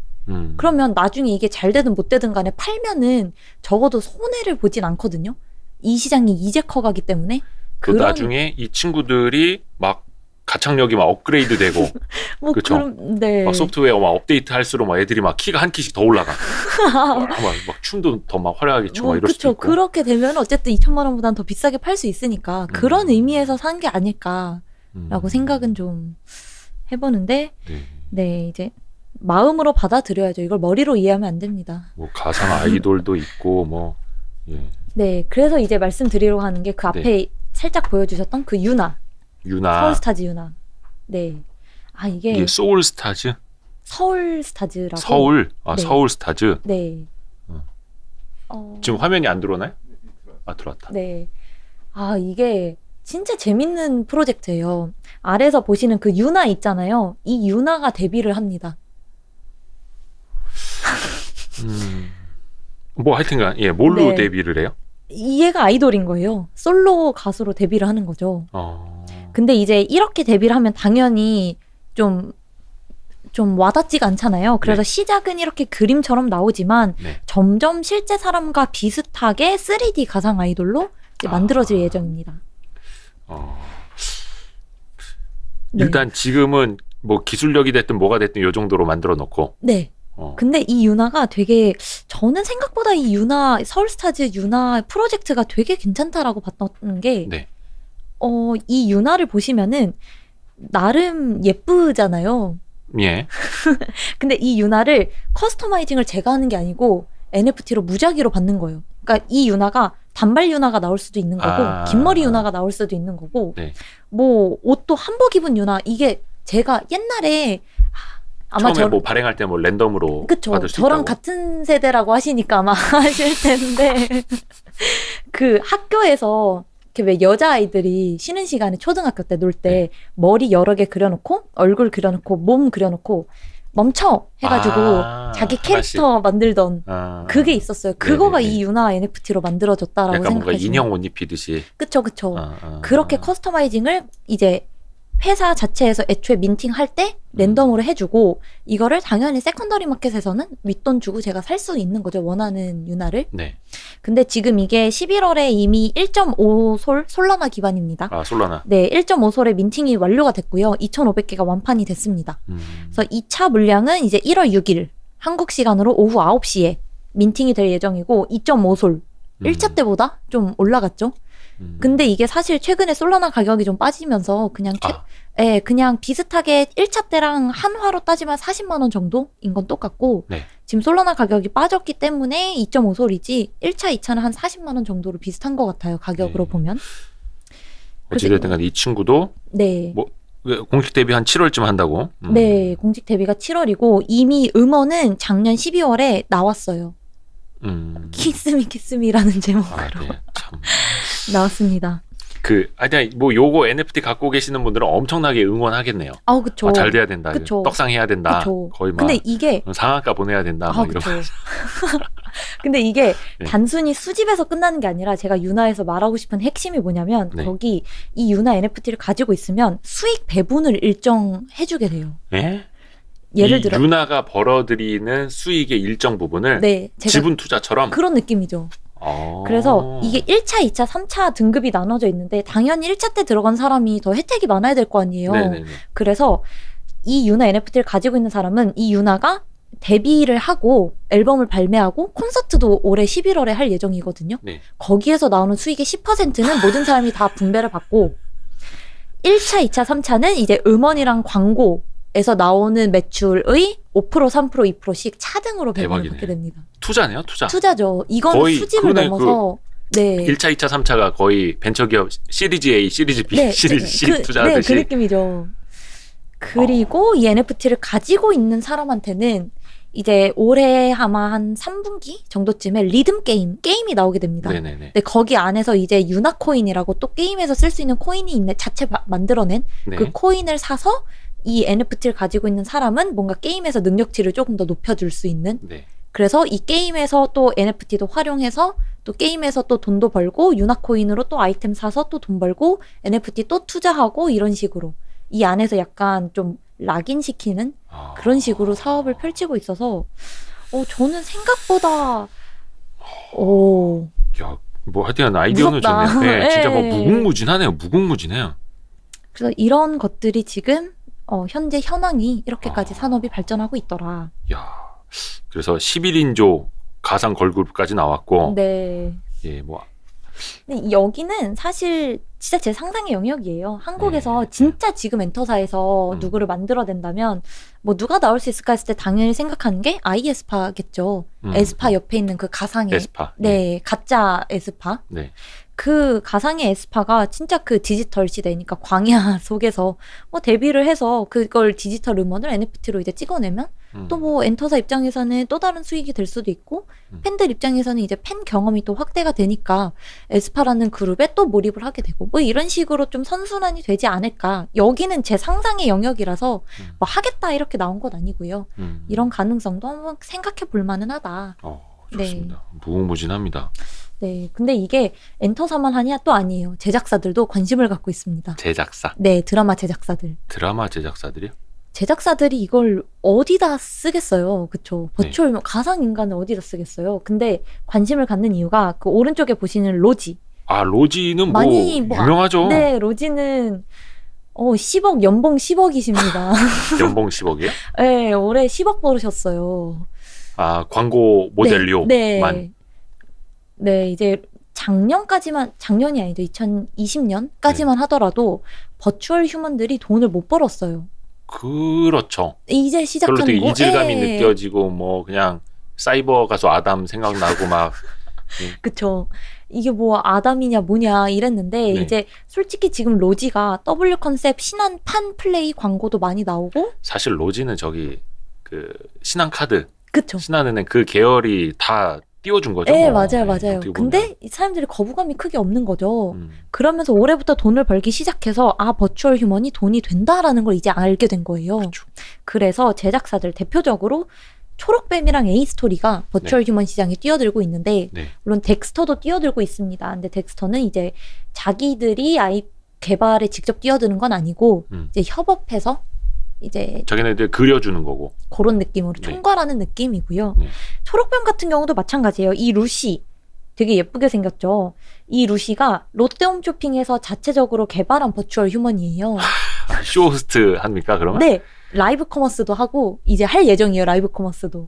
그러면 나중에 이게 잘 되든 못 되든 간에 팔면은 적어도 손해를 보진 않거든요. 이 시장이 이제 커가기 때문에. 또 나중에 이 친구들이 막 가창력이 막 업그레이드 되고 뭐 그쵸? 그럼 네. 막 소프트웨어 막 업데이트 할수록 막 애들이 막 키가 한 키씩 더 올라가. 막 춤도 더 막 화려하게 추고 막 이럴 수도 있고. 그렇게 되면 어쨌든 2천만 원보다는 더 비싸게 팔 수 있으니까 그런 의미에서 산 게 아닐까라고 생각은 좀 해보는데 네 이제 마음으로 받아들여야죠. 이걸 머리로 이해하면 안 됩니다. 뭐 가상 아이돌도 있고 뭐 예. 네 그래서 이제 말씀드리려고 하는 게 그 앞에 네. 살짝 보여주셨던 그 유나 서울스타즈 유나. 네. 아 이게 소울스타즈? 서울스타즈라고. 서울? 네. 서울스타즈? 네. 지금 화면이 안 들어오나요? 아 들어왔다. 네. 아 이게 진짜 재밌는 프로젝트예요. 아래서 보시는 그 유나 있잖아요. 이 유나가 데뷔를 합니다. 뭐 하여튼간 예 뭘로 네. 데뷔를 해요? 얘가 아이돌인 거예요. 솔로 가수로 데뷔를 하는 거죠. 근데 이제 이렇게 데뷔를 하면 당연히 좀 와닿지가 않잖아요. 그래서 네. 시작은 이렇게 그림처럼 나오지만 네. 점점 실제 사람과 비슷하게 3D 가상 아이돌로 이제 만들어질 예정입니다. 네. 일단 지금은 뭐 기술력이 됐든 뭐가 됐든 요 정도로 만들어 놓고. 네. 근데 이 유나가 되게 저는 생각보다 이 유나 서울스타즈 유나 프로젝트가 되게 괜찮다라고 봤던 게 네. 이 유나를 보시면은 나름 예쁘잖아요. 예. 근데 이 유나를 커스터마이징을 제가 하는 게 아니고 NFT로 무작위로 받는 거예요. 그러니까 이 유나가 단발 유나가 나올 수도 있는 거고 긴 머리 유나가 나올 수도 있는 거고 네. 뭐 옷도 한복 입은 유나 이게 제가 옛날에 아마 처음에 뭐 발행할 때 뭐 랜덤으로 그쵸. 받을 수 저랑 있다고. 같은 세대라고 하시니까 아마 하실 텐데 그 학교에서 이렇게 왜 여자아이들이 쉬는 시간에 초등학교 때 놀 때 네. 머리 여러 개 그려놓고 얼굴 그려놓고 몸 그려놓고 멈춰 해가지고 자기 캐릭터 하나씩. 만들던 그게 있었어요. 그거가 네네네. 이 유나 NFT로 만들어졌다라고 약간 뭔가 생각하시면 인형 옷 입히듯이. 그쵸. 그렇게 커스터마이징을 이제 회사 자체에서 애초에 민팅할 때 랜덤으로 해주고 이거를 당연히 세컨더리 마켓에서는 윗돈 주고 제가 살 수 있는 거죠. 원하는 유나를. 네. 근데 지금 이게 11월에 이미 1.5솔 솔라나 기반입니다. 솔라나. 네, 1.5솔의 민팅이 완료가 됐고요. 2,500개가 완판이 됐습니다. 그래서 2차 물량은 이제 1월 6일 한국 시간으로 오후 9시에 민팅이 될 예정이고 2.5솔 1차 때보다 좀 올라갔죠. 근데 이게 사실 최근에 솔라나 가격이 좀 빠지면서 그냥 그냥 비슷하게 1차 때랑 한화로 따지면 40만 원 정도인 건 똑같고 네. 지금 솔라나 가격이 빠졌기 때문에 2.5솔이지 1차, 2차는 한 40만 원 정도로 비슷한 것 같아요. 가격으로 네. 보면. 어찌됐든 간에 이 친구도 네. 뭐 공식 데뷔 한 7월쯤 한다고. 네. 공식 데뷔가 7월이고 이미 음원은 작년 12월에 나왔어요. 키스미라는 제목으로 네. 참. 나왔습니다. 뭐 요거 NFT 갖고 계시는 분들은 엄청나게 응원하겠네요. 그쵸. 잘 돼야 된다. 그쵸. 떡상해야 된다. 그쵸. 거의 막 근데 이게 상한가 보내야 된다. 막 그쵸. 이런. 근데 이게 네. 단순히 수집에서 끝나는 게 아니라 제가 유나에서 말하고 싶은 핵심이 뭐냐면 네. 거기 이 유나 NFT를 가지고 있으면 수익 배분을 일정 해주게 돼요. 예? 예를 이 들어 유나가 벌어들이는 수익의 일정 부분을 네, 제가 지분 투자처럼. 그런 느낌이죠. 그래서 이게 1차, 2차, 3차 등급이 나눠져 있는데 당연히 1차 때 들어간 사람이 더 혜택이 많아야 될 거 아니에요. 네네네. 그래서 이 유나 NFT를 가지고 있는 사람은 이 유나가 데뷔를 하고 앨범을 발매하고 콘서트도 올해 11월에 할 예정이거든요. 네. 거기에서 나오는 수익의 10%는 모든 사람이 다 분배를 받고 1차, 2차, 3차는 이제 음원이랑 광고에서 나오는 매출의 5%, 3%, 2%씩 차등으로 배분을 대박이네. 받게 됩니다. 투자네요, 투자. 투자죠. 이거는 거의 수집을 그거네, 넘어서 네. 1차, 2차, 3차가 거의 벤처기업 시리즈 A, 시리즈 B, 네, 시리즈 C 네, 투자하듯이. 그 느낌이죠. 그리고 이 NFT를 가지고 있는 사람한테는 이제 올해 아마 한 3분기 정도쯤에 리듬 게임이 나오게 됩니다. 네네네. 근데 거기 안에서 이제 유나코인이라고 또 게임에서 쓸 수 있는 코인이 있는 자체 만들어낸 네. 그 코인을 사서 이 NFT를 가지고 있는 사람은 뭔가 게임에서 능력치를 조금 더 높여줄 수 있는 네. 그래서 이 게임에서 또 NFT도 활용해서 또 게임에서 또 돈도 벌고 유나코인으로 또 아이템 사서 또 돈 벌고 NFT 또 투자하고 이런 식으로 이 안에서 약간 좀 락인시키는 그런 식으로 사업을 펼치고 있어서 저는 생각보다 야, 뭐 하여튼 아이디어는 무섭다. 좋네요. 네, 진짜 뭐 네. 무궁무진하네요. 무궁무진해요. 그래서 이런 것들이 지금 현재 현황이 이렇게까지 아. 산업이 발전하고 있더라. 야, 그래서 11인조 가상 걸그룹까지 나왔고, 네. 예, 뭐 근데 여기는 사실 진짜 제 상상의 영역이에요. 한국에서 네. 진짜 지금 엔터사에서 누구를 만들어낸다면 뭐 누가 나올 수 있을까 했을 때 당연히 생각하는 게 아이에스파겠죠. 에스파 옆에 있는 그 가상의 에스파. 네, 가짜 에스파. 네. 그 가상의 에스파가 진짜 그 디지털 시대니까 광야 속에서 뭐 데뷔를 해서 그걸 디지털 음원을 NFT로 이제 찍어내면 또 뭐 엔터사 입장에서는 또 다른 수익이 될 수도 있고 팬들 입장에서는 이제 팬 경험이 또 확대가 되니까 에스파라는 그룹에 또 몰입을 하게 되고 뭐 이런 식으로 좀 선순환이 되지 않을까. 여기는 제 상상의 영역이라서 뭐 하겠다 이렇게 나온 건 아니고요. 이런 가능성도 한번 생각해 볼 만은 하다. 좋습니다. 무궁무진합니다. 네, 근데 이게 엔터사만 하냐 또 아니에요. 제작사들도 관심을 갖고 있습니다. 제작사. 네, 드라마 제작사들. 드라마 제작사들이요? 제작사들이 이걸 어디다 쓰겠어요. 그쵸. 버추얼 가상 인간을 어디다 쓰겠어요. 근데 관심을 갖는 이유가 그 오른쪽에 보시는 로지. 아, 로지는 많이 유명하죠. 네, 로지는 10억, 연봉 10억이십니다. 연봉 10억이요? 네, 올해 10억 벌으셨어요. 아, 광고 모델료만. 네. 네, 이제 작년이 아니죠. 2020년까지만 하더라도 버추얼 휴먼들이 돈을 못 벌었어요. 그렇죠. 이제 별로 시작하는 되게 거. 이질감이 느껴지고 뭐 그냥 사이버 가수 아담 생각나고 막 그쵸. 이게 뭐 아담이냐 뭐냐 이랬는데 네. 이제 솔직히 지금 로지가 W 컨셉 신한 판 플레이 광고도 많이 나오고 사실 로지는 저기 그 신한카드, 그쵸. 신한은행 그 계열이 다 띄워준 거죠. 네, 뭐. 맞아요, 네, 맞아요. 어떻게 보면. 근데 이 사람들이 거부감이 크게 없는 거죠. 음, 그러면서 올해부터 돈을 벌기 시작해서 버추얼 휴먼이 돈이 된다라는 걸 이제 알게 된 거예요. 그쵸. 그래서 제작사들 대표적으로 초록뱀이랑 에이스토리가 버추얼 휴먼 시장에 뛰어들고 있는데 네. 물론 덱스터도 뛰어들고 있습니다. 근데 덱스터는 이제 자기들이 아이 개발에 직접 뛰어드는 건 아니고 이제 협업해서 이제 자기네들 그려주는 거고. 그런 느낌으로 네. 총괄하는 느낌이고요. 네. 초록뱀 같은 경우도 마찬가지예요. 이 루시 되게 예쁘게 생겼죠. 이 루시가 롯데홈쇼핑에서 자체적으로 개발한 버추얼 휴먼이에요. 아, 쇼호스트 합니까 그러면? 네. 라이브 커머스도 하고 이제 할 예정이에요. 라이브 커머스도.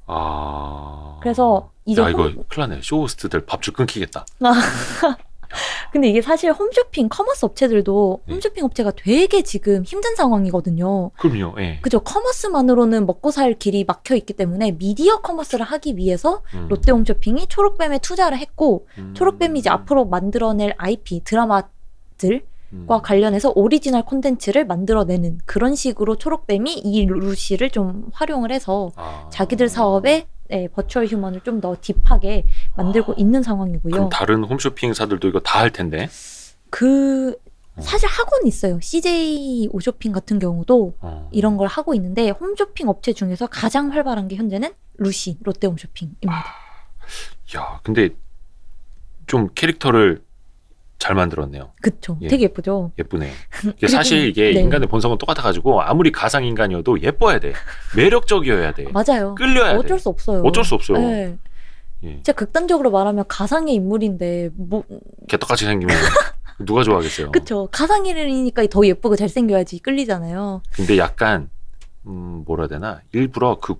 아. 그래서 이제 야, 이거 큰일 나네. 쇼호스트들 밥줄 끊기겠다. 근데 이게 사실 홈쇼핑 커머스 업체들도 네. 홈쇼핑 업체가 되게 지금 힘든 상황이거든요. 그럼요. 예. 그죠? 커머스만으로는 먹고 살 길이 막혀 있기 때문에 미디어 커머스를 하기 위해서 롯데 홈쇼핑이 초록뱀에 투자를 했고 초록뱀이 이제 앞으로 만들어낼 IP 드라마들과 관련해서 오리지널 콘텐츠를 만들어내는 그런 식으로 초록뱀이 이 루시를 좀 활용을 해서 자기들 사업에 버추얼 휴먼을 좀 더 딥하게 만들고 있는 상황이고요. 그럼 다른 홈쇼핑사들도 이거 다 할 텐데. 사실 학원 있어요. CJ 오쇼핑 같은 경우도 이런 걸 하고 있는데 홈쇼핑 업체 중에서 가장 활발한 게 현재는 루시 롯데 홈쇼핑입니다. 야, 근데 좀 캐릭터를 잘 만들었네요. 그쵸. 예. 되게 예쁘죠. 예쁘네요. 이게 사실 이게 네. 인간의 본성은 똑같아가지고 아무리 가상 인간이어도 예뻐야 돼. 매력적이어야 돼. 맞아요. 끌려야 돼. 어쩔 수 없어요. 어쩔 수 없어요. 네. 예. 진짜 극단적으로 말하면 가상의 인물인데 뭐 개떡같이 생기면 누가 좋아하겠어요. 그쵸. 가상인이니까 더 예쁘고 잘생겨야지 끌리잖아요. 근데 약간 뭐라 해야 되나 일부러 그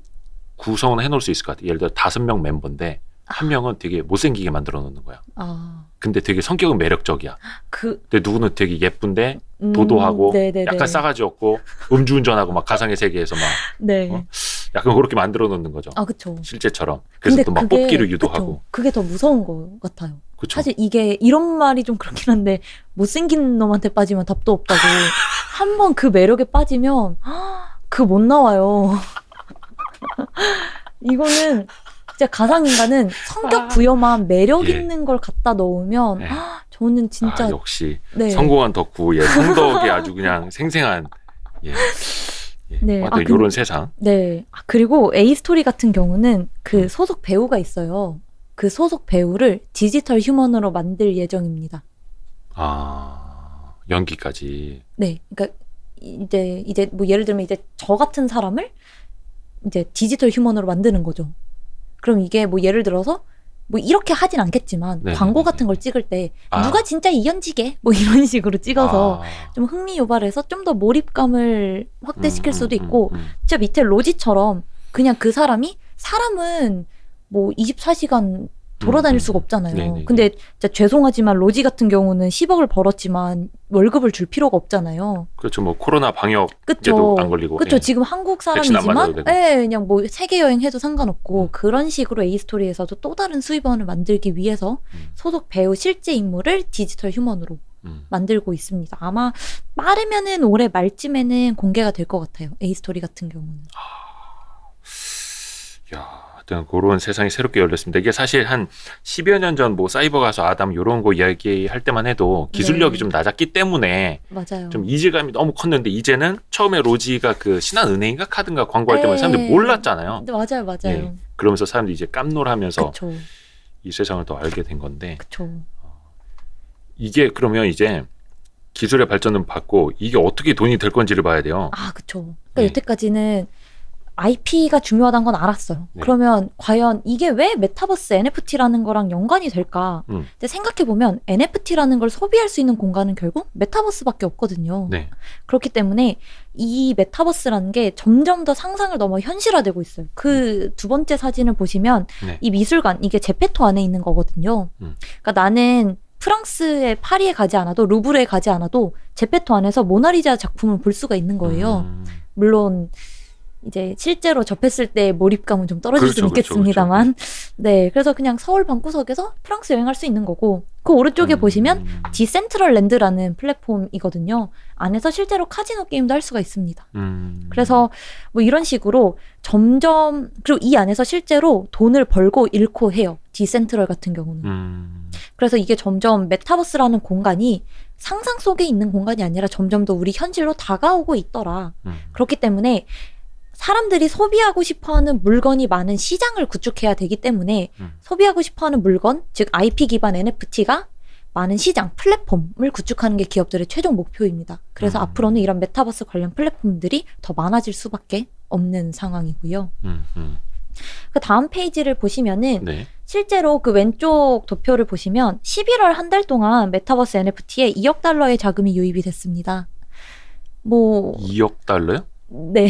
구성은 해놓을 수 있을 것 같아요. 예를 들어 5명 멤버인데 한 명은 되게 못생기게 만들어 놓는 거야. 아, 근데 되게 성격은 매력적이야. 그 근데 누구는 되게 예쁜데 도도하고 네네네. 약간 싸가지 없고 음주운전하고 막 가상의 세계에서 막 네. 어? 약간 그렇게 만들어 놓는 거죠. 아, 그쵸. 실제처럼. 그래서 또 막 그게- 뽑기를 유도하고. 그쵸. 그게 더 무서운 것 같아요. 그쵸. 사실 이게 이런 말이 좀 그렇긴 한데 못생긴 놈한테 빠지면 답도 없다고. 한번 그 매력에 빠지면 그 못 나와요. 이거는 진짜 가상인간은 성격 부여만 매력 예. 있는 걸 갖다 넣으면 네. 저는 진짜 아, 역시 네. 성공한 덕후, 예, 성덕이 아주 그냥 생생한 예, 예, 네. 어떤 아, 이런 세상. 네. 아, 그리고 A 스토리 같은 경우는 그 음. 소속 배우가 있어요. 그 소속 배우를 디지털 휴먼으로 만들 예정입니다. 아, 연기까지. 네. 그러니까 이제 뭐 예를 들면 이제 저 같은 사람을 이제 디지털 휴먼으로 만드는 거죠. 그럼 이게 뭐 예를 들어서 뭐 이렇게 하진 않겠지만 네네네네. 광고 같은 걸 찍을 때 아. 누가 진짜 이현지게 뭐 이런 식으로 찍어서 아, 좀 흥미 유발해서 좀 더 몰입감을 확대시킬 수도 있고 음. 진짜 밑에 로지처럼 그냥 그 사람은 뭐 24시간 돌아다닐 수가 없잖아요. 네네네. 근데 진짜 죄송하지만 로지 같은 경우는 10억을 벌었지만 월급을 줄 필요가 없잖아요. 그렇죠. 뭐 코로나 방역 그쵸. 때도 안 걸리고. 그쵸. 예. 지금 한국 백신 안 맞아도 사람이지만 되고. 예, 그냥 뭐 세계 여행 해도 상관없고 음. 그런 식으로 A스토리에서도 또 다른 수입원을 만들기 위해서 소속 배우 실제 인물을 디지털 휴먼으로 만들고 있습니다. 아마 빠르면은 올해 말쯤에는 공개가 될 것 같아요. A스토리 같은 경우는. 야, 하여튼 그런 세상이 새롭게 열렸습니다. 이게 사실 한 10여 년 전 뭐 사이버 가수 아담 이런 거 이야기할 때만 해도 기술력이 네. 좀 낮았기 때문에 맞아요. 좀 이질감이 너무 컸는데 이제는 처음에 로지가 그 신한은행인가 카드인가 광고할 때만 네. 사람들이 몰랐잖아요. 네, 맞아요. 맞아요. 예. 그러면서 사람들이 이제 깜놀하면서 그쵸. 이 세상을 또 알게 된 건데 그쵸. 이게 그러면 이제 기술의 발전은 받고 이게 어떻게 돈이 될 건지를 봐야 돼요. 아, 그쵸. 그러니까 네. 여태까지는 IP가 중요하다는 건 알았어요. 네. 그러면 과연 이게 왜 메타버스 NFT라는 거랑 연관이 될까? 근데 생각해보면 NFT라는 걸 소비할 수 있는 공간은 결국 메타버스밖에 없거든요. 네. 그렇기 때문에 이 메타버스라는 게 점점 더 상상을 넘어 현실화되고 있어요. 그 두 번째 사진을 보시면 네. 이 미술관, 이게 제페토 안에 있는 거거든요. 그러니까 나는 프랑스의 파리에 가지 않아도 루브르에 가지 않아도 제페토 안에서 모나리자 작품을 볼 수가 있는 거예요. 물론 이제 실제로 접했을 때 몰입감은 좀 떨어질 그렇죠, 수는 그렇죠, 있겠습니다만 네, 그래서 그냥 서울 방구석에서 프랑스 여행할 수 있는 거고 그 오른쪽에 보시면 디센트럴랜드라는 플랫폼이거든요. 안에서 실제로 카지노 게임도 할 수가 있습니다. 그래서 뭐 이런 식으로 점점 그리고 이 안에서 실제로 돈을 벌고 잃고 해요. 디센트럴 같은 경우는. 그래서 이게 점점 메타버스라는 공간이 상상 속에 있는 공간이 아니라 점점 더 우리 현실로 다가오고 있더라. 그렇기 때문에 사람들이 소비하고 싶어하는 물건이 많은 시장을 구축해야 되기 때문에 소비하고 싶어하는 물건, 즉 IP 기반 NFT가 많은 시장, 플랫폼을 구축하는 게 기업들의 최종 목표입니다. 그래서 앞으로는 이런 메타버스 관련 플랫폼들이 더 많아질 수밖에 없는 상황이고요. 그 다음 페이지를 보시면은 네. 실제로 그 왼쪽 도표를 보시면 11월 한 달 동안 메타버스 NFT에 2억 달러의 자금이 유입이 됐습니다. 뭐 2억 달러요? 네.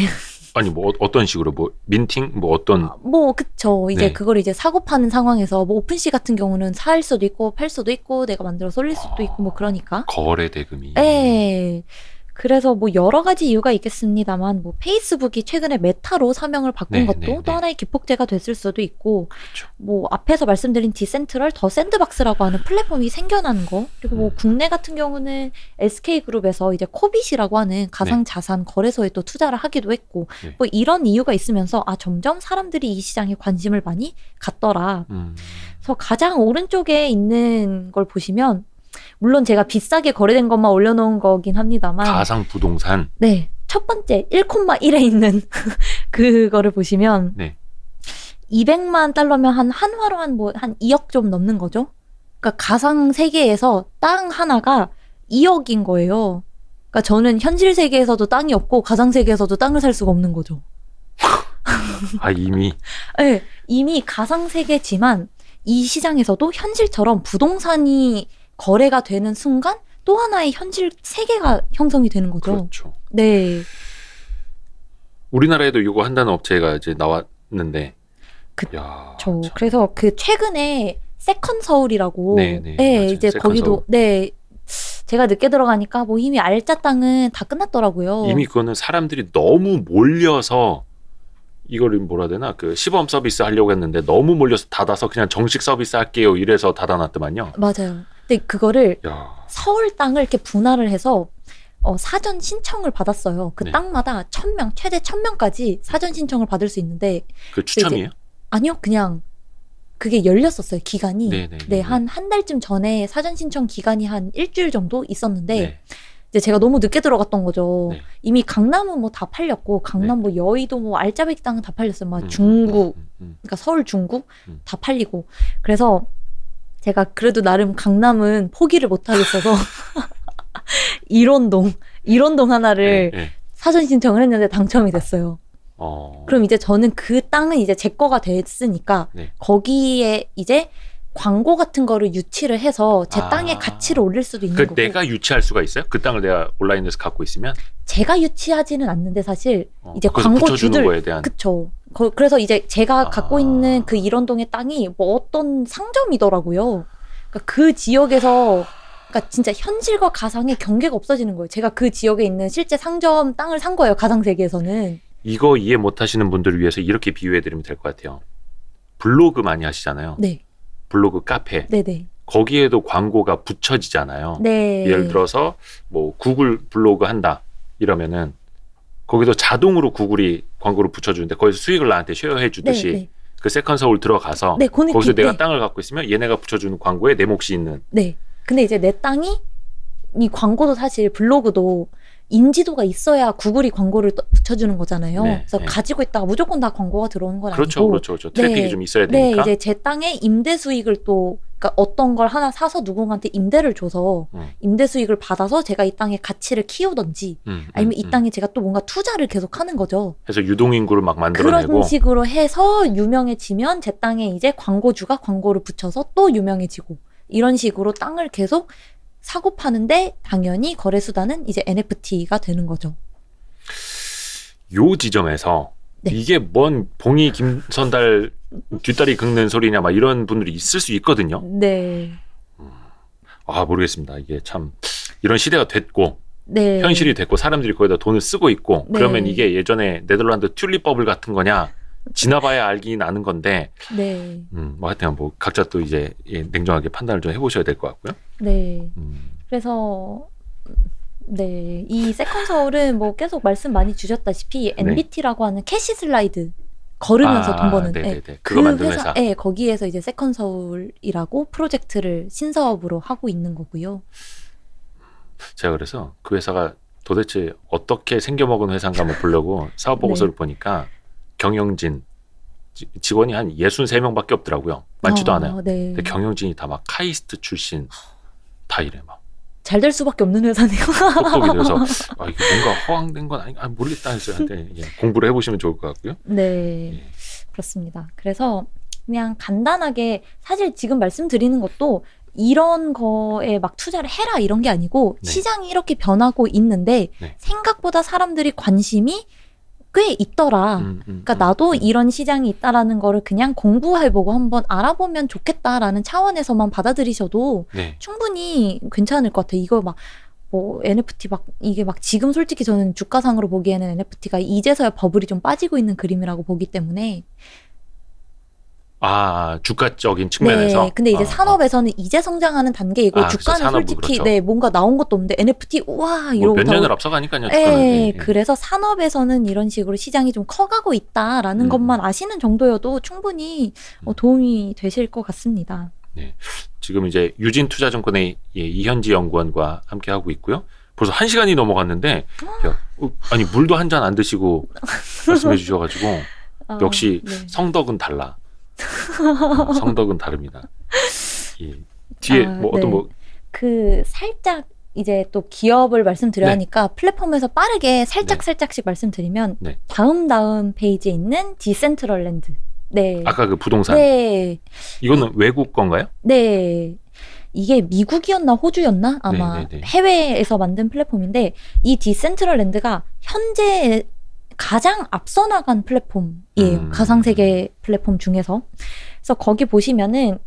아니 뭐 어떤 식으로 뭐 민팅 뭐 어떤 뭐 그쵸. 이제 네. 그걸 이제 사고 파는 상황에서 뭐 오픈시 같은 경우는 살 수도 있고 팔 수도 있고 내가 만들어서 올릴 수도 있고 뭐 그러니까. 거래 대금이. 네. 그래서 뭐 여러 가지 이유가 있겠습니다만 뭐 페이스북이 최근에 메타로 사명을 바꾼 네, 것도 네, 또 네. 하나의 기폭제가 됐을 수도 있고 그렇죠. 뭐 앞에서 말씀드린 디센트럴 더 샌드박스라고 하는 플랫폼이 생겨나는 거 그리고 뭐 국내 같은 경우는 SK그룹에서 이제 코빗이라고 하는 가상자산 거래소에 또 투자를 하기도 했고 네. 뭐 이런 이유가 있으면서 아 점점 사람들이 이 시장에 관심을 많이 갖더라. 그래서 가장 오른쪽에 있는 걸 보시면 물론 제가 비싸게 거래된 것만 올려놓은 거긴 합니다만 가상 부동산. 네. 첫 번째 1,1에 있는 그거를 보시면 네. 200만 달러면 한 한화로 한 2억 좀 넘는 거죠. 그러니까 가상 세계에서 땅 하나가 2억인 거예요. 그러니까 저는 현실 세계에서도 땅이 없고 가상 세계에서도 땅을 살 수가 없는 거죠. 아, 이미. 네, 이미 가상 세계지만 이 시장에서도 현실처럼 부동산이 거래가 되는 순간 또 하나의 현실 세계가 형성이 되는 거죠. 그렇죠. 네. 우리나라에도 이거 한다는 업체가 이제 나왔는데. 그쵸. 야, 참. 그래서 그 최근에 세컨 서울이라고. 네, 네, 맞아요. 이제 세컨 거기도 서울. 네. 제가 늦게 들어가니까 뭐 이미 알짜 땅은 다 끝났더라고요. 이미 그거는 사람들이 너무 몰려서 이거를 뭐라 해야 되나 그 시범 서비스 하려고 했는데 너무 몰려서 닫아서 그냥 정식 서비스 할게요 이래서 닫아놨더만요. 맞아요. 근데 그거를 야, 서울 땅을 이렇게 분할을 해서 사전 신청을 받았어요. 그 네. 땅마다 1000명, 최대 1000명까지 사전 신청을 받을 수 있는데 그 추첨이에요? 아니요, 그냥 그게 열렸었어요. 기간이. 네네. 네, 한 달쯤 전에 사전 신청 기간이 한 일주일 정도 있었는데 네. 이제 제가 너무 늦게 들어갔던 거죠. 네. 이미 강남은 뭐 다 팔렸고 강남 뭐 여의도 뭐 알짜배기 땅은 다 팔렸어요. 막 음, 중구, 음. 그러니까 서울 중구 음. 다 팔리고. 그래서 제가 그래도 나름 강남은 포기를 못 하겠어서 일원동 하나를 네, 네. 사전 신청을 했는데 당첨이 됐어요. 그럼 이제 저는 그 땅은 이제 제 거가 됐으니까 네. 거기에 이제 광고 같은 거를 유치를 해서 제 땅의 가치를 올릴 수도 있는 그 거고. 내가 유치할 수가 있어요? 그 땅을 내가 온라인에서 갖고 있으면 제가 유치하지는 않는데 사실 이제 거기서 붙여주는 광고주들 거에 대한 그쵸. 그래서 이제 제가 갖고 있는 그 일원동의 땅이 뭐 어떤 상점이더라고요. 그러니까 그 지역에서 그러니까 진짜 현실과 가상의 경계가 없어지는 거예요. 제가 그 지역에 있는 실제 상점 땅을 산 거예요. 가상 세계에서는. 이거 이해 못하시는 분들을 위해서 이렇게 비유해드리면 될 것 같아요. 블로그 많이 하시잖아요. 네. 블로그 카페. 네네. 거기에도 광고가 붙여지잖아요. 네. 예를 들어서 뭐 구글 블로그 한다 이러면은 거기서 자동으로 구글이 광고를 붙여주는데 거기서 수익을 나한테 쉐어해 주듯이 네, 네. 그 세컨 서울 들어가서 네, 그 느낌, 거기서 내가 네. 땅을 갖고 있으면 얘네가 붙여주는 광고에 내 몫이 있는. 네. 근데 이제 내 땅이 이 광고도 사실 블로그도 인지도가 있어야 구글이 광고를 붙여주는 거잖아요. 네, 그래서 네. 가지고 있다가 무조건 다 광고가 들어오는 건 그렇죠, 아니고. 그렇죠. 트래픽이 네. 좀 있어야 네, 되니까. 이제 제 땅에 임대 수익을 또 그러니까 어떤 걸 하나 사서 누군가한테 임대를 줘서 임대 수익을 받아서 제가 이 땅의 가치를 키우던지 아니면 이 땅에 제가 또 뭔가 투자를 계속 하는 거죠. 해서 유동인구를 막 만들어내고 그런 식으로 해서 유명해지면 제 땅에 이제 광고주가 광고를 붙여서 또 유명해지고 이런 식으로 땅을 계속 사고 파는데 당연히 거래 수단은 이제 NFT가 되는 거죠. 요 지점에서 네. 이게 뭔 봉이 김선달 뒷다리 긁는 소리냐 막 이런 분들이 있을 수 있거든요. 네. 아 모르겠습니다. 이게 참 이런 시대가 됐고 네. 현실이 됐고 사람들이 거기다 돈을 쓰고 있고 네. 그러면 이게 예전에 네덜란드 튤립 버블 같은 거냐 지나봐야 알긴 아는 건데 네. 뭐 하여튼 뭐 각자 또 이제 냉정하게 판단을 좀 해보셔야 될 것 같고요. 네. 그래서 네, 이 세컨 서울은 뭐 계속 말씀 많이 주셨다시피 NBT라고 하는 캐시 슬라이드 걸으면서 돈 버는 네네네. 그거 만드는 회사. 네, 거기에서 이제 세컨 서울이라고 프로젝트를 신사업으로 하고 있는 거고요. 제가 그래서 그 회사가 도대체 어떻게 생겨먹은 회사인가 한번 보려고 사업 보고서를 네. 보니까 경영진 직원이 한 63명밖에 없더라고요. 많지도 않아요. 네. 근데 경영진이 다 막 카이스트 출신 다 이래 막. 잘 될 수밖에 없는 회사네요. 똑똑이 돼서 이게 뭔가 허황된 건 아닌가 모르겠다 했어요. 근데 공부를 해보시면 좋을 것 같고요. 네, 예. 그렇습니다. 그래서 그냥 간단하게 사실 지금 말씀드리는 것도 이런 거에 막 투자를 해라 이런 게 아니고 네. 시장이 이렇게 변하고 있는데 네. 생각보다 사람들이 관심이 꽤 있더라. 그러니까 나도 이런 시장이 있다라는 거를 그냥 공부해보고 한번 알아보면 좋겠다라는 차원에서만 받아들이셔도 네. 충분히 괜찮을 것 같아요. 이거 막 뭐 NFT 막 이게 막 지금 솔직히 저는 주가상으로 보기에는 NFT가 이제서야 버블이 좀 빠지고 있는 그림이라고 보기 때문에 주가적인 측면에서. 네, 근데 이제 산업에서는 이제 성장하는 단계이고 그래서 주가는 산업은 솔직히 그렇죠. 네 뭔가 나온 것도 없는데 NFT 우와 이러고 몇 다 년을 앞서가니까요. 네, 주가는. 예. 그래서 산업에서는 이런 식으로 시장이 좀 커가고 있다라는 것만 아시는 정도여도 충분히 도움이 되실 것 같습니다. 네. 지금 이제 유진투자증권의 이현지 연구원과 함께 하고 있고요. 벌써 1시간이 넘어갔는데 아니 물도 한 잔 안 드시고 말씀해 주셔가지고 역시 네. 성덕은 달라. 성덕은 다릅니다. 예. 뒤에 아, 뭐 어떤 네. 뭐 그 살짝 이제 또 기업을 말씀드려야 네. 하니까 플랫폼에서 빠르게 살짝 네. 살짝씩 말씀드리면 네. 다음 페이지에 있는 디센트럴랜드. 네. 아까 그 부동산 네. 이거는 외국 건가요? 네. 이게 미국이었나 호주였나? 아마 네네네. 해외에서 만든 플랫폼인데 이 디센트럴랜드가 현재 가장 앞서 나간 플랫폼이에요. 가상세계 플랫폼 중에서. 그래서 거기 보시면은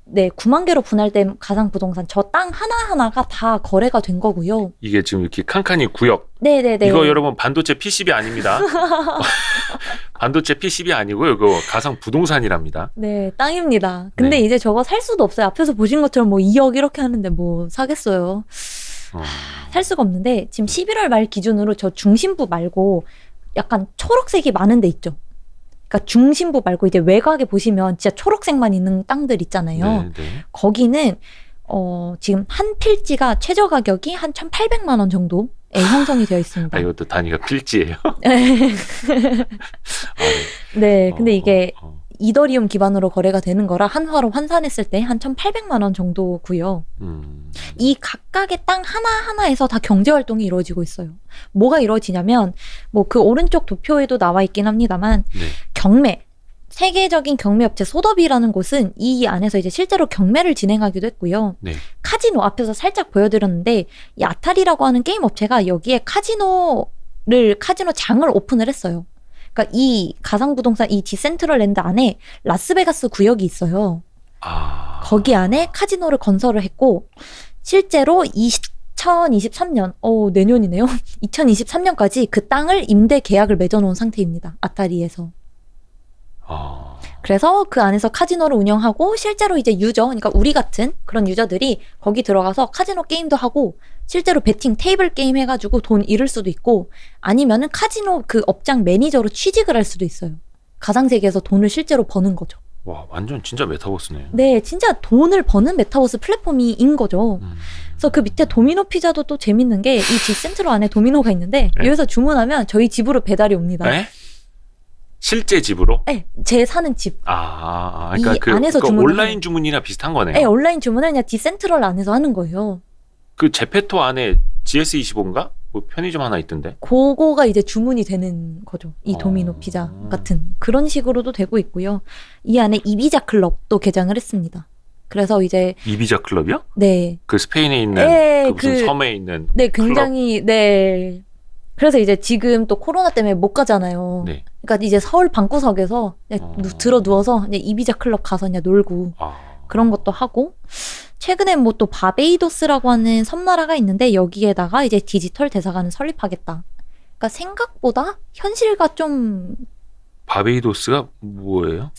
네, 9만 개로 분할된 가상부동산 저 땅 하나하나가 다 거래가 된 거고요. 이게 지금 이렇게 칸칸이 구역. 네네네. 이거 여러분 반도체 PCB 아닙니다. 반도체 PCB 아니고요. 이거 가상 부동산이랍니다. 네, 땅입니다. 근데 네. 이제 저거 살 수도 없어요. 앞에서 보신 것처럼 뭐 2억 이렇게 하는데 뭐 사겠어요. 살 수가 없는데 지금 11월 말 기준으로 저 중심부 말고 약간 초록색이 많은 데 있죠. 그러니까 중심부 말고 이제 외곽에 보시면 진짜 초록색만 있는 땅들 있잖아요. 네. 거기는 지금 한 필지가 최저 가격이 한 1,800만 원 정도에 형성이 되어 있습니다. 아, 이것도 단위가 필지예요. 네. 아, 네. 네, 근데 이게 어. 이더리움 기반으로 거래가 되는 거라 한화로 환산했을 때 한 1,800만 원 정도고요. 이 각각의 땅 하나하나에서 다 경제 활동이 이루어지고 있어요. 뭐가 이루어지냐면 뭐 그 오른쪽 도표에도 나와 있긴 합니다만 네. 경매, 세계적인 경매 업체 소더비라는 곳은 이 안에서 이제 실제로 경매를 진행하기도 했고요. 네. 카지노 앞에서 살짝 보여드렸는데 이 아타리라고 하는 게임 업체가 여기에 카지노 장을 오픈을 했어요. 그러니까 이 가상부동산 이 디센트럴랜드 안에 라스베가스 구역이 있어요. 아. 거기 안에 카지노를 건설을 했고 실제로 2023년, 내년이네요. 2023년까지 그 땅을 임대 계약을 맺어놓은 상태입니다. 아타리에서. 아. 그래서 그 안에서 카지노를 운영하고 실제로 이제 그러니까 우리 같은 그런 유저들이 거기 들어가서 카지노 게임도 하고 실제로 베팅 테이블 게임 해가지고 돈 잃을 수도 있고 아니면은 카지노 그 업장 매니저로 취직을 할 수도 있어요. 가상세계에서 돈을 실제로 버는 거죠. 와, 완전 진짜 메타버스네. 네, 진짜 돈을 버는 메타버스 플랫폼인 거죠. 그래서 그 밑에 도미노 피자도 또 재밌는 게 이 디센트럴 안에 도미노가 있는데 네. 여기서 주문하면 저희 집으로 배달이 옵니다. 네? 실제 집으로? 네, 제 사는 집. 그러니까 이 안에서 주문을 온라인 주문이나 비슷한 거네요. 네, 온라인 주문을 그냥 디센트럴 안에서 하는 거예요. 그 제페토 안에 GS25인가? 뭐 편의점 하나 있던데. 그거가 이제 주문이 되는 거죠. 이 도미노 피자 같은 그런 식으로도 되고 있고요. 이 안에 이비자 클럽도 개장을 했습니다. 그래서 이제 이비자 클럽이요? 네, 그 스페인에 있는 네, 그 무슨 섬에 있는 네, 굉장히 네. 그래서 이제 지금 또 코로나 때문에 못 가잖아요. 네. 그러니까 이제 서울 방구석에서 그냥 들어 누워서 그냥 이비자 클럽 가서 그냥 놀고 그런 것도 하고 최근에 뭐 또 바베이도스라고 하는 섬나라가 있는데 여기에다가 이제 디지털 대사관을 설립하겠다. 그러니까 생각보다 현실과 좀 바베이도스가 뭐예요?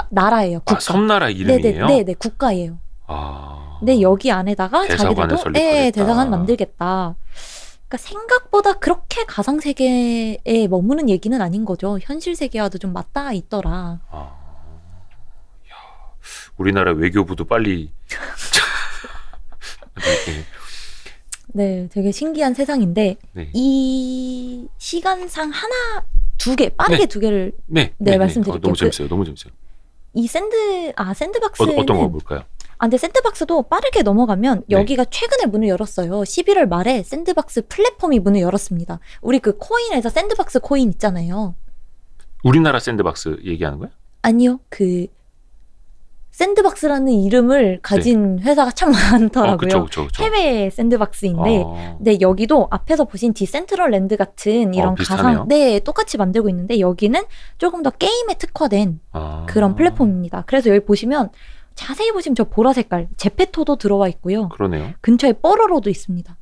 나라예요. 국가. 섬나라 이름이에요? 네네, 국가예요. 근데 여기 안에다가 대사관을 자기들도 설립하겠다. 대사관 만들겠다. 그러니까 생각보다 그렇게 가상 세계에 머무는 얘기는 아닌 거죠. 현실 세계와도 좀 맞닿아 있더라. 우리나라 외교부도 빨리 네, 되게 신기한 세상인데 네. 이 시간상 두 개, 빠르게 두 개를 말씀드릴게요. 너무 재밌어요. 너무 재밌어요. 이 샌드박스는 어떤 거 볼까요? 근데 샌드박스도 빠르게 넘어가면 네. 여기가 최근에 문을 열었어요. 11월 말에 샌드박스 플랫폼이 문을 열었습니다. 우리 그 코인에서 샌드박스 코인 있잖아요. 우리나라 샌드박스 얘기하는 거야? 아니요. 그 샌드박스라는 이름을 가진 회사가 참 많더라고요. 그쵸. 해외 샌드박스인데 근데 여기도 앞에서 보신 디센트럴랜드 같은 이런 비슷하네요. 똑같이 만들고 있는데 여기는 조금 더 게임에 특화된 그런 아. 플랫폼입니다. 그래서 여기 보시면 자세히 보시면 저 보라 색깔 제페토도 들어와 있고요. 그러네요. 근처에 뽀로로도 있습니다.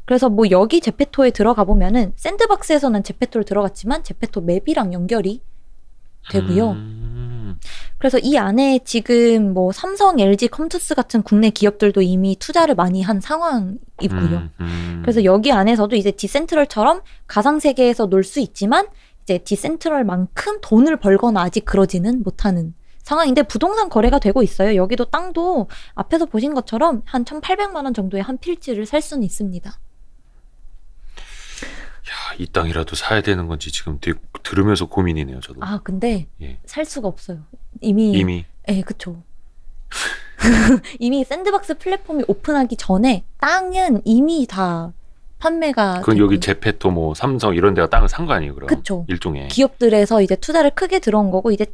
그래서 뭐 여기 제페토에 들어가 보면은 샌드박스에서는 제페토를 들어갔지만 제페토 맵이랑 연결이 되고요. 그래서 이 안에 지금 뭐 삼성, LG, 컴투스 같은 국내 기업들도 이미 투자를 많이 한 상황이고요. 그래서 여기 안에서도 이제 디센트럴처럼 가상 세계에서 놀 수 있지만 이제 디센트럴만큼 돈을 벌거나 아직 그러지는 못하는 상황인데 부동산 거래가 되고 있어요. 여기도 땅도 앞에서 보신 것처럼 한 1,800만 원 정도의 한 필지를 살 수는 있습니다. 이 땅이라도 사야 되는 건지 지금 되게 들으면서 고민이네요, 저도. 근데 예. 살 수가 없어요. 이미. 이미. 네, 그쵸. 이미 샌드박스 플랫폼이 오픈하기 전에 땅은 이미 다 판매가 그건 여기 제페토 뭐 삼성 이런 데가 땅을 산 거 아니에요, 그럼? 그쵸. 일종의. 기업들에서 이제 투자를 크게 들어온 거고 이제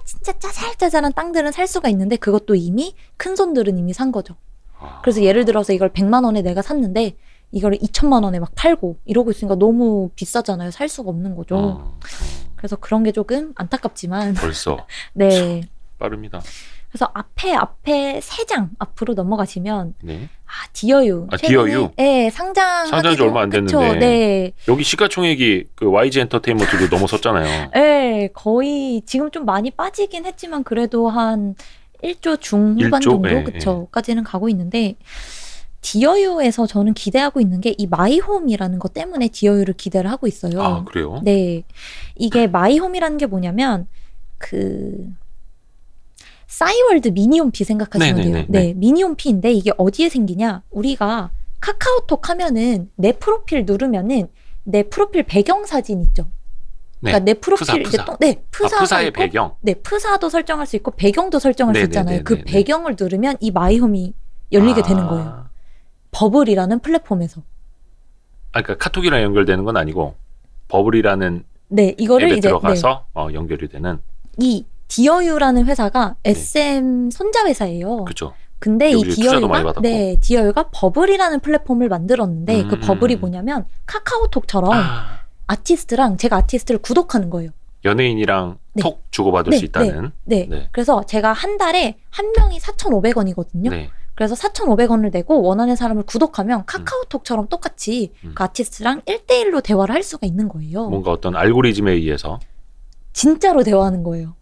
진짜 짜잘짜잘한 땅들은 살 수가 있는데 그것도 이미 큰 손들은 이미 산 거죠. 그래서 예를 들어서 이걸 100만 원에 내가 샀는데 이걸 2천만 원에 막 팔고 이러고 있으니까 너무 비싸잖아요. 살 수가 없는 거죠. 그래서 그런 게 조금 안타깝지만 벌써. 네. 빠릅니다. 그래서 앞에 3장 앞으로 넘어가시면 네. 디어유. 디어유? 네, 상장한 지 얼마 안 됐는데. 네. 여기 시가총액이 그 YG 엔터테인먼트도 넘어섰잖아요. 네, 거의 지금 좀 많이 빠지긴 했지만 그래도 한 1조 중후반 1조? 정도 네, 그쵸?까지는 가고 있는데 디어유에서 저는 기대하고 있는 게 이 마이홈이라는 것 때문에 디어유를 기대를 하고 있어요. 아, 그래요? 네. 이게 마이홈이라는 게 뭐냐면 싸이월드 미니홈피 생각하시면 돼요. 네, 미니홈피인데 이게 어디에 생기냐? 우리가 카카오톡 하면은 내 프로필 누르면은 내 프로필 배경 사진 있죠. 네. 그러니까 내 프로필 프사. 프사의 있고, 배경. 네, 프사도 설정할 수 있고 배경도 설정할 수 있잖아요. 그 네네네네. 배경을 누르면 이 마이홈이 열리게 되는 거예요. 버블이라는 플랫폼에서. 그러니까 카톡이랑 연결되는 건 아니고 버블이라는 네, 이거를 앱에 이제 들어가서 연결이 되는. 이 디어유라는 회사가 SM 손자 회사예요. 그렇죠. 근데 이 투자도 많이 받았고. 디어유가 버블이라는 플랫폼을 만들었는데 그 버블이 뭐냐면 카카오톡처럼 아티스트랑 제가 아티스트를 구독하는 거예요. 연예인이랑 톡 주고받을 수 있다는. 네. 그래서 제가 한 달에 한 명이 4,500원이거든요. 네. 그래서 4,500원을 내고 원하는 사람을 구독하면 카카오톡처럼 똑같이 그 아티스트랑 1대1로 대화를 할 수가 있는 거예요. 뭔가 어떤 알고리즘에 의해서. 진짜로 대화하는 거예요.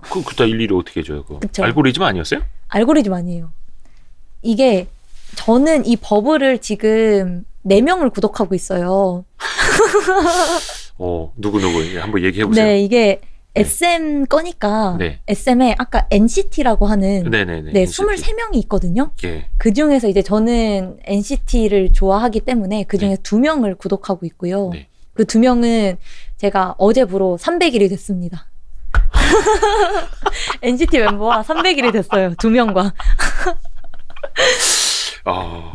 그다 일일이 어떻게 해줘요? 그쵸. 알고리즘 아니었어요? 알고리즘 아니에요. 이게 저는 이 버블을 지금 4명을 구독하고 있어요. 누구 한번 얘기해 보세요. 네, 이게 SM 거니까 SM에 아까 NCT라고 하는 네네네. 네, 23명이 있거든요. 예. 그 중에서 이제 저는 NCT를 좋아하기 때문에 그 중에 2명을 구독하고 있고요. 네. 그 2명은 제가 어제부로 300일이 됐습니다. NCT 멤버와 300일이 됐어요. 2명과.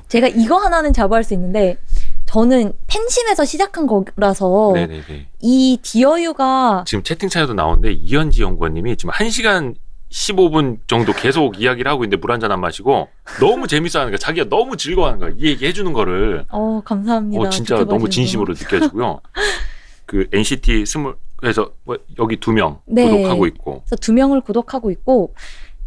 제가 이거 하나는 자부할 수 있는데 저는 팬심에서 시작한 거라서 네네네. 이 디어유가 지금 채팅창에도 나오는데 이현지 연구원님이 지금 1시간 15분 정도 계속 이야기를 하고 있는데 물 한 잔 안 마시고 너무 재밌어하는 거야. 자기가 너무 즐거워하는 거야. 이 얘기 해주는 거를. 감사합니다. 진짜 너무 진심으로 느껴지고요. 그 NCT 그래서 여기 2명 구독하고 있고. 그래서 2명을 구독하고 있고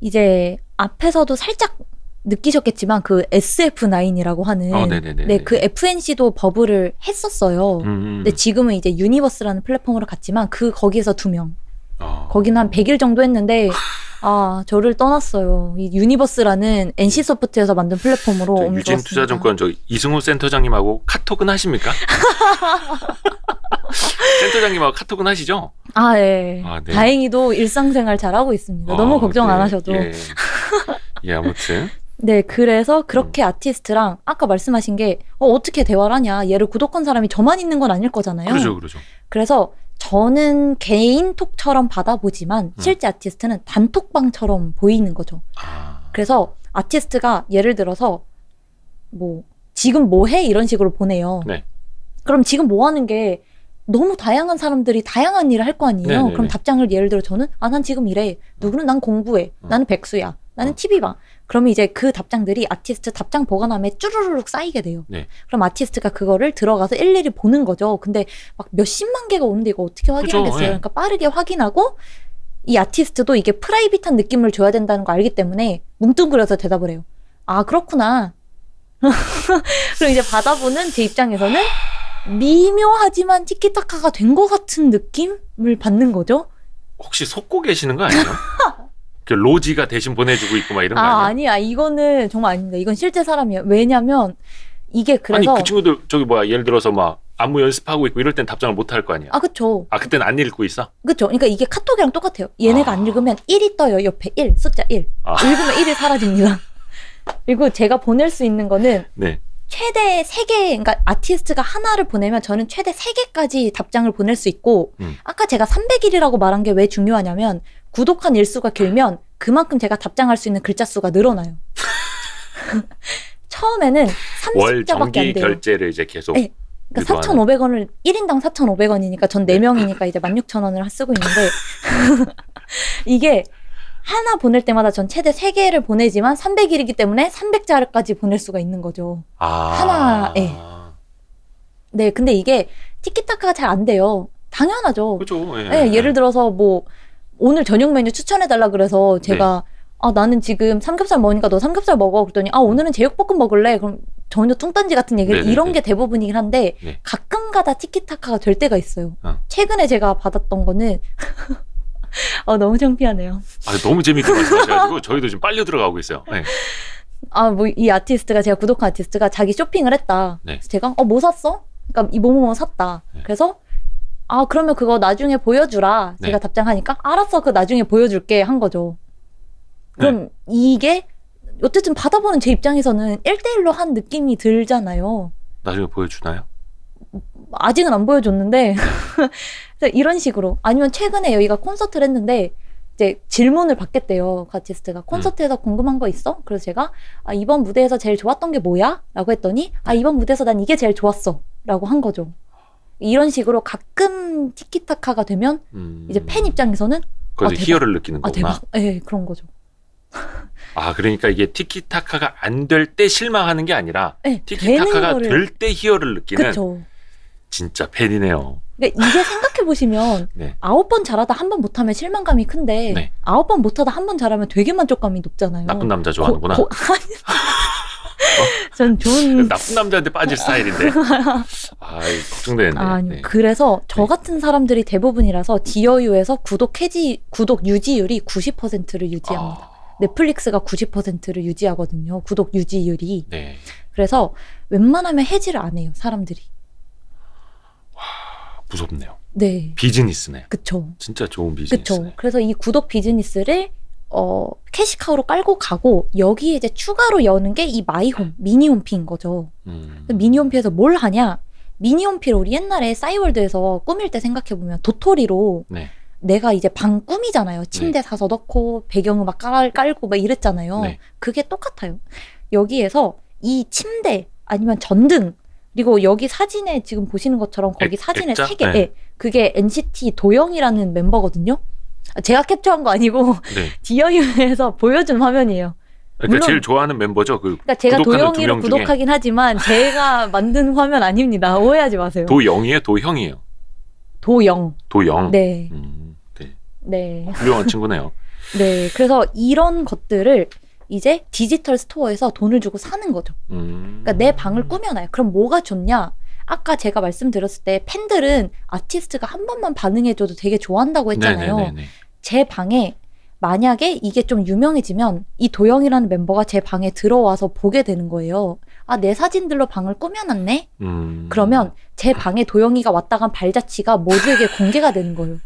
이제 앞에서도 살짝 느끼셨겠지만 그 SF9이라고 하는 네, 그 FNC도 버블을 했었어요. 근데 지금은 이제 유니버스라는 플랫폼으로 갔지만 거기에서 2명. 거기는 한 100일 정도 했는데 저를 떠났어요. 이 유니버스라는 NC소프트에서 만든 플랫폼으로 옮겨왔습니다. 유진투자증권 이승우 센터장님하고 카톡은 하십니까? 센터장님하고 카톡은 하시죠? 네. 다행히도 일상생활 잘하고 있습니다. 너무 걱정 안 하셔도. 아무튼. 네, 그래서 그렇게 아티스트랑 아까 말씀하신 게 어떻게 대화를 하냐. 얘를 구독한 사람이 저만 있는 건 아닐 거잖아요. 그렇죠. 그래서 저는 개인 톡처럼 받아보지만 실제 아티스트는 단톡방처럼 보이는 거죠. 그래서 아티스트가 예를 들어서 지금 뭐 해? 이런 식으로 보내요. 네. 그럼 지금 뭐 하는 게 너무 다양한 사람들이 다양한 일을 할 거 아니에요. 네네네. 그럼 답장을 예를 들어 저는 난 지금 이래. 누구는 난 공부해. 나는 백수야. 나는 TV 봐. 그러면 이제 그 답장들이 아티스트 답장 보관함에 쭈루루룩 쌓이게 돼요. 네. 그럼 아티스트가 그거를 들어가서 일일이 보는 거죠. 근데 막 몇십만 개가 오는데 이거 어떻게 확인하겠어요? 그러니까 빠르게 확인하고 이 아티스트도 이게 프라이빗한 느낌을 줘야 된다는 거 알기 때문에 뭉뚱그려서 대답을 해요. 그렇구나. 그럼 이제 받아보는 제 입장에서는 미묘하지만 티키타카가 된 것 같은 느낌을 받는 거죠. 혹시 속고 계시는 거 아니에요? 그 로지가 대신 보내주고 있고 막 이런 거 아니야? 아니야. 이거는 정말 아닙니다. 이건 실제 사람이에요. 왜냐면 이게 그래서 아니 그 친구들 예를 들어서 막 안무 연습하고 있고 이럴 땐 답장을 못 할 거 아니야? 그쵸. 그때는 안 읽고 있어? 그쵸. 그러니까 이게 카톡이랑 똑같아요. 얘네가 안 읽으면 1이 떠요. 옆에 1, 숫자 1. 읽으면 1이 사라집니다. 그리고 제가 보낼 수 있는 거는 최대 3개, 그러니까 아티스트가 하나를 보내면 저는 최대 3개까지 답장을 보낼 수 있고 아까 제가 300일이라고 말한 게 왜 중요하냐면 구독한 일수가 길면 그만큼 제가 답장할 수 있는 글자 수가 늘어나요. 처음에는 월 30자밖에 정기 안 돼요. 결제를 이제 계속 네. 그러니까 유도하는. 4,500원을 1인당 4,500원이니까 전 4명이니까 이제 16,000원을 쓰고 있는데 이게 하나 보낼 때마다 전 최대 3개를 보내지만 300일이기 때문에 300자까지 보낼 수가 있는 거죠. 하나에. 네, 근데 이게 티키타카가 잘 안 돼요. 당연하죠. 그죠. 예. 네, 예를 들어서 뭐 오늘 저녁 메뉴 추천해달라 그래서 제가 아 나는 지금 삼겹살 먹으니까 너 삼겹살 먹어 그랬더니 아 오늘은 제육볶음 먹을래 그럼 전혀 뚱딴지 같은 얘기를 네네네. 이런 게 대부분이긴 한데 네. 가끔가다 티키타카가 될 때가 있어요. 최근에 제가 받았던 거는 너무 창피하네요. 너무 재밌게 말씀하셔가지고 저희도 지금 빨려 들어가고 있어요. 네. 뭐 이 아티스트가 제가 구독한 아티스트가 자기 쇼핑을 했다. 네. 그래서 제가 뭐 샀어? 그러니까 이 뭐뭐 샀다. 네. 그래서 그러면 그거 나중에 보여주라. 제가 네. 답장하니까 알았어 그 나중에 보여줄게 한 거죠. 그럼 이게 어쨌든 받아보는 제 입장에서는 1대1로 한 느낌이 들잖아요. 나중에 보여주나요? 아직은 안 보여줬는데 그래서 이런 식으로 아니면 최근에 여기가 콘서트를 했는데 이제 질문을 받겠대요. 그 아티스트가 콘서트에서 궁금한 거 있어? 그래서 제가 이번 무대에서 제일 좋았던 게 뭐야? 라고 했더니 이번 무대에서 난 이게 제일 좋았어 라고 한 거죠. 이런 식으로 가끔 티키타카가 되면 이제 팬 입장에서는 거기서 대박. 희열을 느끼는 거구나. 대박. 네, 그런 거죠. 그러니까 이게 티키타카가 안 될 때 실망하는 게 아니라 네, 티키타카가 될 때 희열을 느끼는 그쵸. 진짜 팬이네요. 그러니까 이게 생각해보시면 네. 9번 잘하다 한 번 못하면 실망감이 큰데 네. 9번 못하다 한 번 잘하면 되게 만족감이 높잖아요. 나쁜 남자 좋아하는구나. 전 좋은 나쁜 남자한테 빠질 스타일인데. 걱정되는데. 아니요. 네. 그래서 저 같은 사람들이 대부분이라서 디어유에서 구독 유지율이 90%를 유지합니다. 넷플릭스가 90%를 유지하거든요. 구독 유지율이. 네. 그래서 웬만하면 해지를 안 해요. 사람들이. 무섭네요. 네. 비즈니스네. 그쵸. 진짜 좋은 비즈니스네. 그쵸. 그래서 이 구독 비즈니스를 캐시카우로 깔고 가고 여기에 이제 추가로 여는 게 이 마이홈, 미니홈피인 거죠. 미니홈피에서 뭘 하냐? 미니홈피를 우리 옛날에 싸이월드에서 꾸밀 때 생각해보면 도토리로 네. 내가 이제 방 꾸미잖아요. 침대 사서 넣고 배경음악 깔고 막 이랬잖아요. 네. 그게 똑같아요. 여기에서 이 침대 아니면 전등 그리고 여기 사진에 지금 보시는 것처럼 거기 사진에 액자? 3개 네. 그게 NCT 도영이라는 멤버거든요. 제가 캡처한 거 아니고 네. 디어유에서 보여준 화면이에요. 그러니까 물론- 제일 좋아하는 멤버죠. 그러니까 제가 구독하는 두 도영이를 명 중에. 구독하긴 하지만 제가 만든 화면 아닙니다. 오해하지 마세요. 도영이에요? 도형이에요? 도영. 도영. 네. 네. 네. 훌륭한 친구네요. 네. 그래서 이런 것들을 이제 디지털 스토어에서 돈을 주고 사는 거죠. 그러니까 내 방을 꾸며놔요. 그럼 뭐가 좋냐? 아까 제가 말씀드렸을 때 팬들은 아티스트가 한 번만 반응해줘도 되게 좋아한다고 했잖아요. 네네네네. 제 방에 만약에 이게 좀 유명해지면 이 도영이라는 멤버가 제 방에 들어와서 보게 되는 거예요. 내 사진들로 방을 꾸며놨네? 그러면 제 방에 도영이가 왔다 간 발자취가 모두에게 공개가 되는 거예요.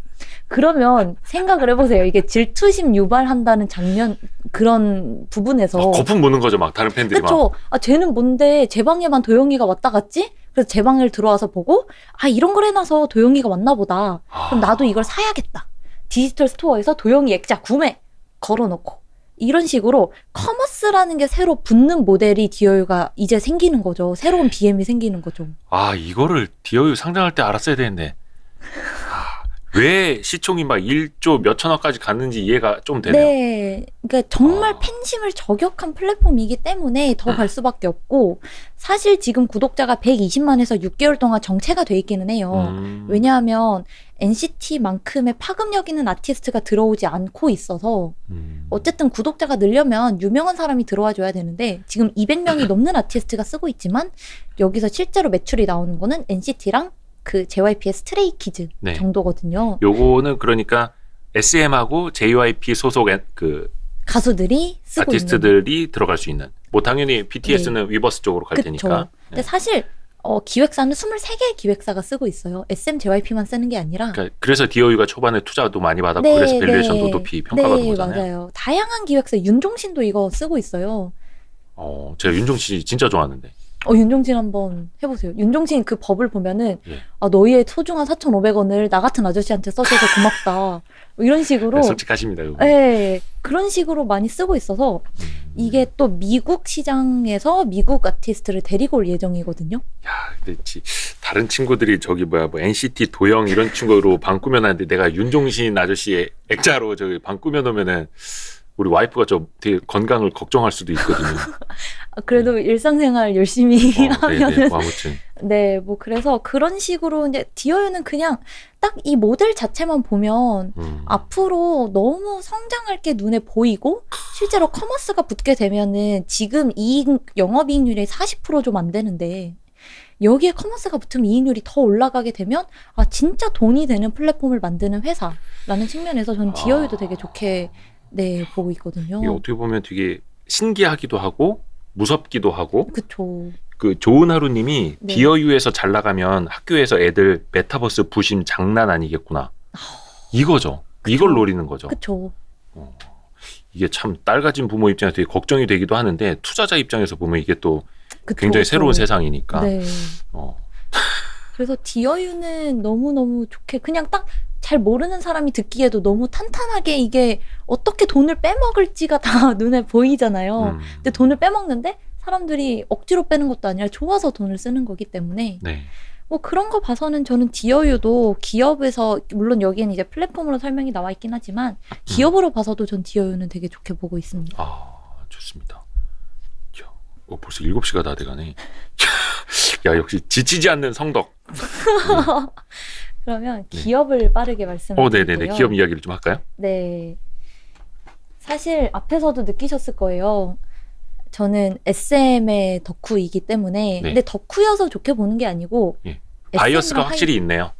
그러면 생각을 해보세요. 이게 질투심 유발한다는 장면 그런 부분에서 거품 무는 거죠. 막 다른 팬들이 그쵸? 쟤는 뭔데 제 방에만 도영이가 왔다 갔지? 그래서 제 방을 들어와서 보고 이런 걸 해놔서 도영이가 왔나 보다. 그럼 나도 이걸 사야겠다. 디지털 스토어에서 도영이 액자 구매 걸어놓고 이런 식으로 커머스라는 게 새로 붙는 모델이 디어유가 이제 생기는 거죠. 새로운 BM이 생기는 거죠. 이거를 디어유 상장할 때 알았어야 되는데. 왜 시총이 막 1조 몇천억까지 갔는지 이해가 좀 되네요. 네. 그러니까 정말 팬심을 저격한 플랫폼이기 때문에 더 갈 수밖에 없고 사실 지금 구독자가 120만에서 6개월 동안 정체가 돼 있기는 해요. 왜냐하면 NCT만큼의 파급력 있는 아티스트가 들어오지 않고 있어서 어쨌든 구독자가 늘려면 유명한 사람이 들어와 줘야 되는데 지금 200명이 넘는 아티스트가 쓰고 있지만 여기서 실제로 매출이 나오는 거는 NCT랑 그 JYP의 스트레이키즈 네. 정도거든요. 요거는 그러니까 SM하고 JYP 소속 가수들이 쓰고 있는. 아티스트들이 들어갈 수 있는. 뭐 당연히 BTS는 위버스 쪽으로 갈 그쵸. 테니까. 근데 사실 기획사는 23개의 기획사가 쓰고 있어요. SM, JYP만 쓰는 게 아니라. 그래서 디어유가 초반에 투자도 많이 받았고 네, 그래서 밸류에이션도 네. 높이 평가받은 네, 거잖아요. 맞아요. 다양한 기획사, 윤종신도 이거 쓰고 있어요. 제가 윤종 씨 진짜 좋아하는데. 윤종신 한번 해보세요. 윤종신 그 법을 보면은 예. 너희의 소중한 4,500원을 나 같은 아저씨한테 써줘서 고맙다. 뭐 이런 식으로. 네, 솔직하십니다. 이거. 네, 그런 식으로 많이 쓰고 있어서 이게 또 미국 시장에서 미국 아티스트를 데리고 올 예정이거든요. 야, 근데 다른 친구들이 저기 뭐 NCT 도영 이런 친구로 방 꾸며놨는데 내가 윤종신 아저씨의 액자로 저기 방 꾸며놓으면은 우리 와이프가 좀 되게 건강을 걱정할 수도 있거든요. 그래도 일상생활 열심히 하면은. 네네, 뭐 아무튼. 네, 뭐 그래서 그런 식으로 이제 디어유는 그냥 딱 이 모델 자체만 보면 앞으로 너무 성장할 게 눈에 보이고 실제로 커머스가 붙게 되면은 지금 영업이익률이 40% 좀 안 되는데 여기에 커머스가 붙으면 이익률이 더 올라가게 되면 진짜 돈이 되는 플랫폼을 만드는 회사라는 측면에서 저는 디어유도 되게 좋게 보고 있거든요. 이게 어떻게 보면 되게 신기하기도 하고 무섭기도 하고. 그쵸. 그 좋은 하루님이 네. 디어유에서 잘 나가면 학교에서 애들 메타버스 부심 장난 아니겠구나. 이거죠. 그쵸. 이걸 노리는 거죠. 그쵸. 이게 참 딸 가진 부모 입장에서 되게 걱정이 되기도 하는데 투자자 입장에서 보면 이게 또 그쵸, 굉장히 그쵸. 새로운 세상이니까. 네. 어. 그래서 디어유는 너무너무 좋게 그냥 딱 잘 모르는 사람이 듣기에도 너무 탄탄하게 이게 어떻게 돈을 빼먹을지가 다 눈에 보이잖아요. 근데 돈을 빼먹는데 사람들이 억지로 빼는 것도 아니라 좋아서 돈을 쓰는 거기 때문에 네. 뭐 그런 거 봐서는 저는 디어유도 기업에서 물론 여기는 이제 플랫폼으로 설명이 나와 있긴 하지만 기업으로 봐서도 전 디어유는 되게 좋게 보고 있습니다. 좋습니다. 야, 벌써 7시가 다 돼가네. 야, 역시 지치지 않는 성덕. 그러면 기업을 빠르게 말씀드릴게요. 네네네. 기업 이야기를 좀 할까요? 네. 사실 앞에서도 느끼셨을 거예요. 저는 SM의 덕후이기 때문에 근데 덕후여서 좋게 보는 게 아니고 바이어스가 확실히 있네요.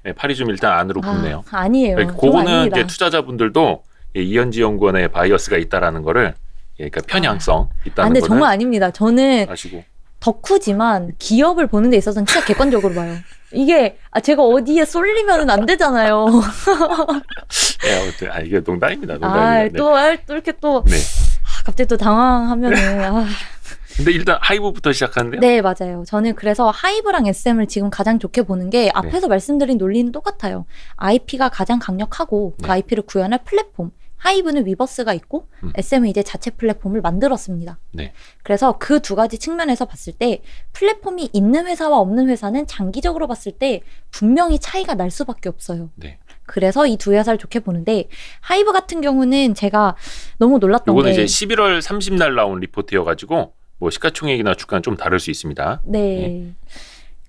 네, 팔이 좀 일단 안으로 붙네요. 아니에요. 그거는 이제 투자자분들도 이현지 연구원의 바이어스가 있다라는 거를 그러니까 편향성 있다는 근데 거는 정말 아닙니다. 저는 아시고 덕후지만 기업을 보는 데 있어서는 진짜 객관적으로 봐요. 이게 제가 어디에 쏠리면은 안 되잖아요. 이게 농담입니다. 농담입니다. 또 이렇게 또 갑자기 또 당황하면은 근데 일단 하이브부터 시작하는데요? 네, 맞아요. 저는 그래서 하이브랑 SM을 지금 가장 좋게 보는 게 앞에서 말씀드린 논리는 똑같아요. IP가 가장 강력하고 그 IP를 구현할 플랫폼. 하이브는 위버스가 있고 SM은 이제 자체 플랫폼을 만들었습니다. 네. 그래서 그 두 가지 측면에서 봤을 때 플랫폼이 있는 회사와 없는 회사는 장기적으로 봤을 때 분명히 차이가 날 수밖에 없어요. 네. 그래서 이 두 회사를 좋게 보는데 하이브 같은 경우는 제가 너무 놀랐던 게 이거는 이제 11월 30날 나온 리포트여가지고 뭐 시가총액이나 주가는 좀 다를 수 있습니다. 네.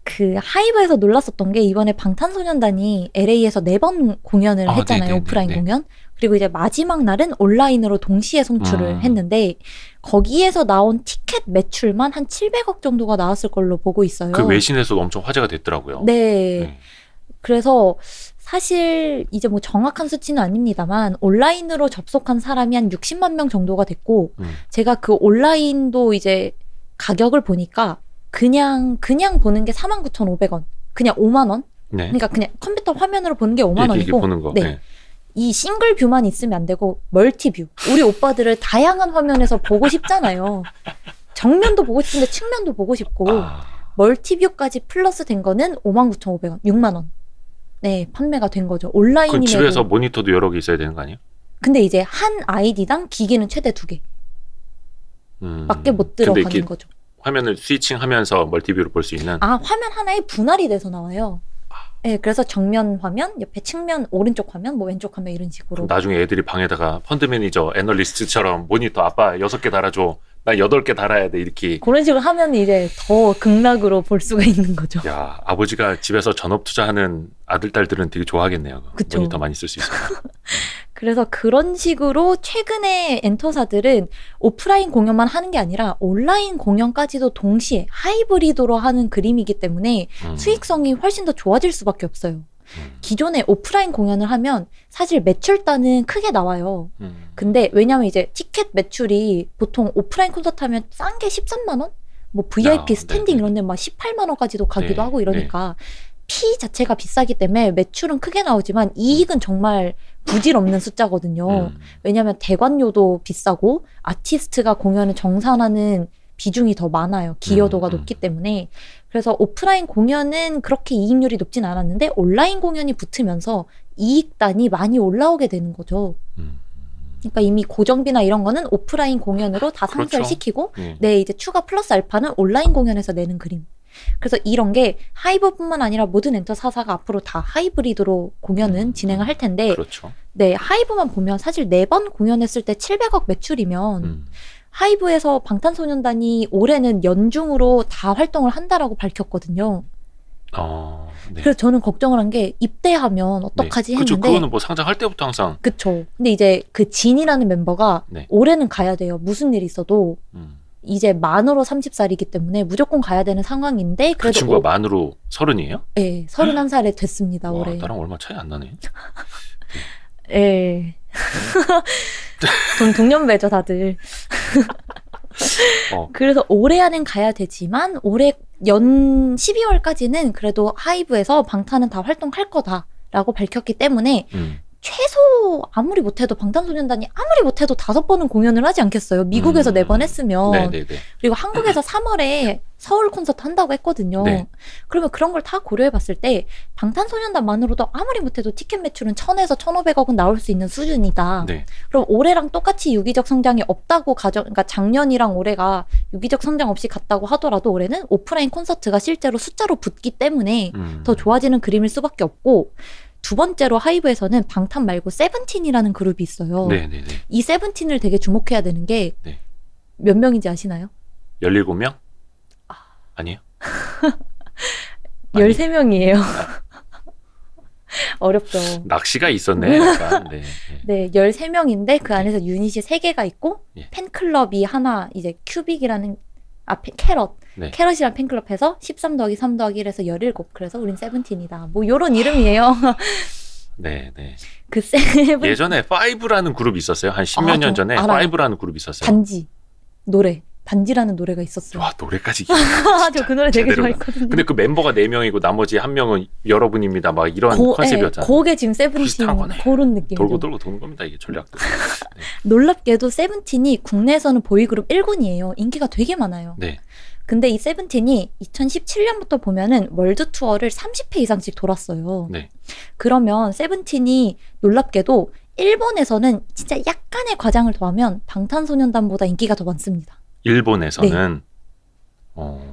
그 하이브에서 놀랐었던 게 이번에 방탄소년단이 LA에서 4번 공연을 했잖아요. 오프라인 공연. 그리고 이제 마지막 날은 온라인으로 동시에 송출을 했는데 거기에서 나온 티켓 매출만 한 700억 정도가 나왔을 걸로 보고 있어요. 그 외신에서도 엄청 화제가 됐더라고요. 네. 그래서 사실 이제 뭐 정확한 수치는 아닙니다만 온라인으로 접속한 사람이 한 60만 명 정도가 됐고 제가 그 온라인도 이제 가격을 보니까 그냥 보는 게 49,500원. 그냥 5만 원. 네. 그러니까 그냥 컴퓨터 화면으로 보는 게 5만 원이고. 보는 거. 네. 이 싱글 뷰만 있으면 안 되고 멀티뷰. 우리 오빠들을 다양한 화면에서 보고 싶잖아요. 정면도 보고 싶은데 측면도 보고 싶고 멀티뷰까지 플러스 된 거는 59,500원, 6만 원. 네, 판매가 된 거죠. 온라인이면 집에서 모니터도 여러 개 있어야 되는 거 아니에요? 근데 이제 한 아이디당 기기는 최대 2개. 밖에 못 들어가는 거죠. 화면을 스위칭하면서 멀티뷰로 볼 수 있는. 화면 하나에 분할이 돼서 나와요. 네, 그래서 정면 화면, 옆에 측면, 오른쪽 화면, 뭐 왼쪽 화면 이런 식으로. 나중에 애들이 방에다가 펀드 매니저, 애널리스트처럼 모니터 아빠 6개 달아줘. 나 8개 달아야 돼. 이렇게. 그런 식으로 하면 이제 더 극락으로 볼 수가 있는 거죠. 야, 아버지가 집에서 전업 투자하는 아들, 딸들은 되게 좋아하겠네요. 그쵸. 모니터 많이 쓸 수 있어요. 그래서 그런 식으로 최근에 엔터사들은 오프라인 공연만 하는 게 아니라 온라인 공연까지도 동시에 하이브리드로 하는 그림이기 때문에 수익성이 훨씬 더 좋아질 수밖에 없어요. 기존에 오프라인 공연을 하면 사실 매출단은 크게 나와요. 근데 왜냐면 이제 티켓 매출이 보통 오프라인 콘서트 하면 싼 게 13만 원? 뭐 VIP 스탠딩 이런 데 막 18만 원까지도 가기도 하고 이러니까 피 자체가 비싸기 때문에 매출은 크게 나오지만 이익은 정말 부질없는 숫자거든요. 왜냐면 대관료도 비싸고 아티스트가 공연을 정산하는 비중이 더 많아요. 기여도가 높기 때문에. 그래서 오프라인 공연은 그렇게 이익률이 높진 않았는데 온라인 공연이 붙으면서 이익단이 많이 올라오게 되는 거죠. 그러니까 이미 고정비나 이런 거는 오프라인 공연으로 다 상쇄를 그렇죠. 시키고 내 이제 추가 플러스 알파는 온라인 공연에서 내는 그림. 그래서 이런 게 하이브뿐만 아니라 모든 엔터 4사가 앞으로 다 하이브리드로 공연은 진행을 할 텐데 그렇죠. 네, 하이브만 보면 사실 4번 공연했을 때 700억 매출이면 하이브에서 방탄소년단이 올해는 연중으로 다 활동을 한다라고 밝혔거든요. 네. 그래서 저는 걱정을 한 게 입대하면 어떡하지 그쵸, 했는데 그거는 뭐 상장할 때부터 항상 그쵸. 근데 이제 그 진이라는 멤버가 네. 올해는 가야 돼요. 무슨 일이 있어도 이제 만으로 30살이기 때문에 무조건 가야 되는 상황인데 그 그래도 친구가 만으로 30이에요? 네, 31살에 됐습니다. 와, 올해. 나랑 얼마 차이 안 나네. 예. 동년배죠, 다들. 그래서 올해 안엔 가야 되지만 올해 연 12월까지는 그래도 하이브에서 방탄은 다 활동할 거다라고 밝혔기 때문에 최소 아무리 못해도 방탄소년단이 아무리 못해도 5번은 공연을 하지 않겠어요. 미국에서 4번 했으면. 네네네. 그리고 한국에서 3월에 서울 콘서트 한다고 했거든요. 네. 그러면 그런 걸 다 고려해봤을 때 방탄소년단만으로도 아무리 못해도 티켓 매출은 1000에서 1500억은 나올 수 있는 수준이다. 네. 그럼 올해랑 똑같이 유기적 성장이 없다고 그러니까 작년이랑 올해가 유기적 성장 없이 갔다고 하더라도 올해는 오프라인 콘서트가 실제로 숫자로 붙기 때문에 더 좋아지는 그림일 수밖에 없고 두 번째로 하이브에서는 방탄 말고 세븐틴이라는 그룹이 있어요. 네네네. 이 세븐틴을 되게 주목해야 되는 게 몇 명인지 아시나요? 17명? 아니에요? 13명이에요. 어렵죠. 낚시가 있었네. 약간. 네. 네, 13명인데 그 안에서 유닛이 3개가 있고 팬클럽이 하나 이제 큐빅이라는 캐럿. 네. 캐럿이란 팬클럽 해서 13 더하기 3 더하기 1에서 17. 그래서 우린 세븐틴이다. 뭐 요런 이름이에요. 네, 네. 그 세븐 예전에 5라는 그룹이 있었어요. 한 10몇 년 전에 알아요. 5라는 그룹이 있었어요. 반지. 노래. 반지라는 노래가 있었어요. 와, 노래까지. 저 그 노래 되게 제대로 좋아했거든요. 근데 그 멤버가 4명이고 나머지 1명은 여러분입니다. 막 이런 컨셉이었잖아요. 그게 지금 세븐틴 비슷한 거네. 그런 느낌이죠. 돌고 돌고 도는 겁니다. 이게 전략도. 네. 놀랍게도 세븐틴이 국내에서는 보이그룹 1군이에요. 인기가 되게 많아요. 네. 근데 이 세븐틴이 2017년부터 보면은 월드 투어를 30회 이상씩 돌았어요. 네. 그러면 세븐틴이 놀랍게도 일본에서는 진짜 약간의 과장을 더하면 방탄소년단보다 인기가 더 많습니다. 일본에서는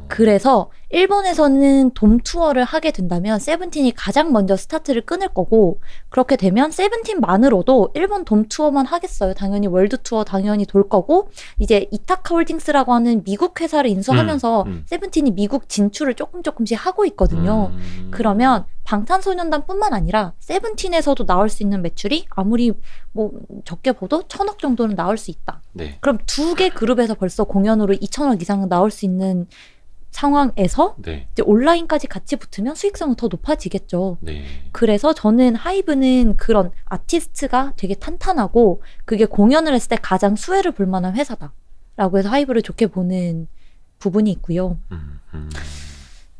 그래서 일본에서는 돔 투어를 하게 된다면 세븐틴이 가장 먼저 스타트를 끊을 거고 그렇게 되면 세븐틴만으로도 일본 돔 투어만 하겠어요. 당연히 월드 투어 당연히 돌 거고 이제 이타카 홀딩스라고 하는 미국 회사를 인수하면서 세븐틴이 미국 진출을 조금씩 하고 있거든요. 그러면 방탄소년단뿐만 아니라 세븐틴에서도 나올 수 있는 매출이 아무리 뭐 적게 봐도 1000억 정도는 나올 수 있다. 네. 그럼 2개 그룹에서 벌써 공연으로 2000억 이상은 나올 수 있는 상황에서 네. 이제 온라인까지 같이 붙으면 수익성은 더 높아지겠죠. 네. 그래서 저는 하이브는 그런 아티스트가 되게 탄탄하고 그게 공연을 했을 때 가장 수혜를 볼 만한 회사다라고 해서 하이브를 좋게 보는 부분이 있고요.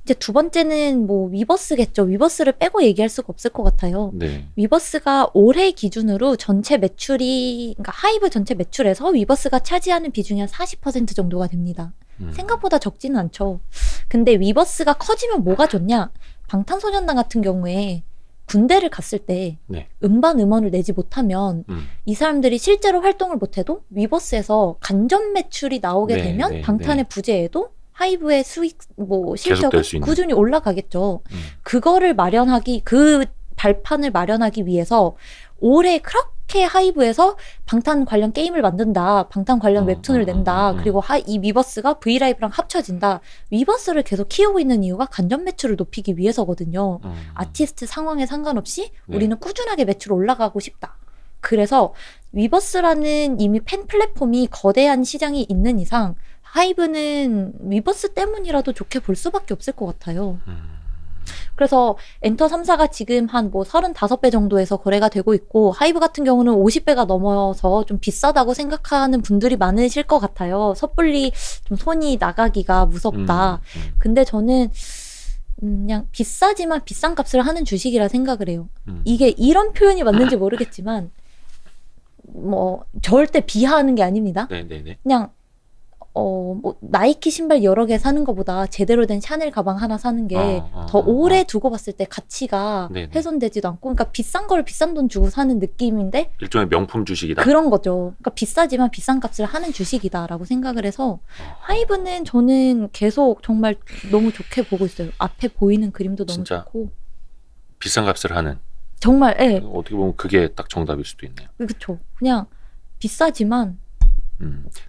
이제 두 번째는 뭐 위버스겠죠. 위버스를 빼고 얘기할 수가 없을 것 같아요. 네. 위버스가 올해 기준으로 전체 매출이 그러니까 하이브 전체 매출에서 위버스가 차지하는 비중이 한 40% 정도가 됩니다. 생각보다 적지는 않죠. 근데 위버스가 커지면 뭐가 좋냐? 방탄소년단 같은 경우에 군대를 갔을 때 음반 음원을 내지 못하면 이 사람들이 실제로 활동을 못해도 위버스에서 간접 매출이 나오게 되면 방탄의 부재에도 하이브의 수익 뭐 실적은 꾸준히 올라가겠죠. 그거를 마련하기 그 발판을 마련하기 위해서 올해 그렇게 하이브에서 방탄 관련 게임을 만든다. 방탄 관련 웹툰을 낸다. 그리고 이 위버스가 브이라이브랑 합쳐진다. 위버스를 계속 키우고 있는 이유가 간접 매출을 높이기 위해서거든요. 아티스트 상황에 상관없이 우리는 꾸준하게 매출 올라가고 싶다. 그래서 위버스라는 이미 팬 플랫폼이 거대한 시장이 있는 이상 하이브는 위버스 때문이라도 좋게 볼 수밖에 없을 것 같아요. 그래서 엔터 3사가 지금 한 뭐 35배 정도에서 거래가 되고 있고 하이브 같은 경우는 50배가 넘어서 좀 비싸다고 생각하는 분들이 많으실 것 같아요. 섣불리 좀 손이 나가기가 무섭다. 근데 저는 그냥 비싸지만 비싼 값을 하는 주식이라 생각을 해요. 이게 이런 표현이 맞는지 모르겠지만 뭐 절대 비하하는 게 아닙니다. 네네네. 그냥 뭐 나이키 신발 여러 개 사는 것보다 제대로 된 샤넬 가방 하나 사는 게 더 오래 두고 봤을 때 가치가 네네. 훼손되지도 않고, 그러니까 비싼 걸 비싼 돈 주고 사는 느낌인데 일종의 명품 주식이다. 그런 거죠. 그러니까 비싸지만 비싼 값을 하는 주식이다라고 생각을 해서 하이브는 저는 계속 정말 너무 좋게 보고 있어요. 앞에 보이는 그림도 너무 진짜 좋고 비싼 값을 하는. 정말 어떻게 보면 그게 딱 정답일 수도 있네요. 그쵸. 그냥 비싸지만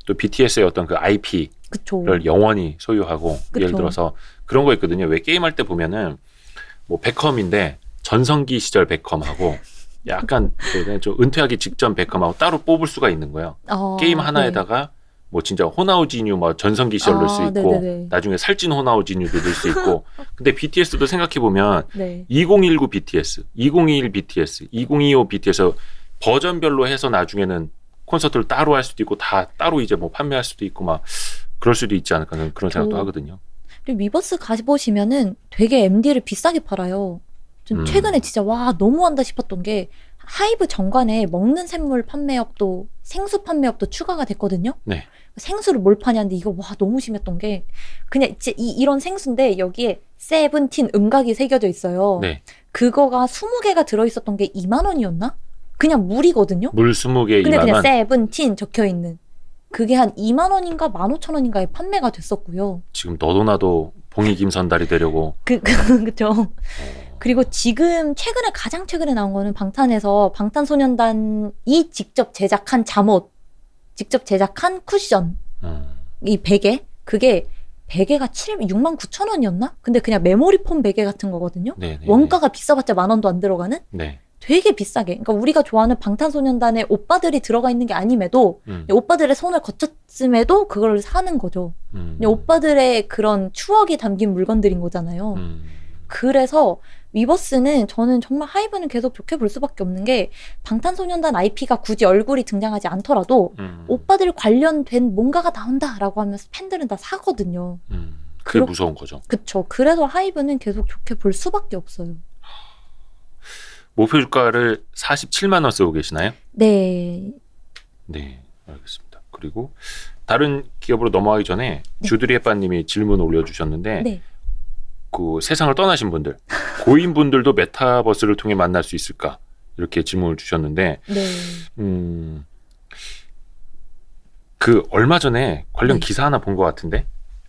또 BTS의 어떤 그 IP를 그쵸. 영원히 소유하고 그쵸. 예를 들어서 그런 거 있거든요. 왜 게임할 때 보면은 뭐 베컴인데 전성기 시절 베컴하고 약간 좀 은퇴하기 직전 베컴하고 따로 뽑을 수가 있는 거예요. 게임 하나에다가 뭐 진짜 호나우지뉴 뭐 전성기 시절 넣을 수 있고 네네네. 나중에 살찐 호나우지뉴도 넣을 수 있고 근데 BTS도 생각해 보면 네. 2019 BTS, 2021 BTS, 2025 BTS 버전별로 해서 나중에는 콘서트를 따로 할 수도 있고 다 따로 이제 뭐 판매할 수도 있고 막 그럴 수도 있지 않을까 하는 그런 생각도 하거든요. 그리고 위버스 가보시면은 되게 MD를 비싸게 팔아요. 전 최근에 진짜 와 너무한다 싶었던 게 하이브 정관에 먹는 샘물 판매업도 생수 판매업도 추가가 됐거든요. 네. 생수를 뭘 파냐는데 이거 와 너무 심했던 게 그냥 진짜 이런 생수인데 여기에 세븐틴 음각이 새겨져 있어요. 네. 그거가 20개가 들어있었던 게 2만 원이었나? 그냥 물이거든요. 물 20개 근데 2만 그냥 원. 세븐틴 적혀있는 그게 한 2만 원인가 15,000원인가에 판매가 됐었고요. 지금 너도 나도 봉이 김선달이 되려고. 그쵸. 그리고 지금 가장 최근에 나온 거는 방탄에서 방탄소년단이 직접 제작한 잠옷, 직접 제작한 쿠션, 이 베개, 그게 베개가 69,000원이었나? 근데 그냥 메모리 폼 베개 같은 거거든요. 네네. 원가가 비싸봤자 10,000원도 안 들어가는? 네. 되게 비싸게. 그러니까 우리가 좋아하는 방탄소년단의 오빠들이 들어가 있는 게 아님에도 오빠들의 손을 거쳤음에도 그걸 사는 거죠. 오빠들의 그런 추억이 담긴 물건들인 거잖아요. 그래서 위버스는 저는 정말 하이브는 계속 좋게 볼 수밖에 없는 게 방탄소년단 IP가 굳이 얼굴이 등장하지 않더라도 오빠들 관련된 뭔가가 나온다라고 하면서 팬들은 다 사거든요. 그게 무서운 거죠. 그쵸. 그래서 하이브는 계속 좋게 볼 수밖에 없어요. 목표 주가를 47만 원 쓰고 계시나요? 네. 네, 알겠습니다. 그리고 다른 기업으로 넘어가기 전에 주드리 햇반님이 질문 올려주셨는데 네. 그 세상을 떠나신 분들, 고인분들도 메타버스를 통해 만날 수 있을까? 이렇게 질문을 주셨는데 네. 그 얼마 전에 관련 네. 기사 하나 본 것 같은데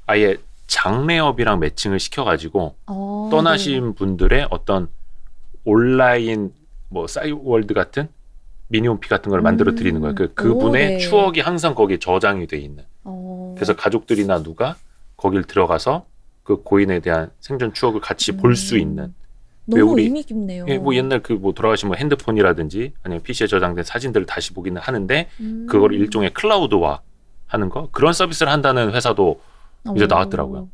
아예 장래업이랑 매칭을 시켜가지고 떠나신 분들의 어떤 온라인 뭐 싸이월드 같은 미니홈피 같은 걸 만들어 드리는 거예요. 그분의 네. 추억이 항상 거기에 저장이 돼 있는. 그래서 가족들이나 누가 거길 들어가서 그 고인에 대한 생전 추억을 같이 볼 수 있는. 너무 의미 깊네요. 예, 뭐 옛날 그 뭐 돌아가신 뭐 핸드폰이라든지 아니면 PC에 저장된 사진들을 다시 보기는 하는데 그걸 일종의 클라우드화 하는 거 그런 서비스를 한다는 회사도 이제 나왔더라고요.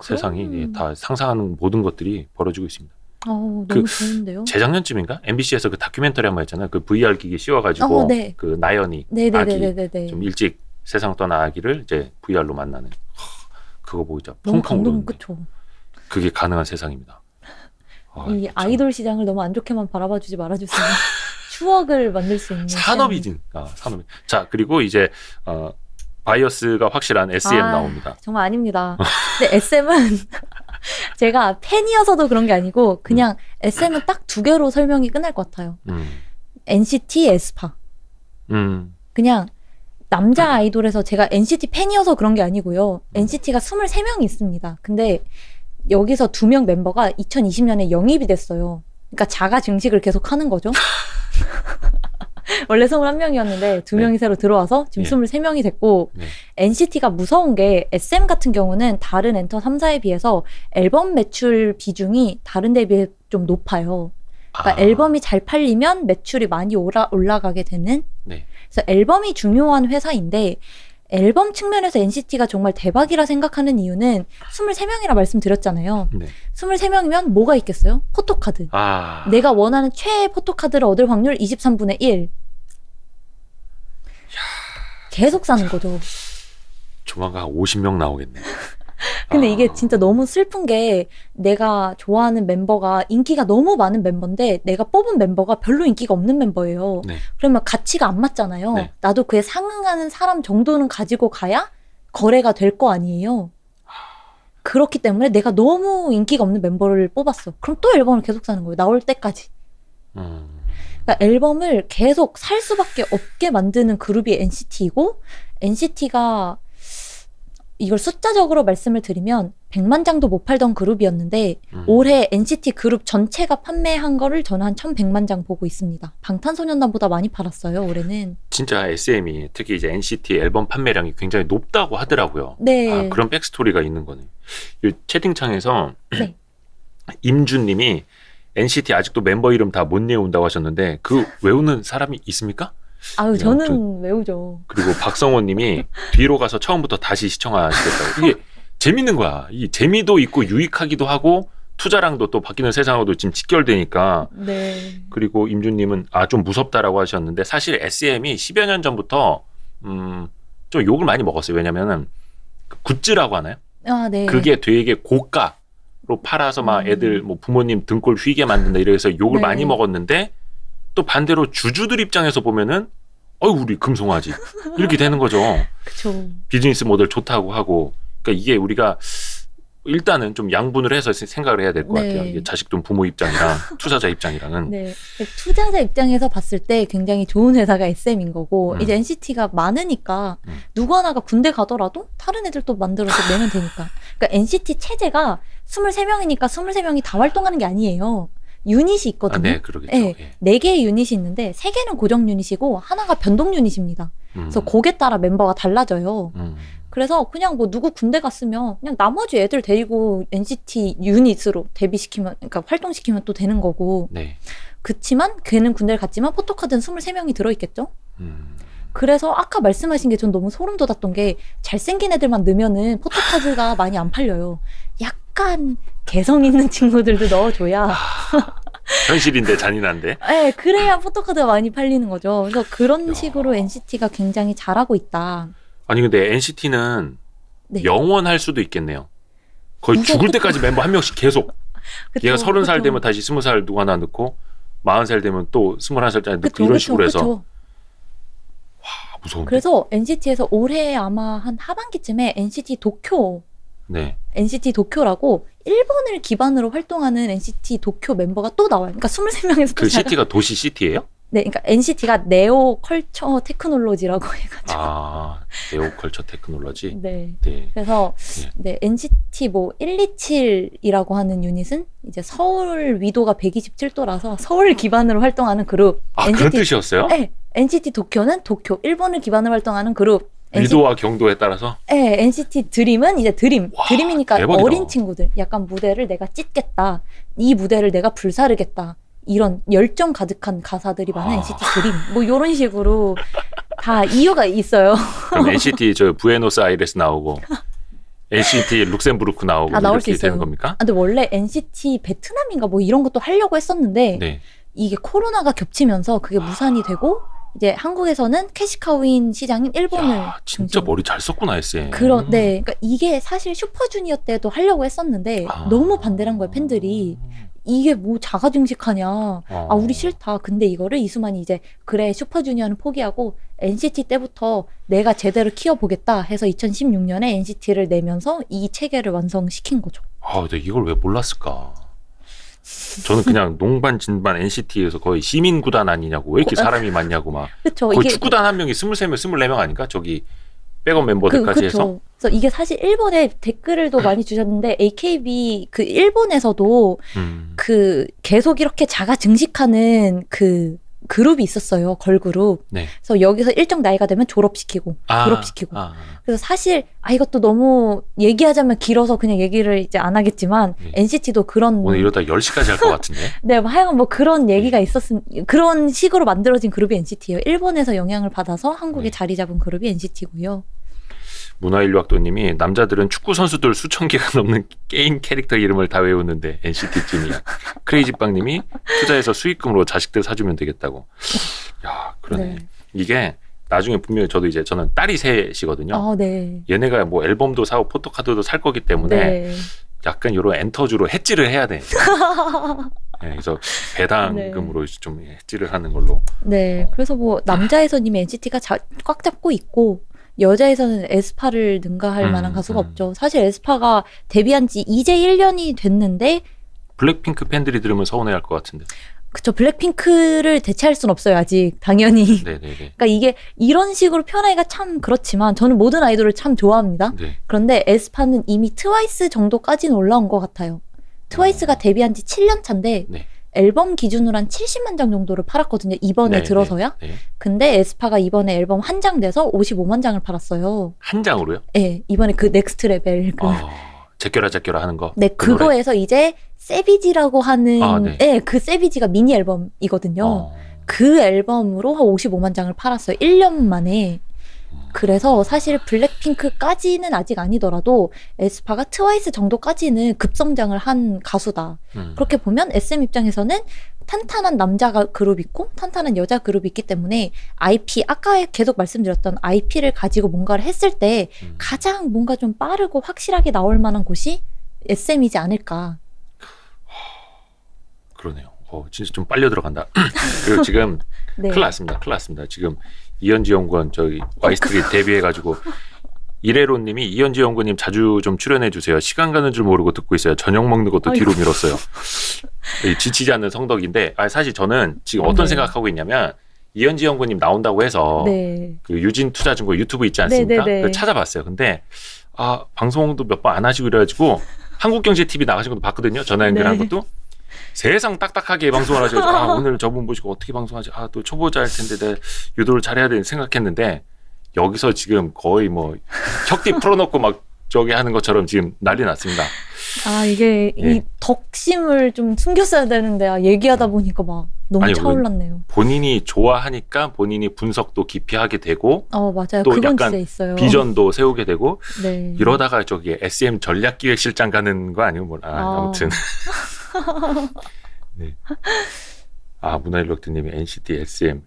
세상이 다 상상하는 모든 것들이 벌어지고 있습니다. 너무 좋은데요. 재작년쯤인가 MBC에서 그 다큐멘터리 한번 했잖아요. 그 VR 기기 씌워가지고 네. 그 나연이 아기 좀 일찍 세상 떠난 아기를 이제 VR로 만나는 그거 보고 진짜 펑펑 울었는데 그쵸. 그게 가능한 세상입니다. 이 아이돌 시장을 너무 안 좋게만 바라봐주지 말아주세요. 추억을 만들 수 있는 산업이지. 산업이. 자 그리고 이제 바이어스가 확실한 SM 나옵니다. 정말 아닙니다. 근데 SM은 제가 팬이어서도 그런 게 아니고 그냥 SM은 딱 2개로 설명이 끝날 것 같아요. NCT, 에스파. 그냥 남자 아이돌에서 제가 NCT 팬이어서 그런 게 아니고요. NCT가 23명이 있습니다. 근데 여기서 2명 멤버가 2020년에 영입이 됐어요. 그러니까 자가 증식을 계속 하는 거죠. 원래 21명이었는데 2명이 새로 들어와서 지금 23명이 됐고 NCT가 무서운 게 SM 같은 경우는 다른 엔터 3사에 비해서 앨범 매출 비중이 다른 데에 비해 좀 높아요. 그러니까 앨범이 잘 팔리면 매출이 많이 올라가게 되는 그래서 앨범이 중요한 회사인데 앨범 측면에서 NCT가 정말 대박이라 생각하는 이유는 23명이라 말씀드렸잖아요. 23명이면 뭐가 있겠어요? 포토카드. 내가 원하는 최애 포토카드를 얻을 확률 23분의 1. 계속 사는 거죠. 조만간 50명 나오겠네. 근데 이게 진짜 너무 슬픈 게 내가 좋아하는 멤버가 인기가 너무 많은 멤버인데 내가 뽑은 멤버가 별로 인기가 없는 멤버예요. 그러면 가치가 안 맞잖아요. 나도 그에 상응하는 사람 정도는 가지고 가야 거래가 될 거 아니에요. 그렇기 때문에 내가 너무 인기가 없는 멤버를 뽑았어. 그럼 또 앨범을 계속 사는 거예요. 나올 때까지. 그러니까 앨범을 계속 살 수밖에 없게 만드는 그룹이 NCT이고, NCT가 이걸 숫자적으로 말씀을 드리면 100만 장도 못 팔던 그룹이었는데 올해 NCT 그룹 전체가 판매한 거를 저는 한 1100만 장 보고 있습니다. 방탄소년단보다 많이 팔았어요, 올해는. 진짜 SM이 특히 이제 NCT 앨범 판매량이 굉장히 높다고 하더라고요. 네. 아, 그런 백스토리가 있는 거네. 이 채팅창에서 네. 임준님이 NCT 아직도 mem버 이름 다 못 외운다고 하셨는데 그 외우는 사람이 있습니까? 아유, 저는 외우죠. 그리고 박성호님이 뒤로 가서 처음부터 다시 시청하시겠다고. 이게 재밌는 거야. 이 재미도 있고 유익하기도 하고 투자랑도 또 바뀌는 세상하고도 지금 직결되니까. 네. 그리고 임준님은 좀 무섭다라고 하셨는데 사실 SM이 10여 년 전부터 좀 욕을 많이 먹었어요. 왜냐면은 그 굿즈라고 하나요? 아, 네. 그게 되게 고가로 팔아서 막 애들 뭐 부모님 등골 휘게 만든다 이래서 욕을 네. 많이 먹었는데 또 반대로 주주들 입장에서 보면은 우리 금송아지 이렇게 되는 거죠. 그쵸. 비즈니스 모델 좋다고 하고. 그러니까 이게 우리가 일단은 좀 양분을 해서 생각을 해야 될 것 네. 같아요. 이게 자식돈 부모 입장이랑 투자자 입장이랑은. 네. 투자자 입장에서 봤을 때 굉장히 좋은 회사가 SM인 거고, 이제 NCT가 많으니까 누구 하나가 군대 가더라도 다른 애들 또 만들어서 내면 되니까. 그러니까 NCT 체제가 23명이니까 23명이 다 활동하는 게 아니에요. 유닛이 있거든요. 네, 그러겠죠. 네, 예. 4개의 유닛이 있는데 3개는 고정 유닛이고 하나가 변동 유닛입니다. 그래서 곡에 따라 멤버가 달라져요. 그래서 그냥 뭐 누구 군대 갔으면 그냥 나머지 애들 데리고 NCT 유닛으로 데뷔시키면, 그러니까 활동시키면 또 되는 거고. 네. 그치만 걔는 군대를 갔지만 포토카드는 23명이 들어있겠죠? 그래서 아까 말씀하신 게 전 너무 소름 돋았던 게 잘생긴 애들만 넣으면은 포토카드가 많이 안 팔려요. 약간 개성 있는 친구들도 넣어줘야. 현실인데 잔인한데. 네, 그래야 포토카드가 많이 팔리는 거죠. 그래서 그런 식으로 NCT가 굉장히 잘하고 있다. 아니 근데 NCT는 네. 영원할 수도 있겠네요. 거의 죽을 때까지 멤버 한 명씩 계속. 그쵸, 얘가 30살 그쵸. 되면 다시 20살 누구 하나 넣고 40살 되면 또 21살짜리 넣고 그쵸, 이런 그쵸, 식으로 해서. 그쵸. 무서운데. 그래서 NCT에서 올해 아마 한 하반기쯤에 NCT 도쿄, 네. NCT 도쿄라고 일본을 기반으로 활동하는 NCT 도쿄 멤버가 또 나와요. 그러니까 23명에서 그 시티가 도시 시티예요? 네, 그러니까 NCT가 네오 컬처 테크놀로지라고 해가지고. 네오컬처 테크놀로지. 네. 네. 그래서 네. 네, NCT 뭐 127이라고 하는 유닛은 이제 서울 위도가 127도라서 서울 기반으로 활동하는 그룹. 그런 뜻이었어요? 네. NCT 도쿄는 도쿄, 일본을 기반으로 활동하는 그룹. 위도와 경도에 따라서? 네, NCT 드림은 이제 드림. 와, 드림이니까 대박이다. 어린 친구들. 약간 무대를 내가 찢겠다. 이 무대를 내가 불사르겠다. 이런 열정 가득한 가사들이 많은 NCT 드림. 뭐 이런 식으로 다 이유가 있어요. 그럼 NCT 저 부에노스아이레스 나오고 NCT 룩셈부르크 나오고 나올 수 이렇게 있어요. 되는 겁니까? 근데 원래 NCT 베트남인가 뭐 이런 것도 하려고 했었는데 네. 이게 코로나가 겹치면서 그게 무산이 되고 이제 한국에서는 캐시카우인 시장인 일본을 진짜 중심으로. 머리 잘 썼구나 SM. 네, 그러니까 이게 사실 슈퍼주니어 때도 하려고 했었는데 너무 반대란 거예요, 팬들이. 이게 뭐 자가 증식하냐. 우리 싫다. 근데 이거를 이수만이 이제 그래 슈퍼주니어는 포기하고 NCT 때부터 내가 제대로 키워보겠다 해서 2016년에 NCT를 내면서 이 체계를 완성시킨 거죠. 근데 이걸 왜 몰랐을까? 저는 그냥 농반 진반 NCT에서 거의 시민 구단 아니냐고. 왜 이렇게 사람이 많냐고 막. 그쵸. 거의 이게 축구단 한 명이 23명, 24명 아닌가? 저기 백업 멤버들까지 해서. 그쵸. 그래서 이게 사실 일본에 댓글을도 많이 주셨는데 AKB 그 일본에서도 그 계속 이렇게 자가 증식하는 그 그룹이 있었어요. 걸그룹. 네. 그래서 여기서 일정 나이가 되면 졸업시키고 그래서 사실 이것도 너무 얘기하자면 길어서 그냥 얘기를 이제 안 하겠지만 네. NCT도 그런 오늘 이러다 10시까지 할 것 같은데. 네, 하여간 뭐 그런 얘기가 그런 식으로 만들어진 그룹이 NCT예요. 일본에서 영향을 받아서 한국에 네. 자리 잡은 그룹이 NCT고요. 문화인류학도님이 남자들은 축구 선수들 수천 개가 넘는 게임 캐릭터 이름을 다 외우는데 NCT 팀이야. 크레이지빵님이 투자해서 수익금으로 자식들 사주면 되겠다고. 야, 그러네. 네. 이게 나중에 분명히 저는 딸이 셋이거든요. 네. 얘네가 뭐 앨범도 사고 포토카드도 살 거기 때문에 네. 약간 이런 엔터주로 해지를 해야 돼. 네, 그래서 배당금으로 좀 해지를 하는 걸로. 네. 그래서 뭐 남자에서는 이미 NCT가 꽉 잡고 있고 여자에서는 에스파를 능가할 만한 가수가 없죠. 사실 에스파가 데뷔한 지 이제 1년이 됐는데 블랙핑크 팬들이 들으면 서운해할 것 같은데. 그쵸. 블랙핑크를 대체할 순 없어요. 아직 당연히. 네네네. 그러니까 이게 이런 식으로 표현하기가 참 그렇지만 저는 모든 아이돌을 참 좋아합니다. 네. 그런데 에스파는 이미 트와이스 정도까지는 올라온 것 같아요. 트와이스가 데뷔한 지 7년 차인데 네. 앨범 기준으로 한 70만 장 정도를 팔았거든요. 이번에 네, 들어서야. 네, 네. 근데 에스파가 이번에 앨범 한 장 내서 55만 장을 팔았어요. 한 장으로요? 네. 이번에 그 넥스트 레벨. 제껴라 하는 거. 네. 그거에서 이제 세비지라고 하는 네. 네, 그 세비지가 미니 앨범이거든요. 그 앨범으로 한 55만 장을 팔았어요. 1년 만에. 그래서 사실 블랙핑크까지는 아직 아니더라도 에스파가 트와이스 정도까지는 급성장을 한 가수다. 그렇게 보면 SM 입장에서는 탄탄한 남자 그룹 있고 탄탄한 여자 그룹이 있기 때문에 IP, 아까 계속 말씀드렸던 IP를 가지고 뭔가를 했을 때 가장 뭔가 좀 빠르고 확실하게 나올 만한 곳이 SM이지 않을까. 그러네요. 진짜 좀 빨려 들어간다. 그리고 지금 네. 큰일 났습니다. 지금 이현지 연구원 저기 와이스트리 데뷔해가지고 이래로님이 이현지 연구원님 자주 좀 출연해주세요. 시간 가는 줄 모르고 듣고 있어요. 저녁 먹는 것도 뒤로 밀었어요. 지치지 않는 성덕인데 사실 저는 지금 어떤 생각하고 있냐면 이현지 연구원님 나온다고 해서 그 유진투자증권 유튜브 있지 않습니까? 그걸 찾아봤어요. 근데 방송도 몇 번 안 하시고 이래가지고 한국경제TV 나가신 것도 봤거든요. 전화 연결한 것도. 세상 딱딱하게 방송을 하셔서 오늘 저분 보시고 어떻게 방송하지? 또 초보자일 텐데 내가 유도를 잘해야 되는 생각했는데 여기서 지금 거의 뭐 혁띠 풀어놓고 막 저기 하는 것처럼 지금 난리 났습니다. 이게 이 덕심을 좀 숨겼어야 되는데 얘기하다 보니까 막 너무 차올랐네요. 본인이 좋아하니까 본인이 분석도 깊이 하게 되고 맞아요. 또 그건 약간 진짜 있어요. 비전도 세우게 되고 네. 이러다가 저기 SM 전략기획실장 가는 거 아니고 아무튼 네. 문화일록드님이 NCT SM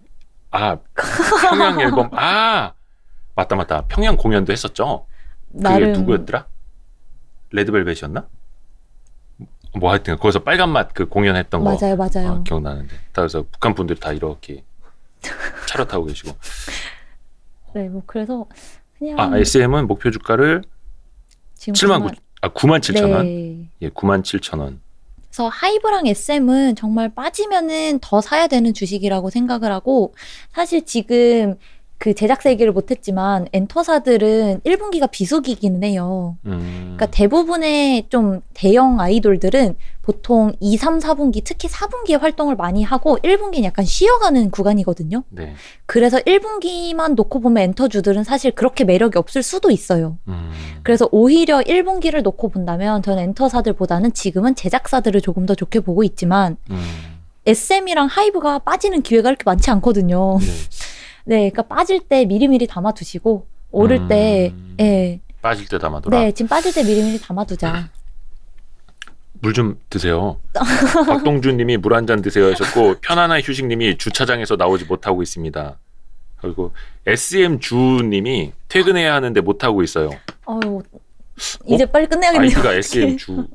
평양 앨범 맞다 평양 공연도 했었죠. 그게 누구였더라? 레드벨벳이었나? 뭐 하여튼 거기서 빨간맛 그 공연했던 거 맞아요. 기억나는데 그래서 북한 분들 다 이렇게 차로 타고 계시고 네, 뭐 그래서 그냥 SM은 목표 주가를 지금 97,000원. 네. 예, 97,000원. 그래서 하이브랑 SM은 정말 빠지면은 더 사야 되는 주식이라고 생각을 하고 사실 지금 그 제작사 얘기를 못했지만 엔터사들은 1분기가 비수기이기는 해요. 그러니까 대부분의 좀 대형 아이돌들은 보통 2, 3, 4분기 특히 4분기에 활동을 많이 하고 1분기는 약간 쉬어가는 구간이거든요. 네. 그래서 1분기만 놓고 보면 엔터주들은 사실 그렇게 매력이 없을 수도 있어요. 그래서 오히려 1분기를 놓고 본다면 저는 엔터사들보다는 지금은 제작사들을 조금 더 좋게 보고 있지만 SM이랑 하이브가 빠지는 기회가 이렇게 많지 않거든요. 네, 그러니까 빠질 때 미리미리 담아두시고 오를 때, 빠질 때 담아둬라. 네, 지금 빠질 때 미리미리 담아두자. 물 좀 드세요. 박동준님이 물 한 잔 드세요 하셨고 편안한 휴식님이 주차장에서 나오지 못하고 있습니다. 그리고 SM 주님이 퇴근해야 하는데 못 하고 있어요. 이제 빨리 끝내야겠네요. 아이디가 SM 주.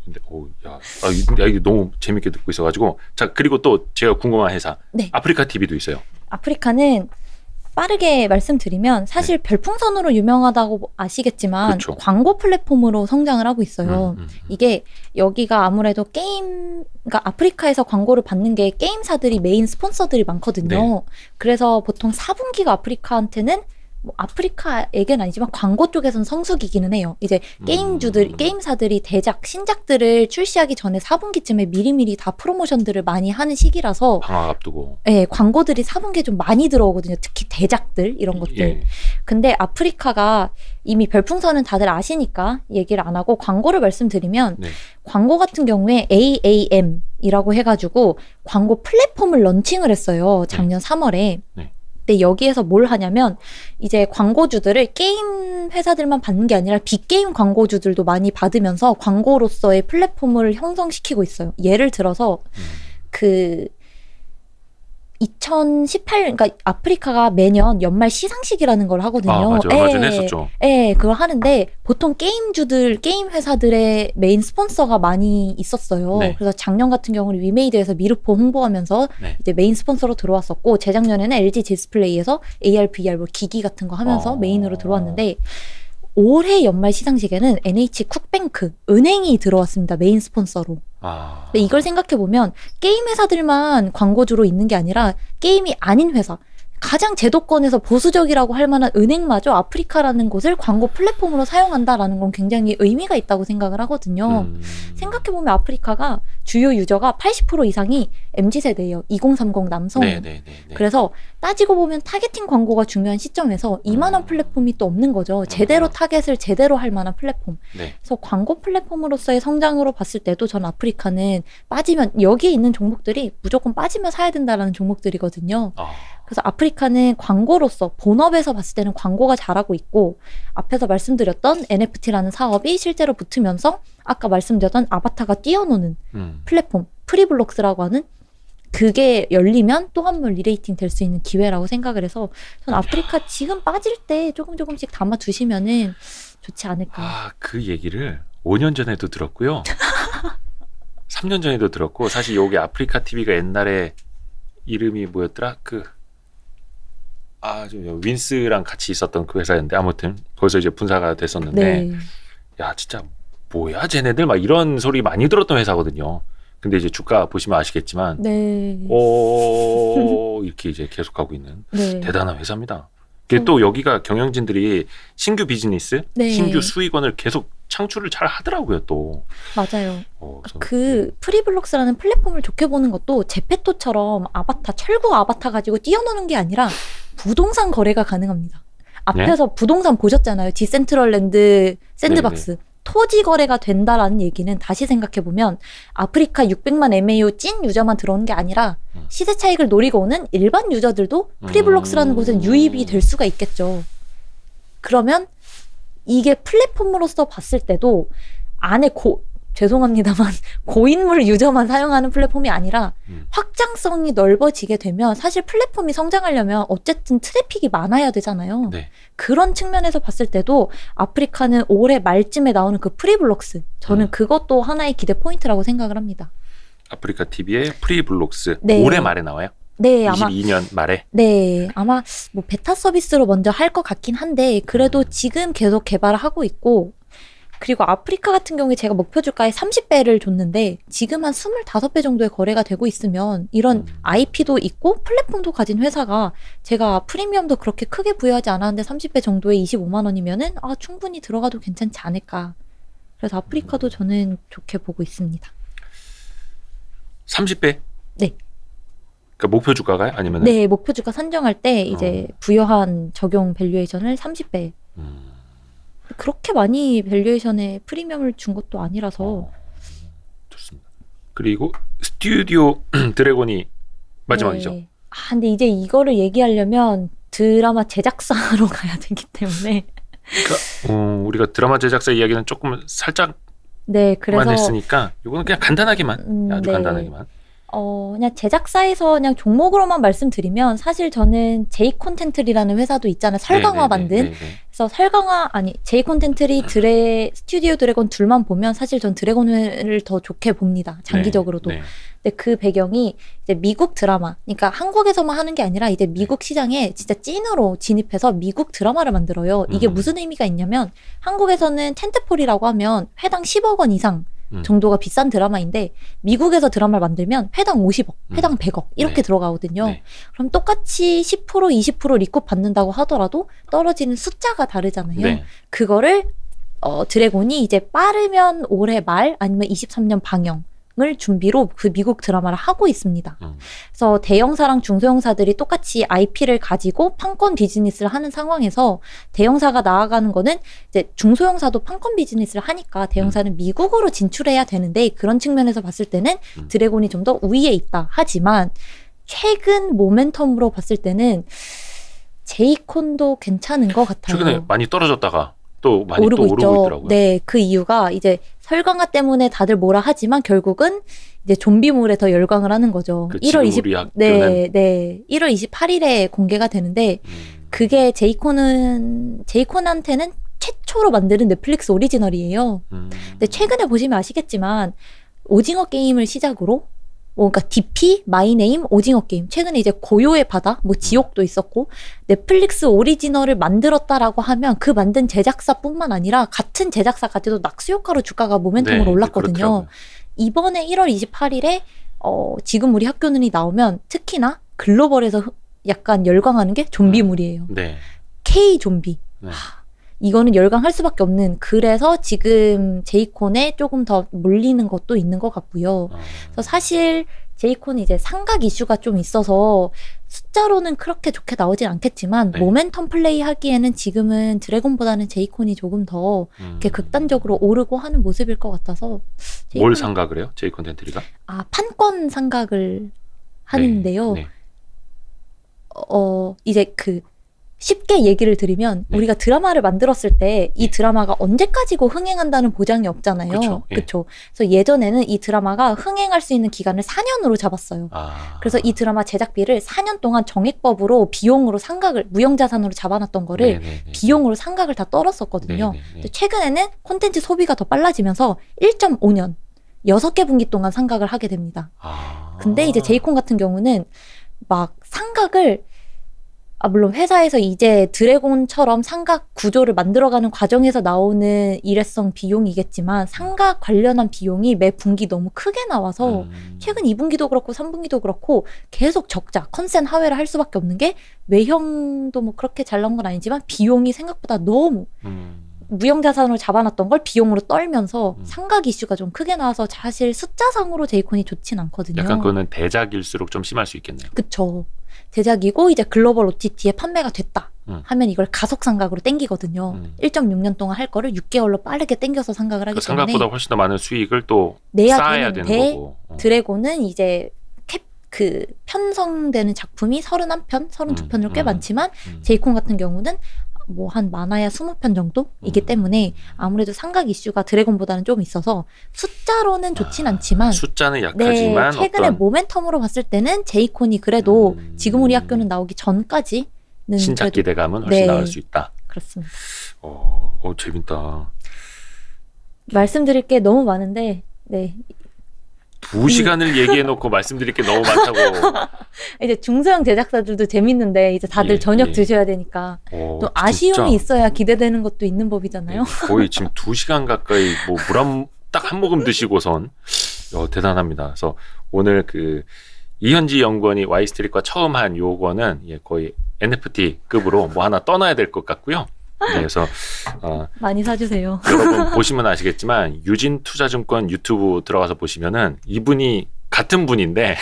이게 너무 재밌게 듣고 있어가지고 자 그리고 또 제가 궁금한 회사 아프리카 TV도 있어요. 아프리카는 빠르게 말씀드리면 사실 별풍선으로 유명하다고 아시겠지만 그렇죠. 광고 플랫폼으로 성장을 하고 있어요. 이게 여기가 아무래도 그러니까 아프리카에서 광고를 받는 게 게임사들이 메인 스폰서들이 많거든요. 그래서 보통 4분기가 아프리카한테는 뭐 아프리카에겐 아니지만 광고 쪽에서는 성수기기는 해요. 이제 게임사들이 대작, 신작들을 출시하기 전에 4분기쯤에 미리미리 다 프로모션들을 많이 하는 시기라서 방학 앞두고. 네, 광고들이 4분기에 좀 많이 들어오거든요. 특히 대작들 이런 것들. 근데 아프리카가 이미 별풍선은 다들 아시니까 얘기를 안 하고 광고를 말씀드리면 광고 같은 경우에 AAM이라고 해가지고 광고 플랫폼을 런칭을 했어요. 작년 3월에. 근데 여기에서 뭘 하냐면 이제 광고주들을 게임 회사들만 받는 게 아니라 빅게임 광고주들도 많이 받으면서 광고로서의 플랫폼을 형성시키고 있어요. 예를 들어서 그 그러니까 아프리카가 매년 연말 시상식이라는 걸 하거든요. 맞아. 얼마 전에 했었죠. 그걸 하는데 보통 게임 회사들의 메인 스폰서가 많이 있었어요. 네. 그래서 작년 같은 경우는 위메이드에서 미르포 홍보하면서 네. 이제 메인 스폰서로 들어왔었고, 재작년에는 LG 디스플레이에서 AR, VR 뭐 기기 같은 거 하면서 메인으로 들어왔는데, 올해 연말 시상식에는 NH 쿡뱅크 은행이 들어왔습니다. 메인 스폰서로. 근데 이걸 생각해보면 게임 회사들만 광고주로 있는 게 아니라 게임이 아닌 회사, 가장 제도권에서 보수적이라고 할 만한 은행마저 아프리카라는 곳을 광고 플랫폼으로 사용한다라는 건 굉장히 의미가 있다고 생각을 하거든요. 생각해보면 아프리카가 주요 유저가 80% 이상이 MZ세대예요. 2030 남성. 그래서 따지고 보면 타겟팅 광고가 중요한 시점에서 이만한 플랫폼이 또 없는 거죠. 제대로 타겟을 제대로 할 만한 플랫폼. 그래서 광고 플랫폼으로서의 성장으로 봤을 때도 전 아프리카는 빠지면, 여기에 있는 종목들이 무조건 빠지면 사야 된다라는 종목들이거든요. 그래서 아프리카는 광고로서 본업에서 봤을 때는 광고가 잘하고 있고, 앞에서 말씀드렸던 NFT라는 사업이 실제로 붙으면서 아까 말씀드렸던 아바타가 뛰어노는 플랫폼 프리블록스라고 하는, 그게 열리면 또 한 번 리레이팅 될 수 있는 기회라고 생각을 해서, 전 아프리카 지금 빠질 때 조금씩 담아 두시면은 좋지 않을까. 그 얘기를 5년 전에도 들었고요. 3년 전에도 들었고, 사실 여기 아프리카 TV가 옛날에 이름이 뭐였더라? 윈스랑 같이 있었던 그 회사였는데, 아무튼 거기서 이제 분사가 됐었는데, 야 진짜 뭐야 쟤네들 막 이런 소리 많이 들었던 회사거든요. 근데 이제 주가 보시면 아시겠지만, 이렇게 이제 계속하고 있는 대단한 회사입니다. 또 여기가 경영진들이 신규 비즈니스, 신규 수익원을 계속 창출을 잘 하더라고요, 또. 맞아요. 프리블록스라는 플랫폼을 좋게 보는 것도 제페토처럼 철구 아바타 가지고 뛰어노는 게 아니라 부동산 거래가 가능합니다. 앞에서 부동산 보셨잖아요. 디센트럴랜드 샌드박스. 토지 거래가 된다라는 얘기는 다시 생각해보면 아프리카 600만 MAU 찐 유저만 들어오는 게 아니라 시세 차익을 노리고 오는 일반 유저들도 프리블록스라는 곳은 유입이 될 수가 있겠죠. 그러면 이게 플랫폼으로서 봤을 때도 안에 죄송합니다만 고인물 유저만 사용하는 플랫폼이 아니라 확장성이 넓어지게 되면 사실 플랫폼이 성장하려면 어쨌든 트래픽이 많아야 되잖아요. 그런 측면에서 봤을 때도 아프리카는 올해 말쯤에 나오는 그 프리블록스, 저는 그것도 하나의 기대 포인트라고 생각을 합니다. 아프리카 TV의 프리블록스 올해 말에 나와요? 22년 말에? 아마 뭐 베타 서비스로 먼저 할 것 같긴 한데, 그래도 지금 계속 개발을 하고 있고, 그리고 아프리카 같은 경우에 제가 목표 주가에 30배를 줬는데 지금 한 25배 정도의 거래가 되고 있으면, 이런 IP도 있고 플랫폼도 가진 회사가, 제가 프리미엄도 그렇게 크게 부여하지 않았는데 30배 정도에 25만 원이면은 충분히 들어가도 괜찮지 않을까. 그래서 아프리카도 저는 좋게 보고 있습니다. 30배? 네. 그러니까 목표 주가가요? 아니면? 네, 목표 주가 산정할 때 이제 부여한 적용 밸류에이션을 30배. 그렇게 많이 밸류에이션에 프리미엄을 준 것도 아니라서. 좋습니다. 그리고 스튜디오 드래곤이 마지막이죠. 근데 이제 이거를 얘기하려면 드라마 제작사로 가야 되기 때문에. 그러니까 우리가 드라마 제작사 이야기는 조금 살짝만 했으니까 이거는 그냥 간단하게만, 아주 간단하게만. 그냥 제작사에서 그냥 종목으로만 말씀드리면, 사실 저는 제이 콘텐트리라는 회사도 있잖아요. 설강화 만든. 그래서 제이 콘텐트리 스튜디오 드래곤 둘만 보면 사실 전 드래곤을 더 좋게 봅니다. 장기적으로도. 근데 그 배경이 이제 미국 드라마, 그러니까 한국에서만 하는 게 아니라 이제 미국 시장에 진짜 찐으로 진입해서 미국 드라마를 만들어요. 이게 무슨 의미가 있냐면, 한국에서는 텐트폴이라고 하면 회당 10억 원 이상 정도가 비싼 드라마인데, 미국에서 드라마를 만들면 회당 50억, 회당 100억 이렇게 들어가거든요. 그럼 똑같이 10%, 20% 리콧 받는다고 하더라도 떨어지는 숫자가 다르잖아요. 그거를 드래곤이 이제 빠르면 올해 말 아니면 23년 방영을 준비로 그 미국 드라마를 하고 있습니다. 그래서 대형사랑 중소형사들이 똑같이 IP를 가지고 판권 비즈니스를 하는 상황에서, 대형사가 나아가는 거는 이제 중소형사도 판권 비즈니스를 하니까 대형사는 미국으로 진출해야 되는데, 그런 측면에서 봤을 때는 드래곤이 좀 더 우위에 있다. 하지만 최근 모멘텀으로 봤을 때는 제이콘도 괜찮은 것 같아요. 최근에 많이 떨어졌다가 또 많이 오르고 또 있죠. 오르고 있더라고요. 네, 그 이유가 이제 설강화 때문에 다들 뭐라 하지만 결국은 이제 좀비물에 더 열광을 하는 거죠. 그 1월 지금 우리 학교는 네. 1월 28일에 공개가 되는데 그게 제이콘한테는 최초로 만드는 넷플릭스 오리지널이에요. 근데 최근에 보시면 아시겠지만 오징어 게임을 시작으로 그러니까 DP, 마이네임, 오징어 게임. 최근에 이제 고요의 바다, 뭐 지옥도 있었고 넷플릭스 오리지널을 만들었다라고 하면 그 만든 제작사뿐만 아니라 같은 제작사까지도 낙수효과로 주가가 모멘텀으로 네, 올랐거든요. 그렇더라고요. 이번에 1월 28일에 지금 우리 학교는이 나오면 특히나 글로벌에서 약간 열광하는 게 좀비물이에요. 네. K 좀비. 네. 이거는 열광할 수밖에 없는, 그래서 지금 제이콘에 조금 더 몰리는 것도 있는 것 같고요. 그래서 사실 제이콘이 이제 상각 이슈가 좀 있어서 숫자로는 그렇게 좋게 나오진 않겠지만 네. 모멘텀 플레이 하기에는 지금은 드래곤보다는 제이콘이 조금 더 이렇게 극단적으로 오르고 하는 모습일 것 같아서. 뭘 상각을 해요? 제이 컨텐트리가? 판권 상각을 하는데요. 네. 이제 쉽게 얘기를 드리면 네. 우리가 드라마를 만들었을 때 이 드라마가 언제까지고 흥행한다는 보장이 없잖아요. 그쵸, 예. 그렇죠. 그래서 예전에는 이 드라마가 흥행할 수 있는 기간을 4년으로 잡았어요. 그래서 이 드라마 제작비를 4년 동안 정액법으로 비용으로 상각을, 무형자산으로 잡아놨던 거를 비용으로 상각을 다 떨었었거든요. 근데 최근에는 콘텐츠 소비가 더 빨라지면서 1.5년 6개 분기 동안 상각을 하게 됩니다. 근데 이제 제이콘 같은 경우는 막 상각을 물론 회사에서 이제 드래곤처럼 상각 구조를 만들어가는 과정에서 나오는 일회성 비용이겠지만 상각 관련한 비용이 매 분기 너무 크게 나와서 최근 2분기도 그렇고 3분기도 그렇고 계속 적자, 컨센 하회를 할 수밖에 없는 게, 외형도 뭐 그렇게 잘 나온 건 아니지만 비용이 생각보다 너무 무형자산으로 잡아놨던 걸 비용으로 떨면서 상각 이슈가 좀 크게 나와서 사실 숫자상으로 제이콘이 좋진 않거든요. 약간 그거는 대작일수록 좀 심할 수 있겠네요. 그쵸. 제작이고 이제 글로벌 OTT에 판매가 됐다 하면 이걸 가속 상각으로 땡기거든요. 1.6년 동안 할 거를 6개월로 빠르게 땡겨서 상각을 하기 때문에 상각보다 훨씬 더 많은 수익을 또 내야 쌓아야 되는 되는데 거고. 드래곤은 이제 편성되는 작품이 31편, 32편으로 꽤 많지만 제이콘 같은 경우는 뭐 한 많아야 20편 정도이기 때문에 아무래도 상각 이슈가 드래곤보다는 좀 있어서 숫자로는 좋진 않지만 숫자는 약하지만 최근에 모멘텀으로 봤을 때는 제이콘이 그래도 지금 우리 학교는 나오기 전까지는 신작 그래도 기대감은 훨씬 나을 수 있다. 그렇습니다. 재밌다. 말씀드릴 게 너무 많은데 2시간을 얘기해놓고 말씀드릴 게 너무 많다고. 이제 중소형 제작사들도 재밌는데 이제 다들 저녁 드셔야 되니까 또 아쉬움이 있어야 기대되는 것도 있는 법이잖아요. 거의 지금 2시간 가까이 뭐 물 딱 한 모금 드시고선 대단합니다. 그래서 오늘 이현지 연구원이 와이스트릭과 처음 한 요거는 거의 NFT급으로 뭐 하나 떠나야 될 것 같고요. 그래서 많이 사주세요. 여러분 보시면 아시겠지만 유진투자증권 유튜브 들어가서 보시면은 이분이 같은 분인데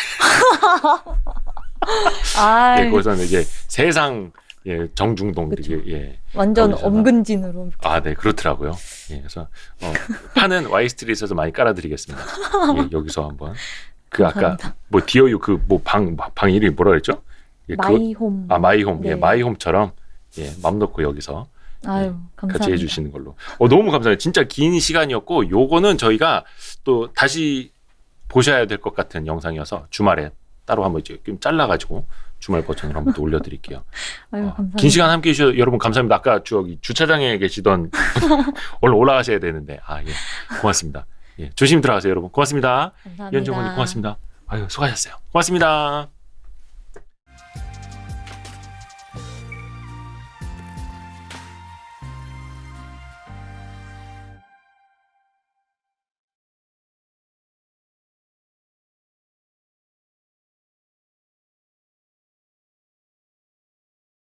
거기서는 이제 세상 정중동 이게 완전 엄근진으로. 네, 그렇더라고요. 그래서 판은 와이스트리트에서 많이 깔아드리겠습니다. 여기서 한번 아까 뭐 디어유 방 이름이 뭐라 그랬죠? 마이홈. 마이홈. 네. 마이홈처럼 마음 놓고 여기서 감사합니다. 같이 해주시는 걸로. 너무 감사해요. 진짜 긴 시간이었고 요거는 저희가 또 다시 보셔야 될 것 같은 영상이어서 주말에 따로 한번 좀 잘라가지고 주말 버전으로 한번 또 올려드릴게요. 감사합니다. 긴 시간 함께 해주셔서 여러분 감사합니다. 아까 주차장에 계시던 얼른 올라가셔야 되는데 고맙습니다. 조심히 들어가세요 여러분. 고맙습니다. 감사합니다. 이현정 의원님 고맙습니다. 수고하셨어요. 고맙습니다.